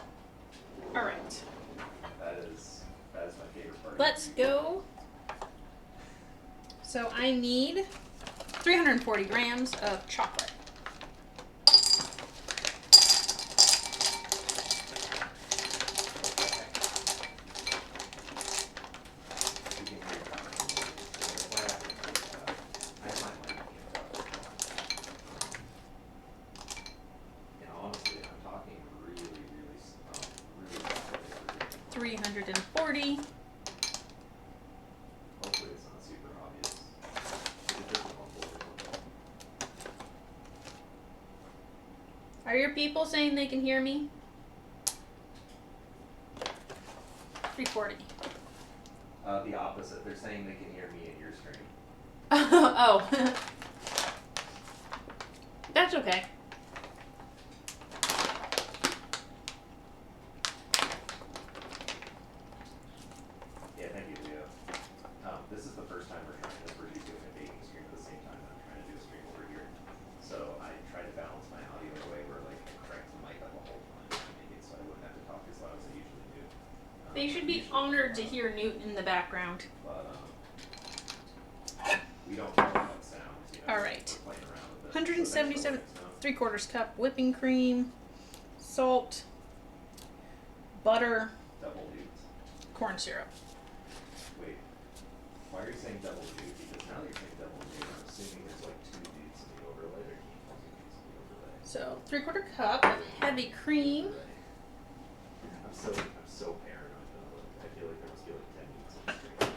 All right, That is my favorite part. of let's Yu-Gi-Oh! go. So I need 340 grams of chocolate. You can hear it coming. That's why I have to do that. I find my and honestly, I'm talking really, really, really softly. 340. Hopefully it's not super obvious. It's a different one for Are your people saying they can hear me? 340. The opposite. They're saying they can hear me in your stream. Oh. That's okay. Yeah, thank you, Leo. This is the first time we're trying this. We're doing a baking stream at the same time that I'm trying to do a stream over here. So I tried to balance my audio in a way where like I cranked the mic up the whole time to make it so I wouldn't have to talk as loud as I usually do. They should be Usually, honored to hear Newt in the background. But we don't care about sounds, you know. All right. We're playing around with it. 177 So thanks 3/4 for cup whipping cream, salt, butter, double dudes. corn syrup. Wait, why are you saying double dude? Because now that you're saying double dude, I'm assuming there's like two dudes in the overlay. There can't be two dudes in the overlay. So 3/4 cup of heavy cream. I'm so paranoid though. Like, I feel like there must be like 10 dudes on the stream.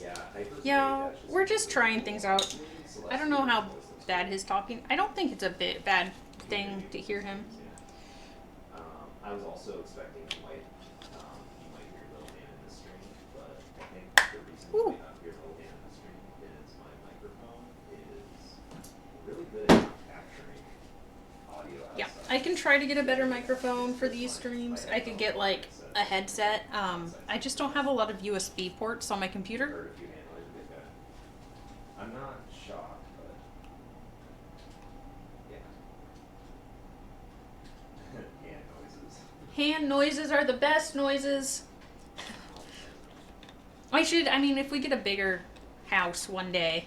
Yeah, Yeah, we're just trying things out. I don't know how bad his talking. I don't think it's a bad thing to hear him. I was also expecting you might hear Little Dan in the stream, but I think the reason you might not hear Little Dan in the stream is my microphone is really good at capturing audio outside. Yeah, I can try to get a better microphone for these streams. I could get like a headset. I just don't have a lot of USB ports on my computer. Heard if you handle it a good guy. I'm not shocked, but yeah. Hand noises. Hand noises are the best noises. I mean, if we get a bigger house one day,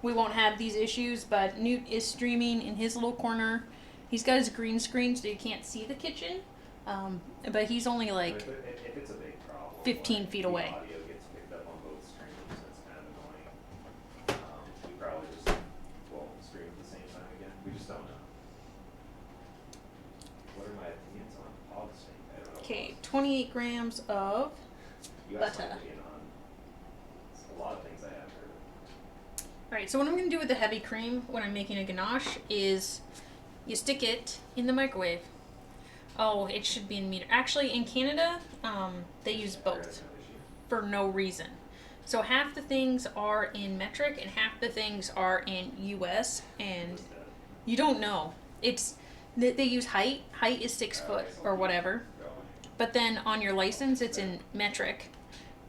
we won't have these issues, but Newt is streaming in his little corner. He's got his green screen so you can't see the kitchen. But he's only like If it's a big problem, 15 like, feet the away. audio gets picked up on both streams. That's kind of annoying. We probably just stream at the same time again. We just don't know. What are my opinions on hog steak? I don't know. Okay, 28 grams of You asked my butter. opinion on a lot of things I haven't heard of. Alright, so what I'm going to do with the heavy cream when I'm making a ganache is you stick it in the microwave. Oh, it should be in meter. Actually, in Canada, they use both for no reason. So half the things are in metric and half the things are in US, and you don't know. It's they use height. Height is 6 foot or whatever. But then on your license, it's in metric.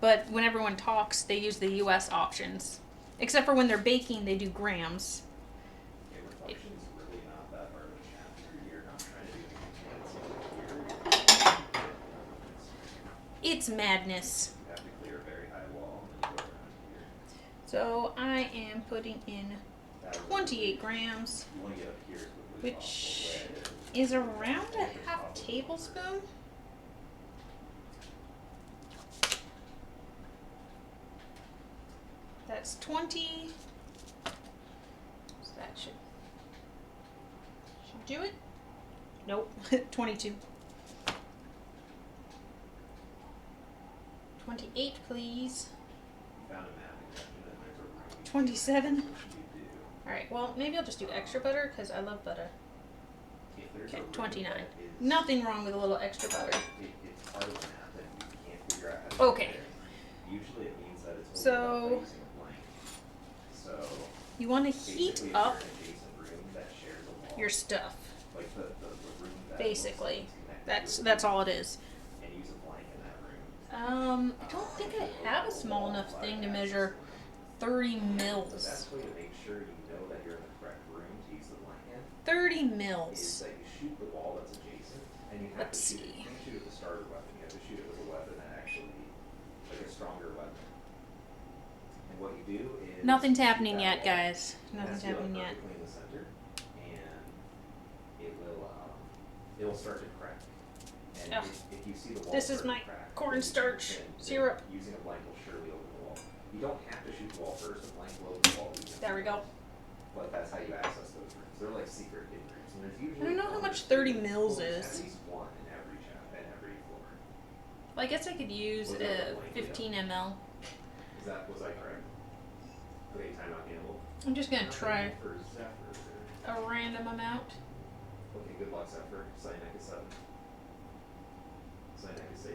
But when everyone talks, they use the US options. Except for when they're baking, they do grams. Yeah, reflection's really not that hard of a chapter. You're not trying to do anything fancy here. It's madness. You have to clear a very high wall and then you go around here. So I am putting in That was 28 grams, You want to get up here as quickly as which possible. is around a half tablespoon. That's 20. So that should do it. Nope, 22. 28, please. You found a map exception and there's a room. 27. What should you do? Alright, well, maybe I'll just do extra butter because I love butter. If there's a Okay, room 29. that is- Nothing wrong with a little extra butter. It's part of the map and you can't figure out how to get Okay. there. Usually it means that it's So- opened up by using a blank. So You want to heat basically if up you're in an adjacent room that shares a wall, your stuff. like the room that Basically. looks like it's connected That's to a all it is. room, and use a blank in that room. I don't think I have a small enough thing to measure 30 The mils. best way to make sure you know that you're in the correct room to use the blank in 30 is mils. that you shoot the wall that's adjacent, and you have Let's to shoot it. see. You can't shoot it with the starter weapon. You have to shoot it with a weapon that actually, like a stronger weapon. And what you do is Nothing's shoot happening that yet, wall. guys. It has Nothing's to be, like, happening yet. perfectly in the center, and it will start to crack. And Ugh. if you see the wall This is start to my crack, cornstarch then syrup. using a blank will surely open the wall. You don't have to shoot the wall first. A blank will open the wall. There we go. But that's how you access those rooms. They're like secret hidden rooms, and there's usually. I don't know how one or much two. 30 mils Well, there's is. At least one in every in every floor. Well, I guess I could use Was that the blank, 15 ml. Was I correct? Okay, time out, Campbell. I'm just gonna try For Zephyr. a random amount. Okay, good luck, Zephyr. Cyanide is 7. Cyanide is safe.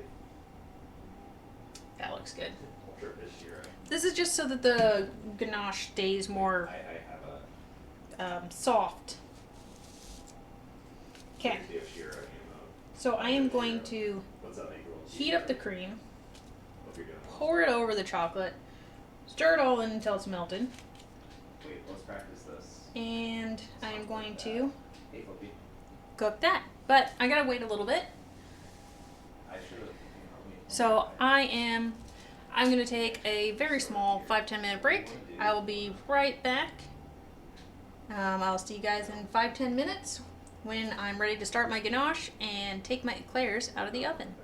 That looks good. Ultra Fish Shira. This is just so that the ganache stays more I have a. soft. Okay, If Shira game mode. so I am going to What's that make roll? heat up the cream, What you're doing? pour it over the chocolate, stir it all in until it's melted, Wait, let's practice this. and I am going to Hey, Flippy. cook that. But I gotta wait a little bit. I should have. So I'm gonna take a very small 5-10 minute break. I will be right back. I'll see you guys in 5-10 minutes when I'm ready to start my ganache and take my eclairs out of the oven.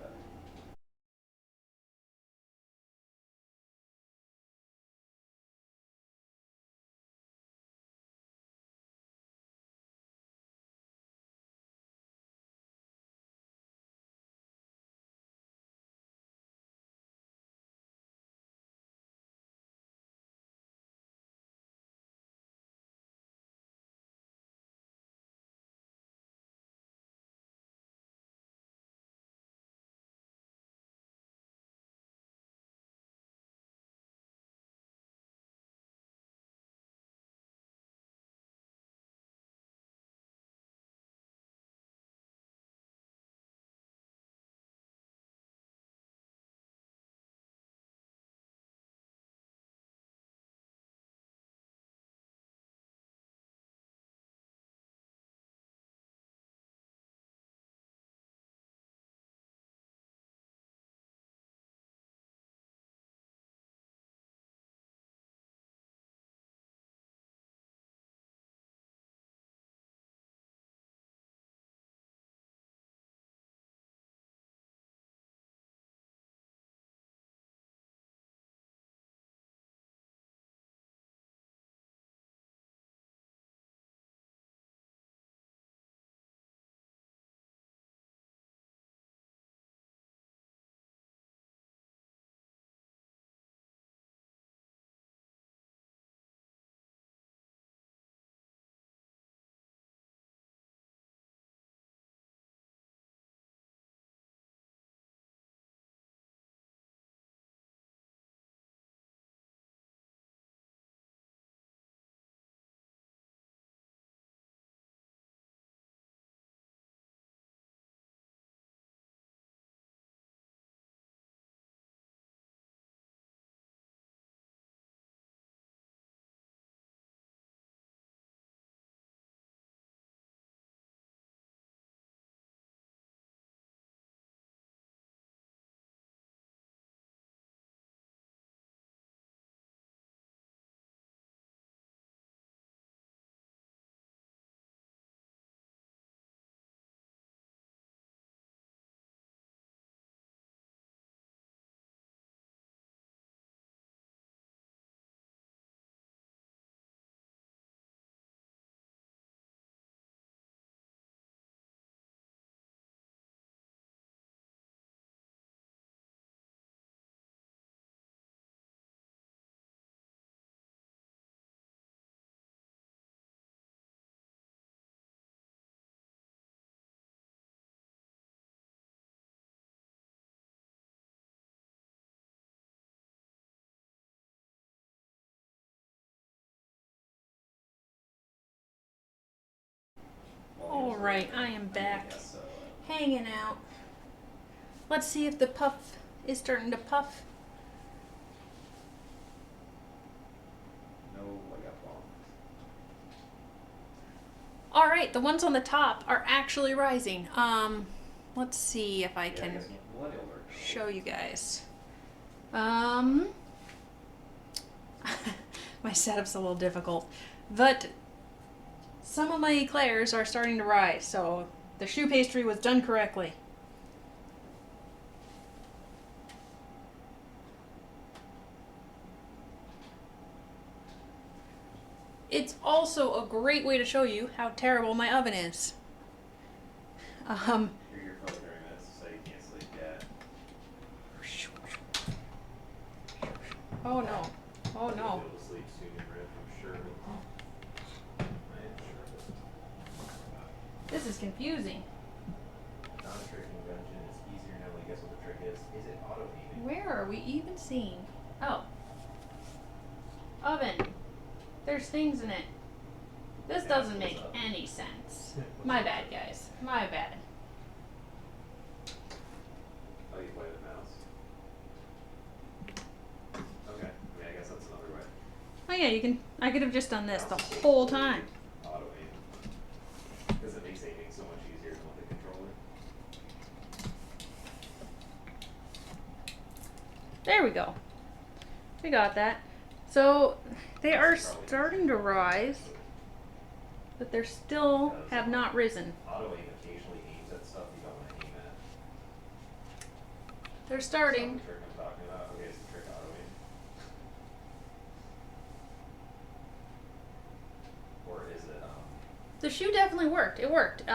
Alright, I am back. Guess so. Hanging out. Let's see if the puff is starting to puff. No, I got bomb. Alright, the ones on the top are actually rising. Let's see if I Yeah, I can guess millennials are show you guys. My setup's a little difficult, but some of my eclairs are starting to rise, so the choux pastry was done correctly. It's also a great way to show you how terrible my oven is. You're here for like 30 minutes, so you can't sleep yet. Oh no. Oh You'll no. be able to sleep soon, Rip, I'm sure. I am sure of it. This is confusing. Not a trick invention. It's easier now when you guess what the trick is. Is it auto aiming? Where are we even seeing? Oh. Oven. There's things in it. This Yeah, doesn't make what's up? any sense. My bad, guys. My bad. Oh, you play with mouse. Okay. I mean, I guess that's another way. Oh yeah, you can. I could have just done this the Mouse is whole basically time. Auto aim. Because it makes aiming so much easier than with the controller. There we go. We got that. So they are That's probably starting to rise, but they're still have not risen. Auto aim occasionally aims at stuff you don't want to aim at. They're That's starting. the trick I'm talking about. Okay, it's the trick auto aim. Or is it, The shoe definitely worked. It worked. is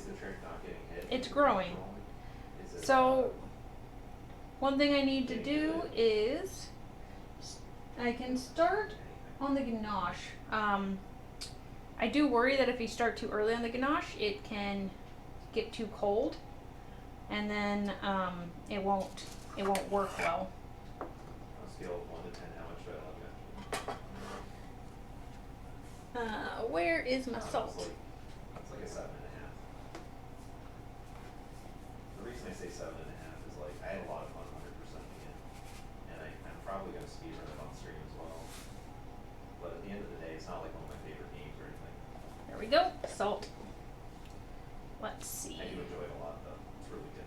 the trick not getting hit? It's when you're growing. controlling? Is it, So one thing I need to do is I can start on the ganache. I do worry that if you start too early on the ganache, it can get too cold, and then it won't work well. on a scale of 1 to 10, how much do I love it? Where is my It's salt? like a 7.5. The reason I say 7.5 is like I had a lot of fun 100%ing it, and I'm probably gonna speedrun it on stream as well. But at the end of the day, it's not like one of my favorite games or anything. There we go. Salt. Let's see. I do enjoy it a lot though. It's really good.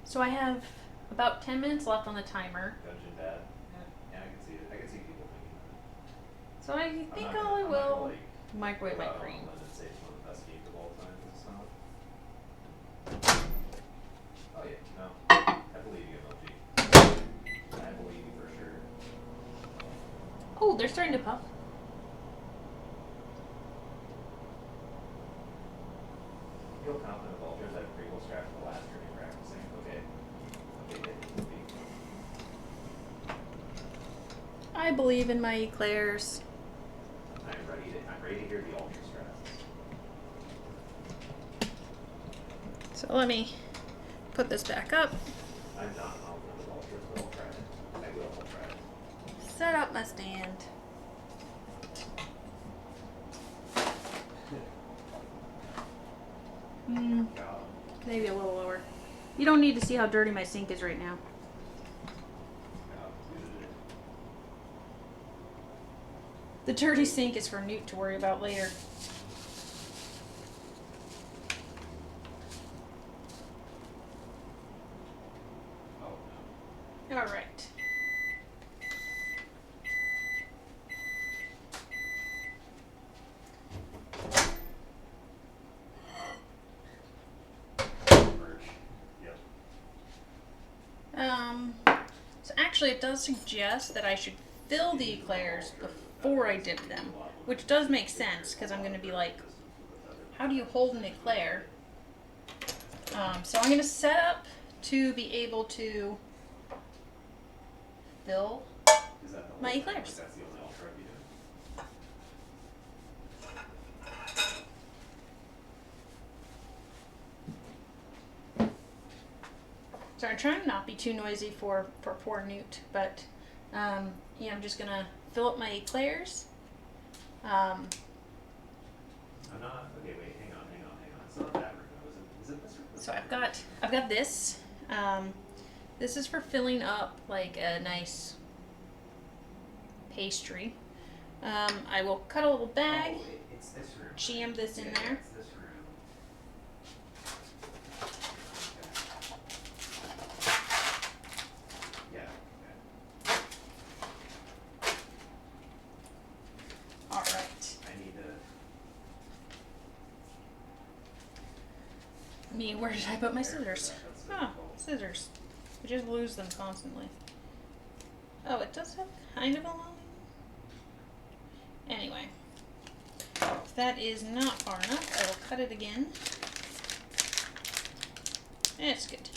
So I have about 10 minutes left on the timer. Dungeon Dad. Yeah, I can see it. I can see people thinking that. So I I'm think not I gonna, will like, microwave go my out on cream. a limb and say it's one of the best games of all time, 'cause it's not. Oh yeah, no. I believe you, MLG. I believe you for sure. Oh, they're starting to puff. Feel confident the vultures have prequel straps for the last turn you're practicing. Okay. Okay, good. I believe in my eclairs. I'm ready to hear the ultra strats. So let me put this back up. I'm not confident with ultras, but I'll try it. I'll try it. Set up my stand. God. Maybe a little lower. You don't need to see how dirty my sink is right now. The dirty sink is for Newt to worry about later. Oh, All right. merch. Yep. So actually it does suggest that I should fill the eclairs before I dip them, which does make sense because I'm going to be like, how do you hold an eclair? So I'm going to set up to be able to fill Is that the my whole thing? eclairs. Like, that's the only ultra you do? So I'm trying to not be too noisy for poor Newt, but yeah, I'm just gonna fill up my eclairs. So I've got this. This is for filling up like a nice pastry. I will cut a little bag, Oh, it's this room. jam this in Yeah, there. It's this room. Yeah. Okay. All right. I need to. Where did I put my scissors? That's Oh, scissors. I just lose them constantly. Oh, it does have kind of a line. Anyway, if that is not far enough, I will cut it again. It's good.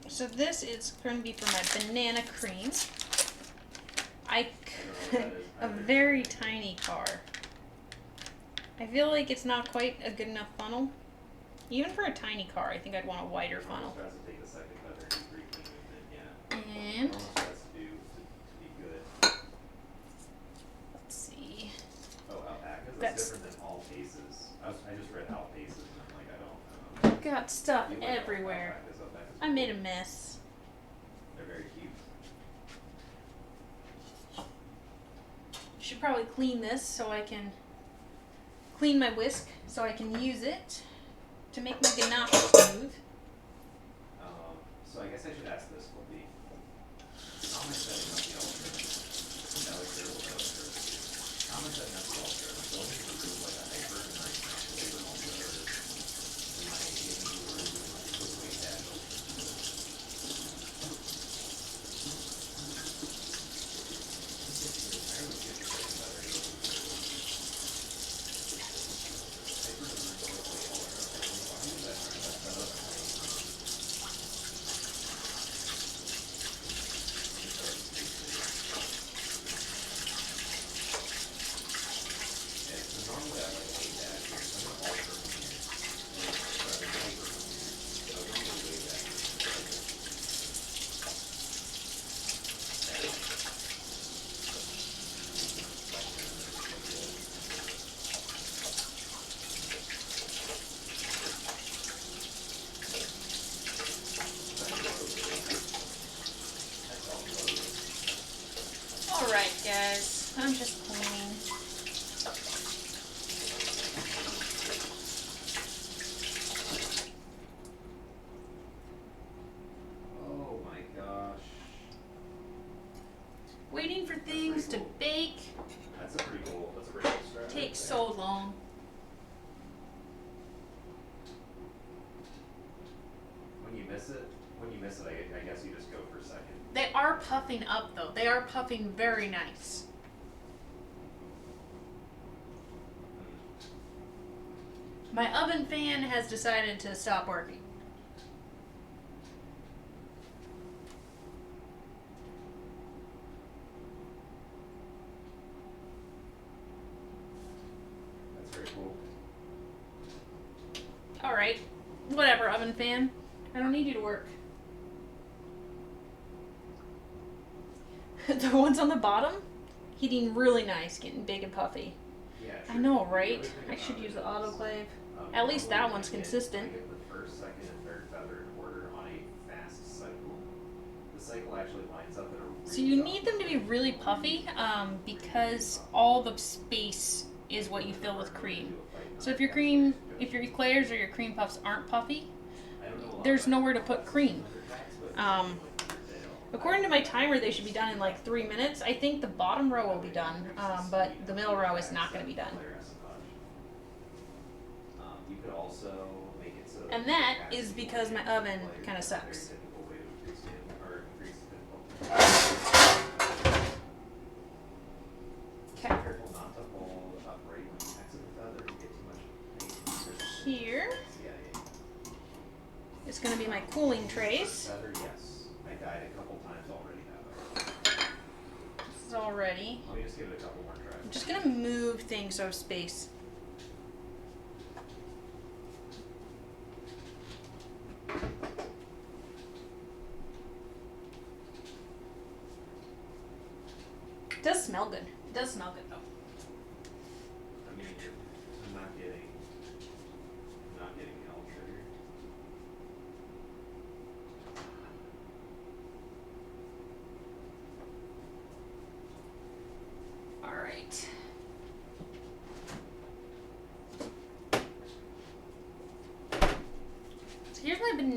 So this is going to be for my banana cream. A very tiny car. I feel like it's not quite a good enough funnel. Even for a tiny car, I think I'd want a wider funnel. Tries to take the second feather and briefly move it, yeah. And Almost tries to do to be good. let's see. Oh, alpacas? That's- That's different than all paces. I just read alpaces and I'm like, I don't know. Got stuff You like everywhere. alpacas, alpacas I are made a cool. mess. They're very cute. Should probably clean this so I can clean my whisk so I can use it to make my ganache smooth. So I guess I should ask this, will be how am I setting up the alternative? Elixir will Elixir. How am I setting up the alternative? So this is like a hyper and nice flavor alternative. Am I giving you or doing like a quick way dash? Alright guys, I'm just cleaning. Oh my gosh. Waiting for things to bake That's a pretty cool strategy. takes so long. When you miss it, I guess you just go for a second. They are puffing up though. They are puffing very nice. My oven fan has decided to stop working. That's very cool. Alright, whatever, oven fan. I don't need you to work. The ones on the bottom, heating really nice, getting big and puffy. Yeah, I sure. know, The right? other thing I about should it use the is, autoclave. At least that normally one's I get- consistent. I get the first, second, and third feather in order on a fast cycle. The cycle actually lines up at a really So you need them to be really puffy because all the space is what you fill with cream. So if your eclairs or your cream puffs aren't puffy, there's nowhere to put cream. According to my timer, they should be done in like 3 minutes. I think the bottom row will be done, but the middle row is not going to be done. You could also make it so And that is because my oven kind of sucks. Okay. Careful not to hold upright when you exit the feather. You get too much paint. Here Yeah. is going to be my cooling trays. Feather, yes. I died a couple times already that way. This is all ready. Let me just give it a couple more tries. I'm just going to move things so space. It does smell good. It does smell good though. I mean, I'm not getting the ultra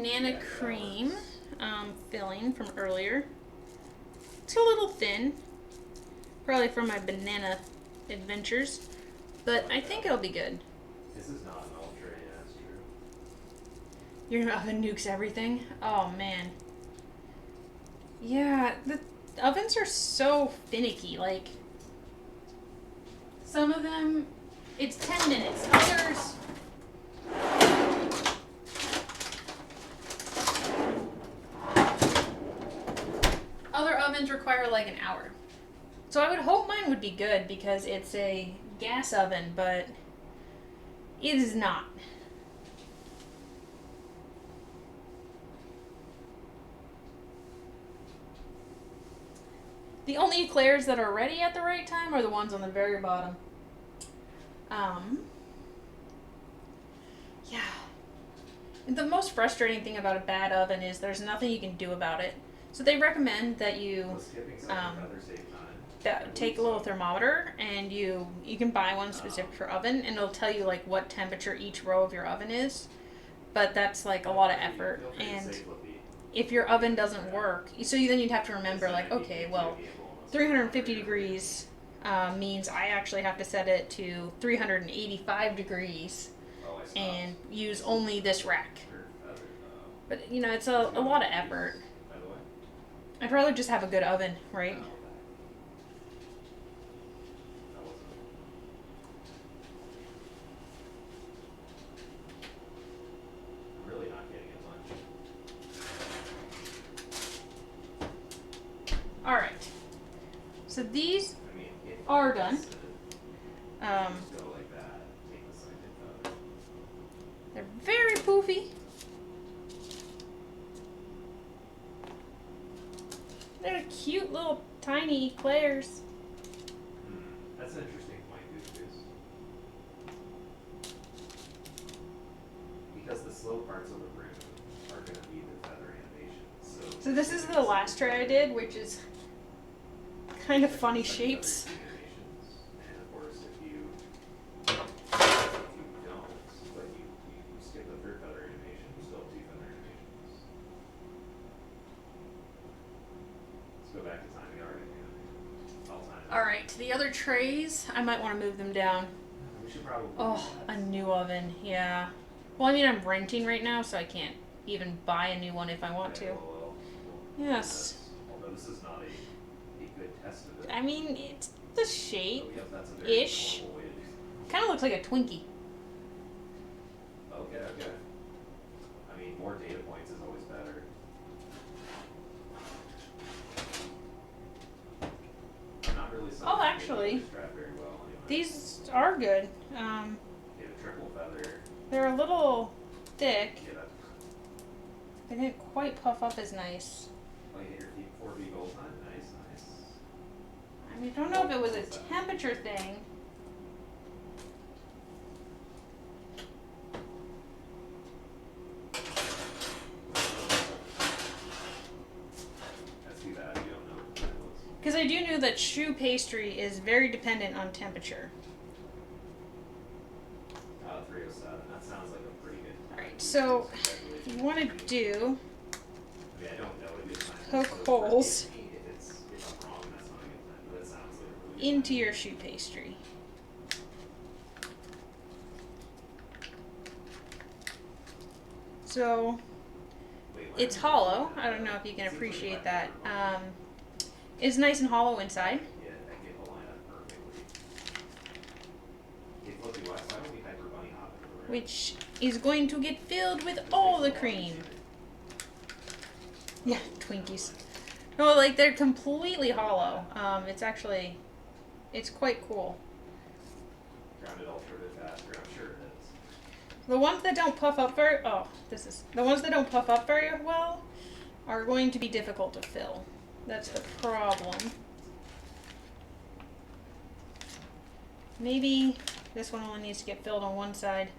banana cream filling from earlier. It's a little thin, probably from my banana adventures, but I think it'll be good. This is not an ultra, yeah, that's true. Your oven nukes everything? Oh man. Yeah, the ovens are so finicky. Like, some of them, it's 10 minutes. Other ovens require like an hour. So I would hope mine would be good because it's a gas oven, but it is not. The only eclairs that are ready at the right time are the ones on the very bottom. Yeah. The most frustrating thing about a bad oven is there's nothing you can do about it. So they recommend that you Well, skipping something rather save time. take a little thermometer, and you can buy one specific for oven, and it'll tell you like what temperature each row of your oven is. But that's like a lot of effort, Feel free to and say Flippy. if your oven doesn't work, so then you'd have to remember like, okay, well, 350 degrees means I actually have to set it to 385 degrees Oh, I stopped. and use only this rack. Or other, But you know, it's a lot of effort. by the way. I'd rather just have a good oven, right? That wasn't. I'm really not getting it much. All right. So these I mean, if are I done. just, just go like that, take the side dip out. They're very poofy. They're cute little tiny eclairs. That's an interesting point, Goose. Because the slow parts of the room are going to be the feather animations. So this is the last tray I did, which is kind of funny shapes. Animations. And of course, if you don't, but you skip the third feather animation, you still have two feather animations. Let's go back to timing art again. I'll time it. All right, the other trays, I might want to move them down. We should probably. Oh, a new oven, yeah. Well, I mean, I'm renting right now, so I can't even buy a new one if I want to. Yes. Although this is not a good test of it. I mean, it's the shape. So, yep, that's a very Ish. normal way to do it. Kind of looks like a Twinkie. Okay. I mean, more data points is always better. I'm not really Oh, actually, strap very well anyway. these are good. Get a triple feather. They're a little thick. Get a. They didn't quite puff up as nice. Oh, you hit your 4B gold time. Nice. I mean, I don't know if it was a temperature thing. That's too bad. You don't know what that was. Because I do know that choux pastry is very dependent on temperature. 307. That sounds like a pretty good. Alright, so if you want to do I mean, I don't know a good time. Poke So for holes. me, if I'm wrong, that's not a good time. But that sounds like a really good into time. your choux pastry. So Wait, why it's am I- hollow. I don't know if you can appreciate that. It's nice and hollow inside. Yeah, I get the line up perfectly. Hey, Flippy, why don't we hyper bunny hop it over? Which is going to get filled with all the cream. Yeah, Twinkies. No, like they're completely hollow. It's quite cool. Ground it ultra a bit faster, I'm sure it is. The ones that don't puff up the ones that don't puff up very well are going to be difficult to fill. That's the problem. Maybe this one only needs to get filled on one side.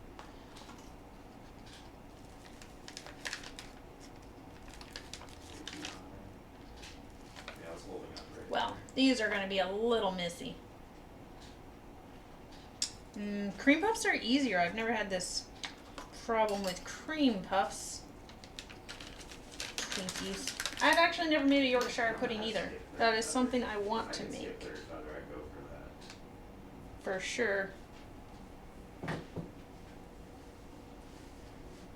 Yeah, I was holding up right Well, these are going to be a little messy. Cream puffs are easier. I've never had this problem with cream puffs. Twinkies. I've actually never made a Yorkshire pudding either. That is something I want to make. Third feather, I'd go for that. For sure.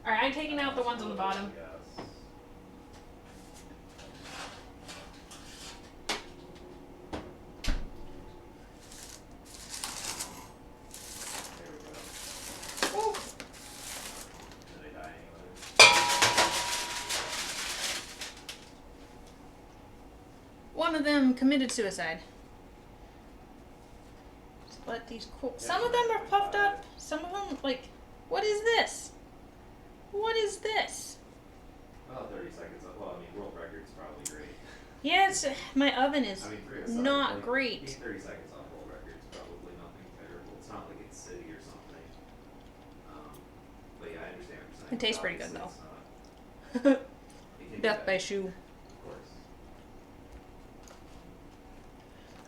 Alright, I'm taking out the ones on the bottom. Yes. There we go. Woo. Do they die anyway? One of them committed suicide. Just let these cool. Some of them are puffed up. Some of them, like, what is this? What is this? Well, 30 seconds. Well, I mean, world record's probably great. Yeah, it's, my oven is I mean, for not like, great. 30 seconds on world record's probably nothing terrible. It's not like it's city or something. But yeah, I understand what you're saying. It tastes pretty good, Obviously, though. it can be Death by better, shoe. Of course.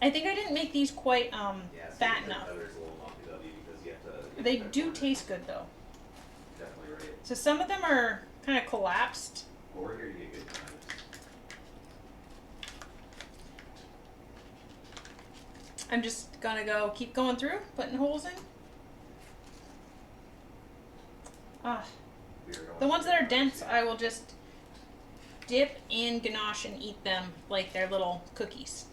I think I didn't make these quite Yeah, so fat the enough. feather's a little lumpy, because you have to. They do taste good though. Definitely right. So some of them are kind of collapsed. Well, we're here to get good times. I'm just gonna keep going through, putting holes in. Ah, We are going the ones that are through dense, times. I will just dip in ganache and eat them like they're little cookies.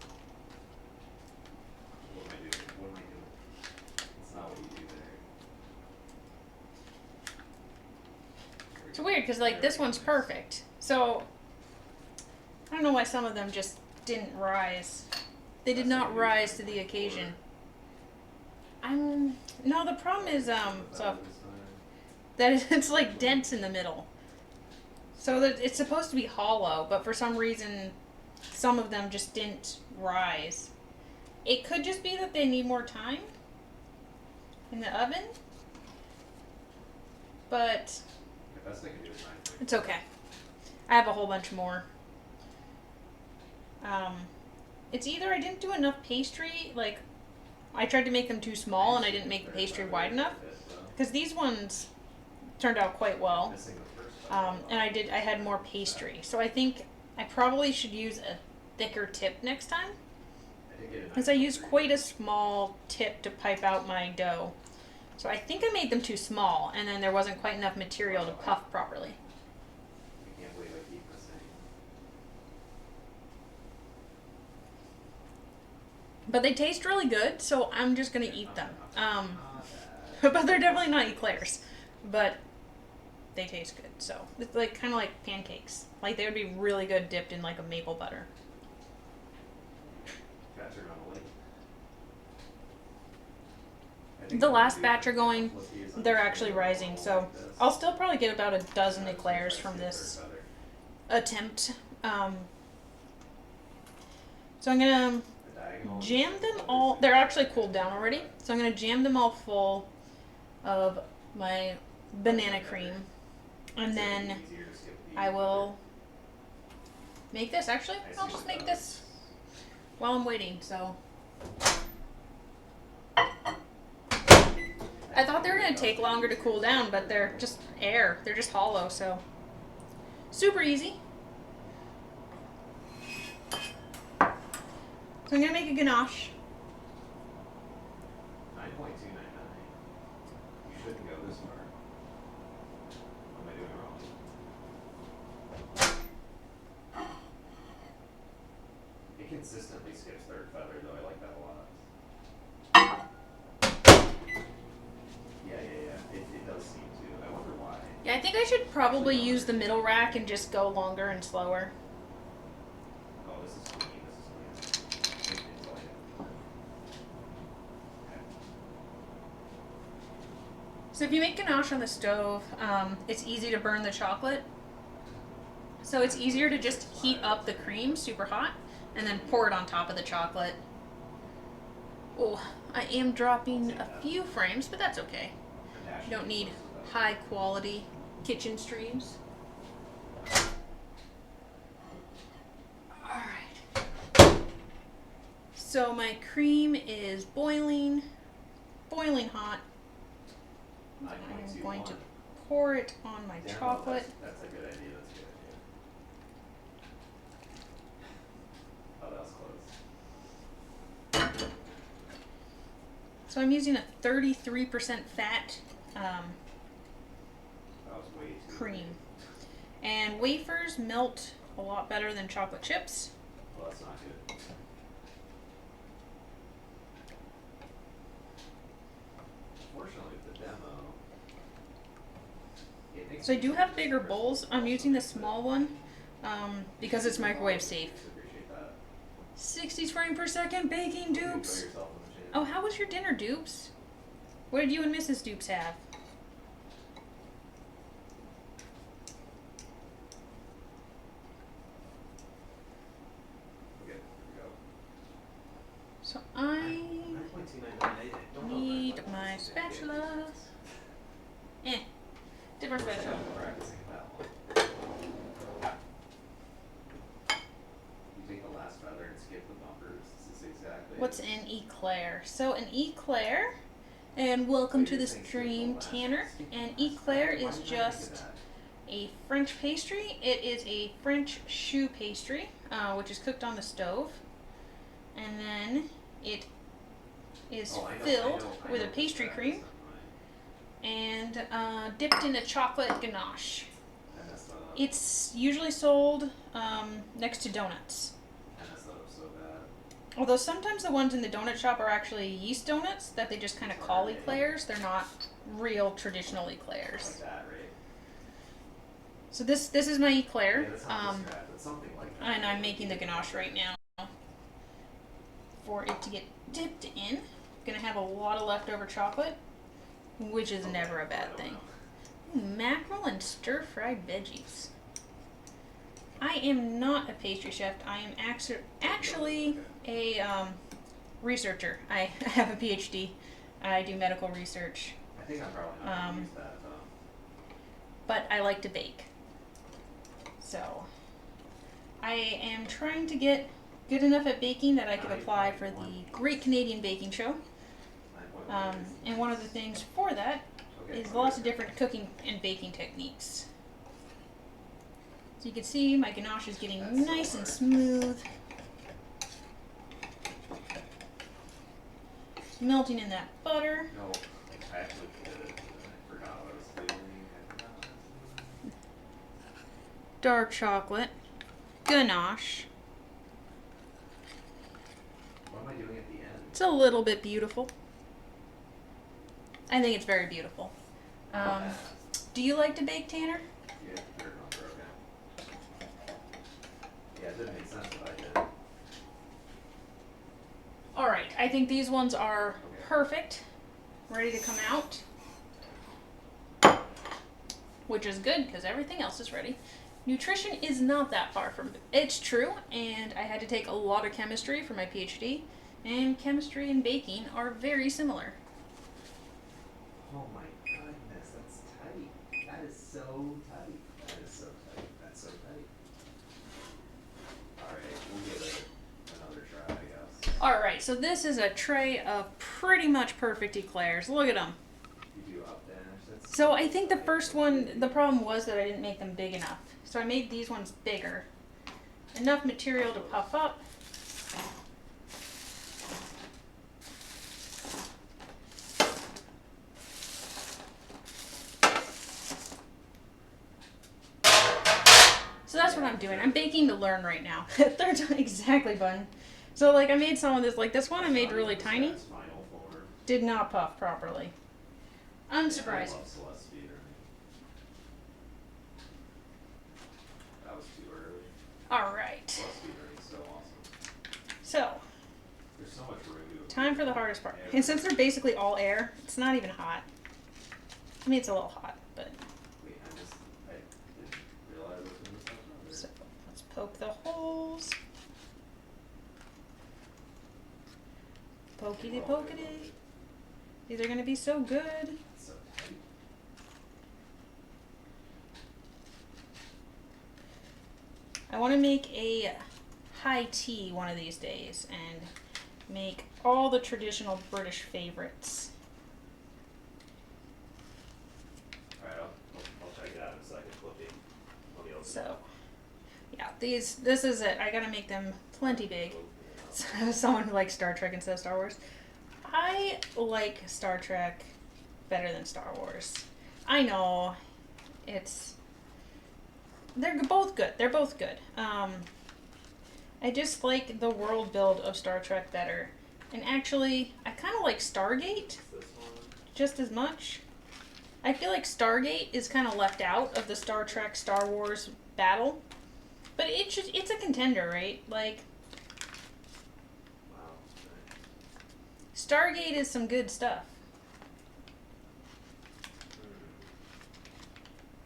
What am I doing? What am I doing? That's not what you do there. There we It's go. weird because like There this we go. one's perfect. So I don't know why some of them just didn't rise. They did That's not what you rise do to the before. occasion. No, the problem is so This time. that it's like dense in the middle. So that it's supposed to be hollow, but for some reason some of them just didn't rise. It could just be that they need more time in the oven. But The best I can do is 9. it's okay. I have a whole bunch more. It's either I didn't do enough pastry, like I tried to make them too small and I didn't make the pastry wide enough. Because these ones turned out quite well. Missing the first feather. And I had more pastry. So I think I probably should use a thicker tip next time. I did get a Because I used 9.3. quite a small tip to pipe out my dough. So I think I made them too small and then there wasn't quite enough material to puff properly. I can't believe I keep missing. But they taste really good, so I'm just gonna eat them. Not But they're definitely not eclairs. But they taste good, so it's like kind of like pancakes. Like they would be really good dipped in like a maple butter. bad. Batch are on the lake. I think The what we last do batch are is going, flip these on they're the actually table rising, so like this. I'll still probably get about a dozen And then eclairs I from see a this third feather. attempt. So I'm gonna The diagonal jam is them feathers all. and They're actually feathers. cooled down already, so I'm gonna jam them all full of my banana cream, and It's then easier to skip the I will make this. Actually, I see I'll just what make that this is. while I'm waiting. So I thought they were gonna take longer to cool down, but they're just air. They're just hollow, so super easy. So I'm gonna make a ganache. 9.299. You shouldn't go this far. What am I doing wrong? It consistently skips third feather, though. I like that a lot. Yeah. It does seem to. I wonder why. Yeah, I think I should probably use the middle rack and just go longer and slower. Oh, this is clean. This is clean. Wait until I hit. Okay. So if you make ganache on the stove, it's easy to burn the chocolate. So it's easier to just heat up the cream super hot and then pour it on top of the chocolate. Oh, I am dropping a few frames, but that's okay. You don't need high quality kitchen streams. Alright. So my cream is boiling hot. I'm going to pour it on my chocolate. That's a good idea. That's a good idea. So I'm using a 33% fat That was way too cream. big. And wafers melt a lot better than chocolate chips. Well, that's not good. Fortunately, with the demo, it makes So I me do think have just bigger crystals bowls. I'm also using the makes it- small one because it's microwave safe. Appreciate that. 60 frames per second baking Hope you enjoy dupes. yourself on the channel. Oh, how was your dinner, dupes? What did you and Mrs. Dupes have? Okay, here we go. So I 9.299. Don't know need if I my like this. spatula. Different Of course, spatula. I've been practicing that one. You take the last feather and skip the bumpers. This is exactly. What's an eclair? So an eclair, and welcome to the stream, Tanner. An eclair is just a French pastry. It is a French choux pastry, which is cooked on the stove, and then it is filled with a pastry cream and dipped in a chocolate ganache. It's usually sold next to donuts. I messed that up so bad. Although sometimes the ones in the donut shop are actually yeast donuts that they just kind of call eclairs. They're not real traditional eclairs. Like that, right? So this is my eclair, Yeah, that's not this guy, but something like that. and I'm making the ganache right now for it to get dipped in. Gonna have a lot of leftover chocolate, which is never a bad thing. Mackerel and stir-fried veggies. I am not a pastry chef. I am actually a researcher. I have a PhD. I do medical research, I think I'm probably not gonna use that. but I like to bake. So I am trying to get good enough at baking that I could apply for the Great Canadian Baking Show. And one of the things for that is lots of different cooking and baking techniques. So you can see my ganache is getting nice and smooth. It's melting in that butter. No, I actually did it. I forgot what I was doing. I forgot what I was doing. Dark chocolate. Ganache. What am I doing at the end? It's a little bit beautiful. I think it's very beautiful. Do you like to bake, Tanner? Yeah, third one broken. Yeah, it didn't make sense, but I did. Alright, I think these ones are perfect. Ready to come out. Which is good because everything else is ready. Nutrition is not that far from it's true, and I had to take a lot of chemistry for my PhD, and chemistry and baking are very similar. Oh my goodness, that's tight. That is so tight. That is so tight. That's so tight. Alright, we'll give it another try, I guess. Alright, so this is a tray of pretty much perfect eclairs. Look at them. You do up dash. That's So I think the first one, the problem was that I didn't make them big enough. So I made these ones bigger. Enough material to puff up. So that's what I'm doing. I'm baking to learn right now. Third time, exactly, bun. So like I made some of this, like this one I made really tiny. That's final forward. Did not puff properly. I Unsurprising. love Celeste Feeder. That was too early. Alright. Celeste Feeder is so awesome. So, There's so much room to time for the hardest part. And since they're basically all air, it's not even hot. I mean, it's a little hot, but. Wait, I didn't realize it was in the stuff. So, let's poke the holes. Pokey pokey. These are going to be so good. It's so tight. I want to make a high tea one of these days and make all the traditional British favorites. Alright, I'll check it out in a second. Flipping. Let me open it. So, yeah, this is it. I got to make them plenty big. So, someone who likes Star Trek instead of Star Wars. I I like Star Trek better than Star Wars. I know they're both good. They're both good. I just like the world build of Star Trek better. And actually, I kind of like Stargate This one. just as much. I feel like Stargate is kind of left out of the Star Trek Star Wars battle. But it's a contender, right? Like, Wow. Nice. Stargate is some good stuff.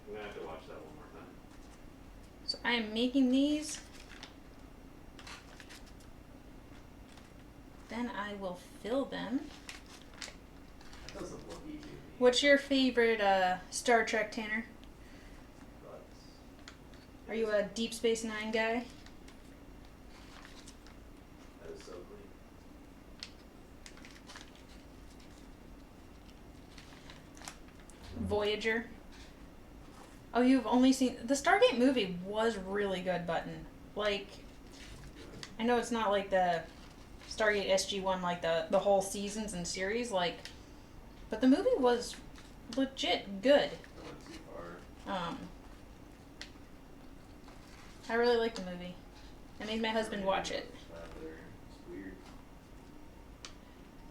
I'm gonna have to watch that one more time. So I am making these. Then I will fill them. That doesn't look easy to me. What's your favorite Star Trek, Tanner? But Are you a Deep Space Nine guy? that is so clean. Voyager? Oh, you've only seen... The Stargate movie was really good, Button. Like, I know it's not like the Stargate SG-1, like the whole seasons and series, like... But the movie was legit good. I went too far. I really liked the movie. I made my husband watch it. It's weird.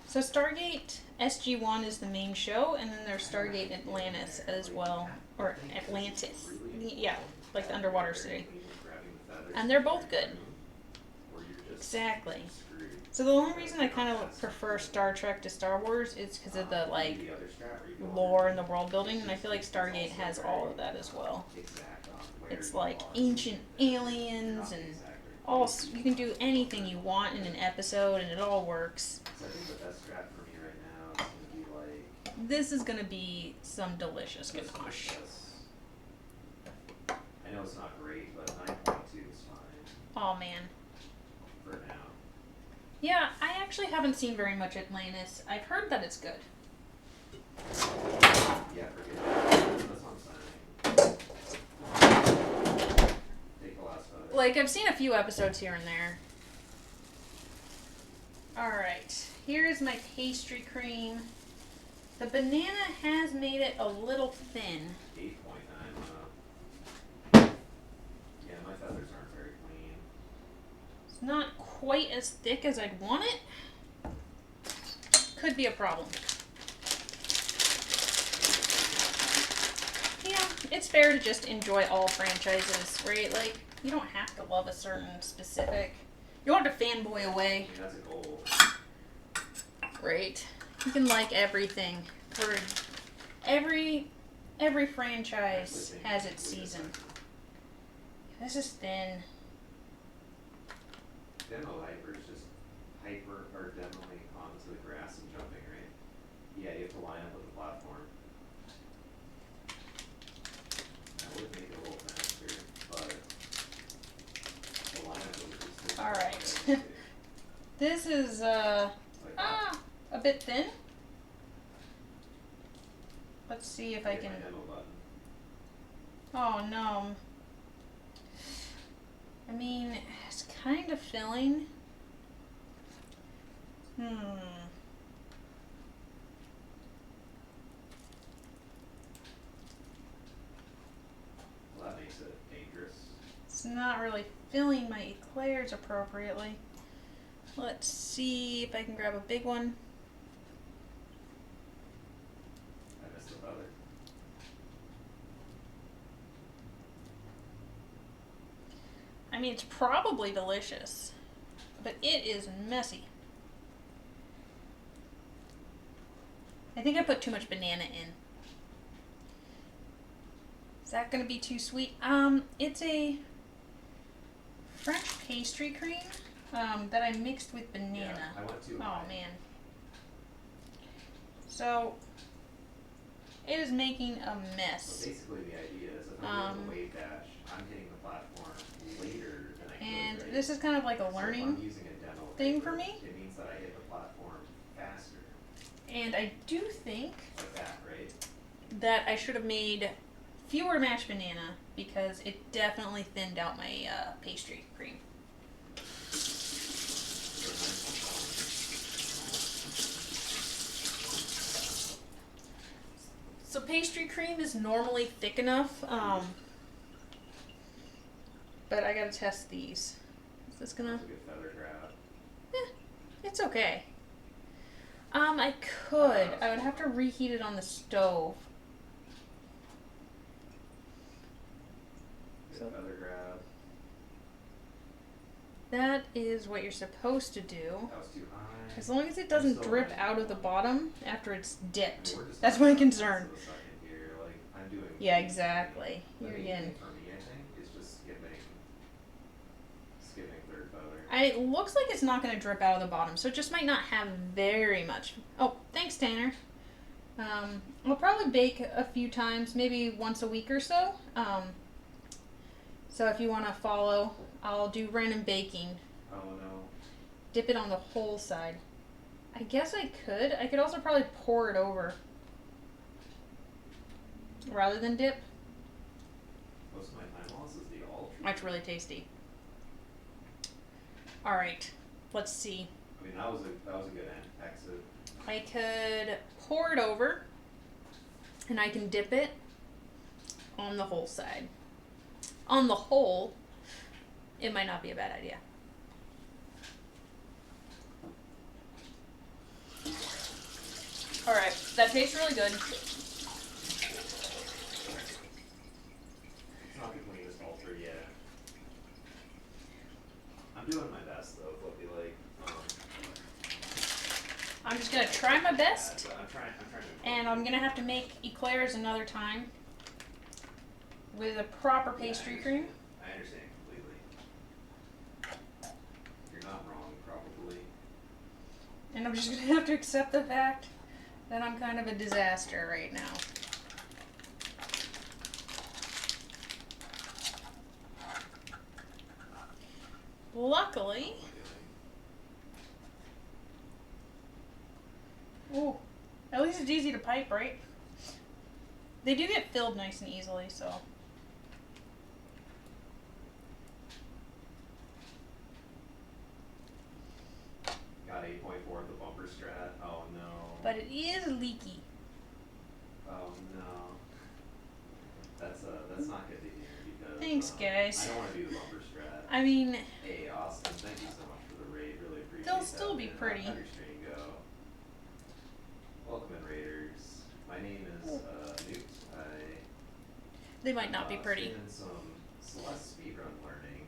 So Stargate SG-1 is the main show, and then there's Stargate Atlantis as well. Or Atlantis. Yeah, like the underwater city. And they're both good. Exactly. So the only reason I kind of prefer Star Trek to Star Wars is because of the, like, lore and the world building, and I feel like Stargate has all of that as well. It's like ancient aliens and all, you can do anything you want in an episode and it all works. So I think the best strat for me right now is going to be like... This is going to be some delicious ganache. I know it's not great, but 9.2 is fine Oh man. for now. Yeah, I actually haven't seen very much Atlantis. I've heard that it's good. Yeah, forget it. That's what I'm saying. Take the last photo. Like, I've seen a few episodes here and there. Alright, here's my pastry cream. The banana has made it a little thin. 8.9. Yeah, my feathers aren't very clean. It's not quite as thick as I'd want it. Could be a problem. Yeah, it's fair to just enjoy all franchises, right? Like, you don't have to love a certain specific. You don't have to fanboy away, I mean, that's a goal. right? You can like everything. For every franchise has its season. This is thin. Demo hyper is just hyper or demoing onto the grass and jumping, right? Yeah, you have to line up with the platform. That would make it a little faster, but the lineup was just Alright. This is a bit thin. Let's see if I can. Demo button. Oh no. I mean, it's kind of filling. Well, that makes it dangerous. It's not really filling my eclairs appropriately. Let's see if I can grab a big one. I missed the feather. I mean, it's probably delicious, but it is messy. I think I put too much banana in. Is that going to be too sweet? It's a French pastry cream that I mixed with banana. Yeah, I went too Oh high. man. So it is making a So mess. basically the idea is if I'm doing a wave dash, I'm hitting the platform later than I And could, right? this is kind of like a So if learning I'm using a demo thing paper, for me. It means that I hit the platform faster. And I do think Like that, right? that I should have made fewer mashed banana because it definitely thinned out my pastry cream. So pastry cream is normally thick enough, but I gotta test these. Is this gonna? That's a good feather grab. It's okay. I could. I would have to reheat it on the stove. Good So- feather grab. That is what you're supposed to do. That was too high. As long as it doesn't Still drip right. out of the bottom after it's I mean, dipped. we're just That's talking my about concern. tenths of a second here. Like, I'm doing Yeah, things. exactly. The You're main in. thing for me, I think, is just skipping third feather. It looks like it's not going to drip out of the bottom, so it just might not have very much. Oh, thanks, Tanner. I'll probably bake a few times, maybe once a week or so. So if you want to follow, I'll do random baking. Oh no. Dip it on the whole side. I guess I could. I could also probably pour it over rather than dip. Most of my time loss is the all. That's really tasty. All right, let's see. I mean, that was a good exit. I could pour it over, and I can dip it on the whole side. On the whole, it might not be a bad idea. All right, that tastes really good. It's not the cleanest altar yet. I'm doing my best though, Flippy. Like, I'm just gonna try my best, I'm trying to. and I'm gonna have to make eclairs another time with a proper pastry cream. I understand completely. You're not wrong, probably. And I'm just gonna have to accept the fact that I'm kind of a disaster right now. Luckily, ooh, at least it's easy to pipe, right? They do get filled nice and easily, so. Got 8.4 at the bumper strat. Oh no. But it is leaky. Oh no. That's not good to hear because. Thanks, guys. I don't want to do the bumper strat. I mean, Hey, Austin, thank you so much for the raid. Really appreciate They'll that. still be man. pretty. How'd your stream go? Welcome in, Raiders. My name is Newt. they might not be pretty. Doing some Celeste speedrun learning.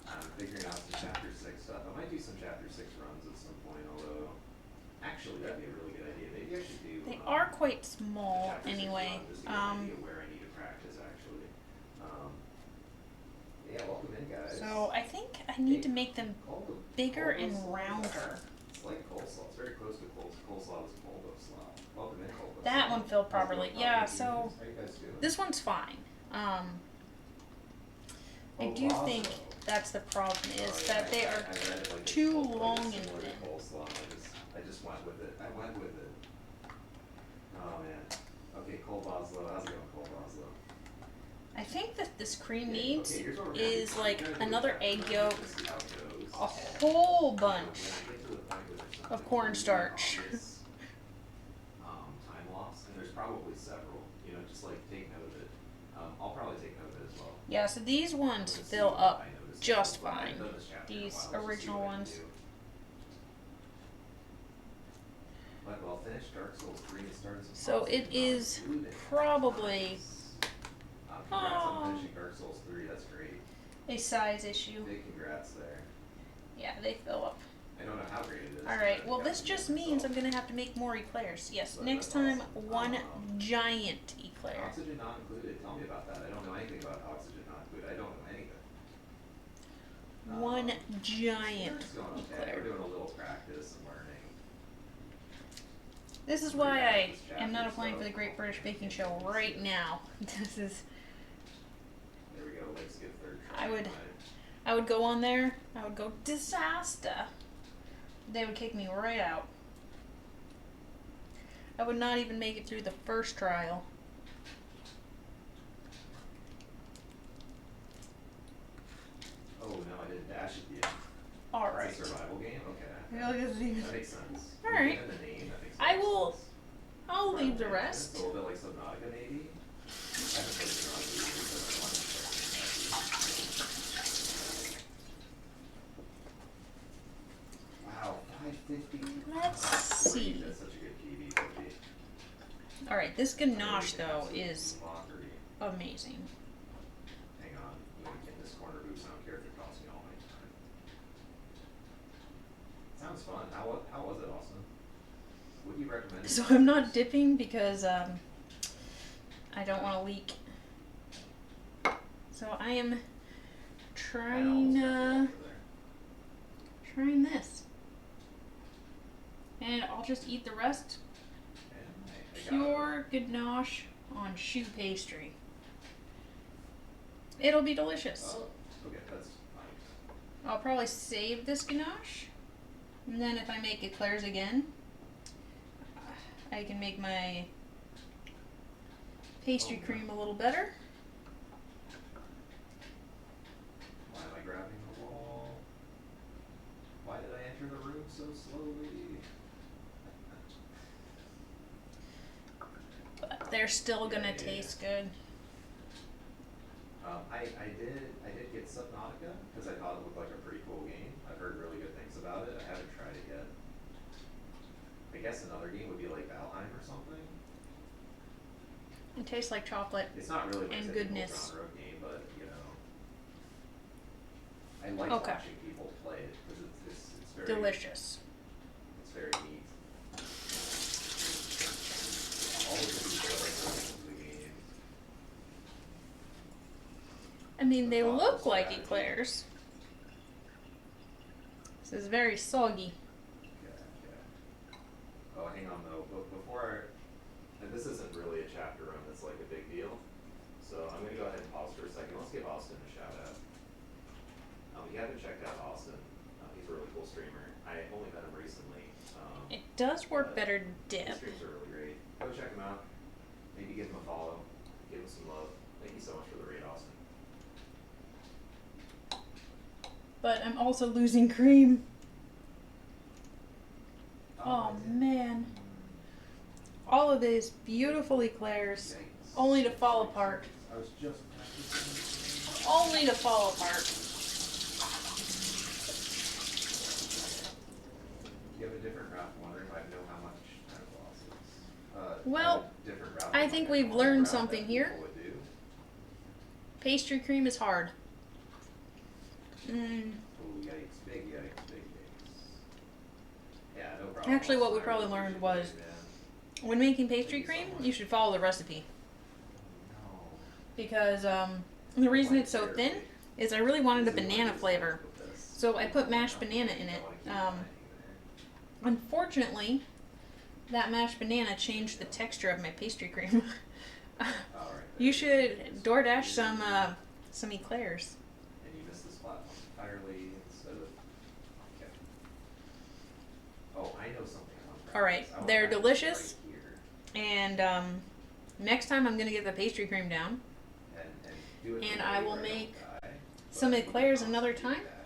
I'm figuring out some chapter 6 stuff. I might do some chapter 6 runs at some point, although actually that'd be a really good idea. Maybe I should do. They are quite small chapter 6 anyway. run, just to get an idea where I need to practice actually. Yeah, welcome in, guys. So I think I need to make them Cold- bigger cold and slaw. rounder. It's like coleslaw. It's very close to coleslaw. It's Coldo slaw. Welcome in, Coldo. That one filled properly. Yeah, so How you guys doing? this one's fine. I do think that's the problem is that they are too long and thin. Coleslaw. I just went with it. I went with it. Oh man. Okay, Cole Boslow. How's it going, Cole Boslow? I think that this cream Okay, needs here's what we're gonna is do. like We're gonna do another that. egg We're gonna yolk, just see how it goes. a whole When bunch I get to the point where there's something of cornstarch. really obvious, time loss, and there's probably several. You know, just like take note of it. I'll probably take note of it as well. Yeah, so these ones Let's see fill what up I noticed. just Well, I fine. haven't done this chapter in a These while. Let's just see original what I can ones. do. But well, finished Dark Souls 3 and started some So positive it is non-included. probably Nice. Congrats Oh. on finishing Dark Souls 3. That's great. a size issue. Big congrats there. Yeah, they fill up. I don't know how great it is. Alright, but well you this gotta do it just means I'm yourself. gonna have to make more eclairs. Yes, But next that's time awesome. one giant eclair. Oxygen not included. Tell me about that. I don't know anything about oxygen not included. I don't know anything. One giant It's going okay. eclair. We're doing a little practice and learning. This is why I am not applying for the Great British Baking Show right now. This is There we go. Let's get third try. I would go on there, I would go disaster. They would kick me right out. I would not even make it through the first trial. Oh no, I didn't dash at the end. Alright. It's a survival game? Okay. Yeah, look at these. That makes sense. Alright. Given the name, that makes I sense. will I'll leave the It's rest. a little bit like Subnautica, maybe. I haven't played Subnautica either, but I want to check it out. Wow, 550. Let's see. That's such a good PvP. All right, this ganache though is Mockery. amazing. Hang on, let me get this corner boost. I don't care if it costs me all my time. Sounds fun. How was it, Austin? What do you recommend? So I'm not dipping because I don't want to leak. So I am trying this, and I'll just eat the rest. Pure ganache on choux pastry. It'll be delicious. Oh, okay, that's fine. I'll probably save this ganache, and then if I make eclairs again, I can make my pastry cream a little better. Why am I grabbing the wall? Why did I enter the room so slowly? But they're still gonna taste good. I did get Subnautica because I thought it looked like a pretty cool game. I've heard really good things about it. I haven't tried it yet. I guess another game would be like Valheim or something. It tastes like chocolate. It's not really my And typical goodness. genre of game, but you know, I like Okay. watching people play it because it's very Delicious. It's very neat. All of the people that are playing the game. I mean, they The look thoughtful like strategy. eclairs. This is very soggy. Okay. Oh, hang on though. But before, and this isn't really a chapter run. It's like a big deal. So I'm gonna go ahead and pause for a second. Let's give Austin a shout out. If you haven't checked out Austin, he's a really cool streamer. I only met him recently. It does work better to His dip. streams are really great. Go check him out. Maybe give him a follow. Give him some love. Thank you so much for the raid, Austin. But I'm also losing cream. Oh I did. man. All of these beautiful eclairs, Yikes. only to fall apart. I was just practicing. Only to fall apart. You have a different route. I'm wondering if I know how much time losses. Well, different route I than think my we've normal learned route something that here. people would do. Pastry cream is hard. Oh, yikes, big yikes, big yikes. Yeah, no problem. Actually, what we I probably really learned appreciate was it, man. when making pastry cream, you should follow the recipe. No. Because the reason it's so thin is I really wanted a banana flavor. So I put mashed banana in it. Unfortunately, that mashed banana changed the texture of my pastry cream. You should DoorDash some eclairs. And you missed this platform entirely instead of. Okay. Oh, I know something about All right, practice. I will they're practice delicious. right here. And next time I'm gonna get the pastry cream down. And do it the And way I will where I don't make die, some but you can eclairs also another do time. that.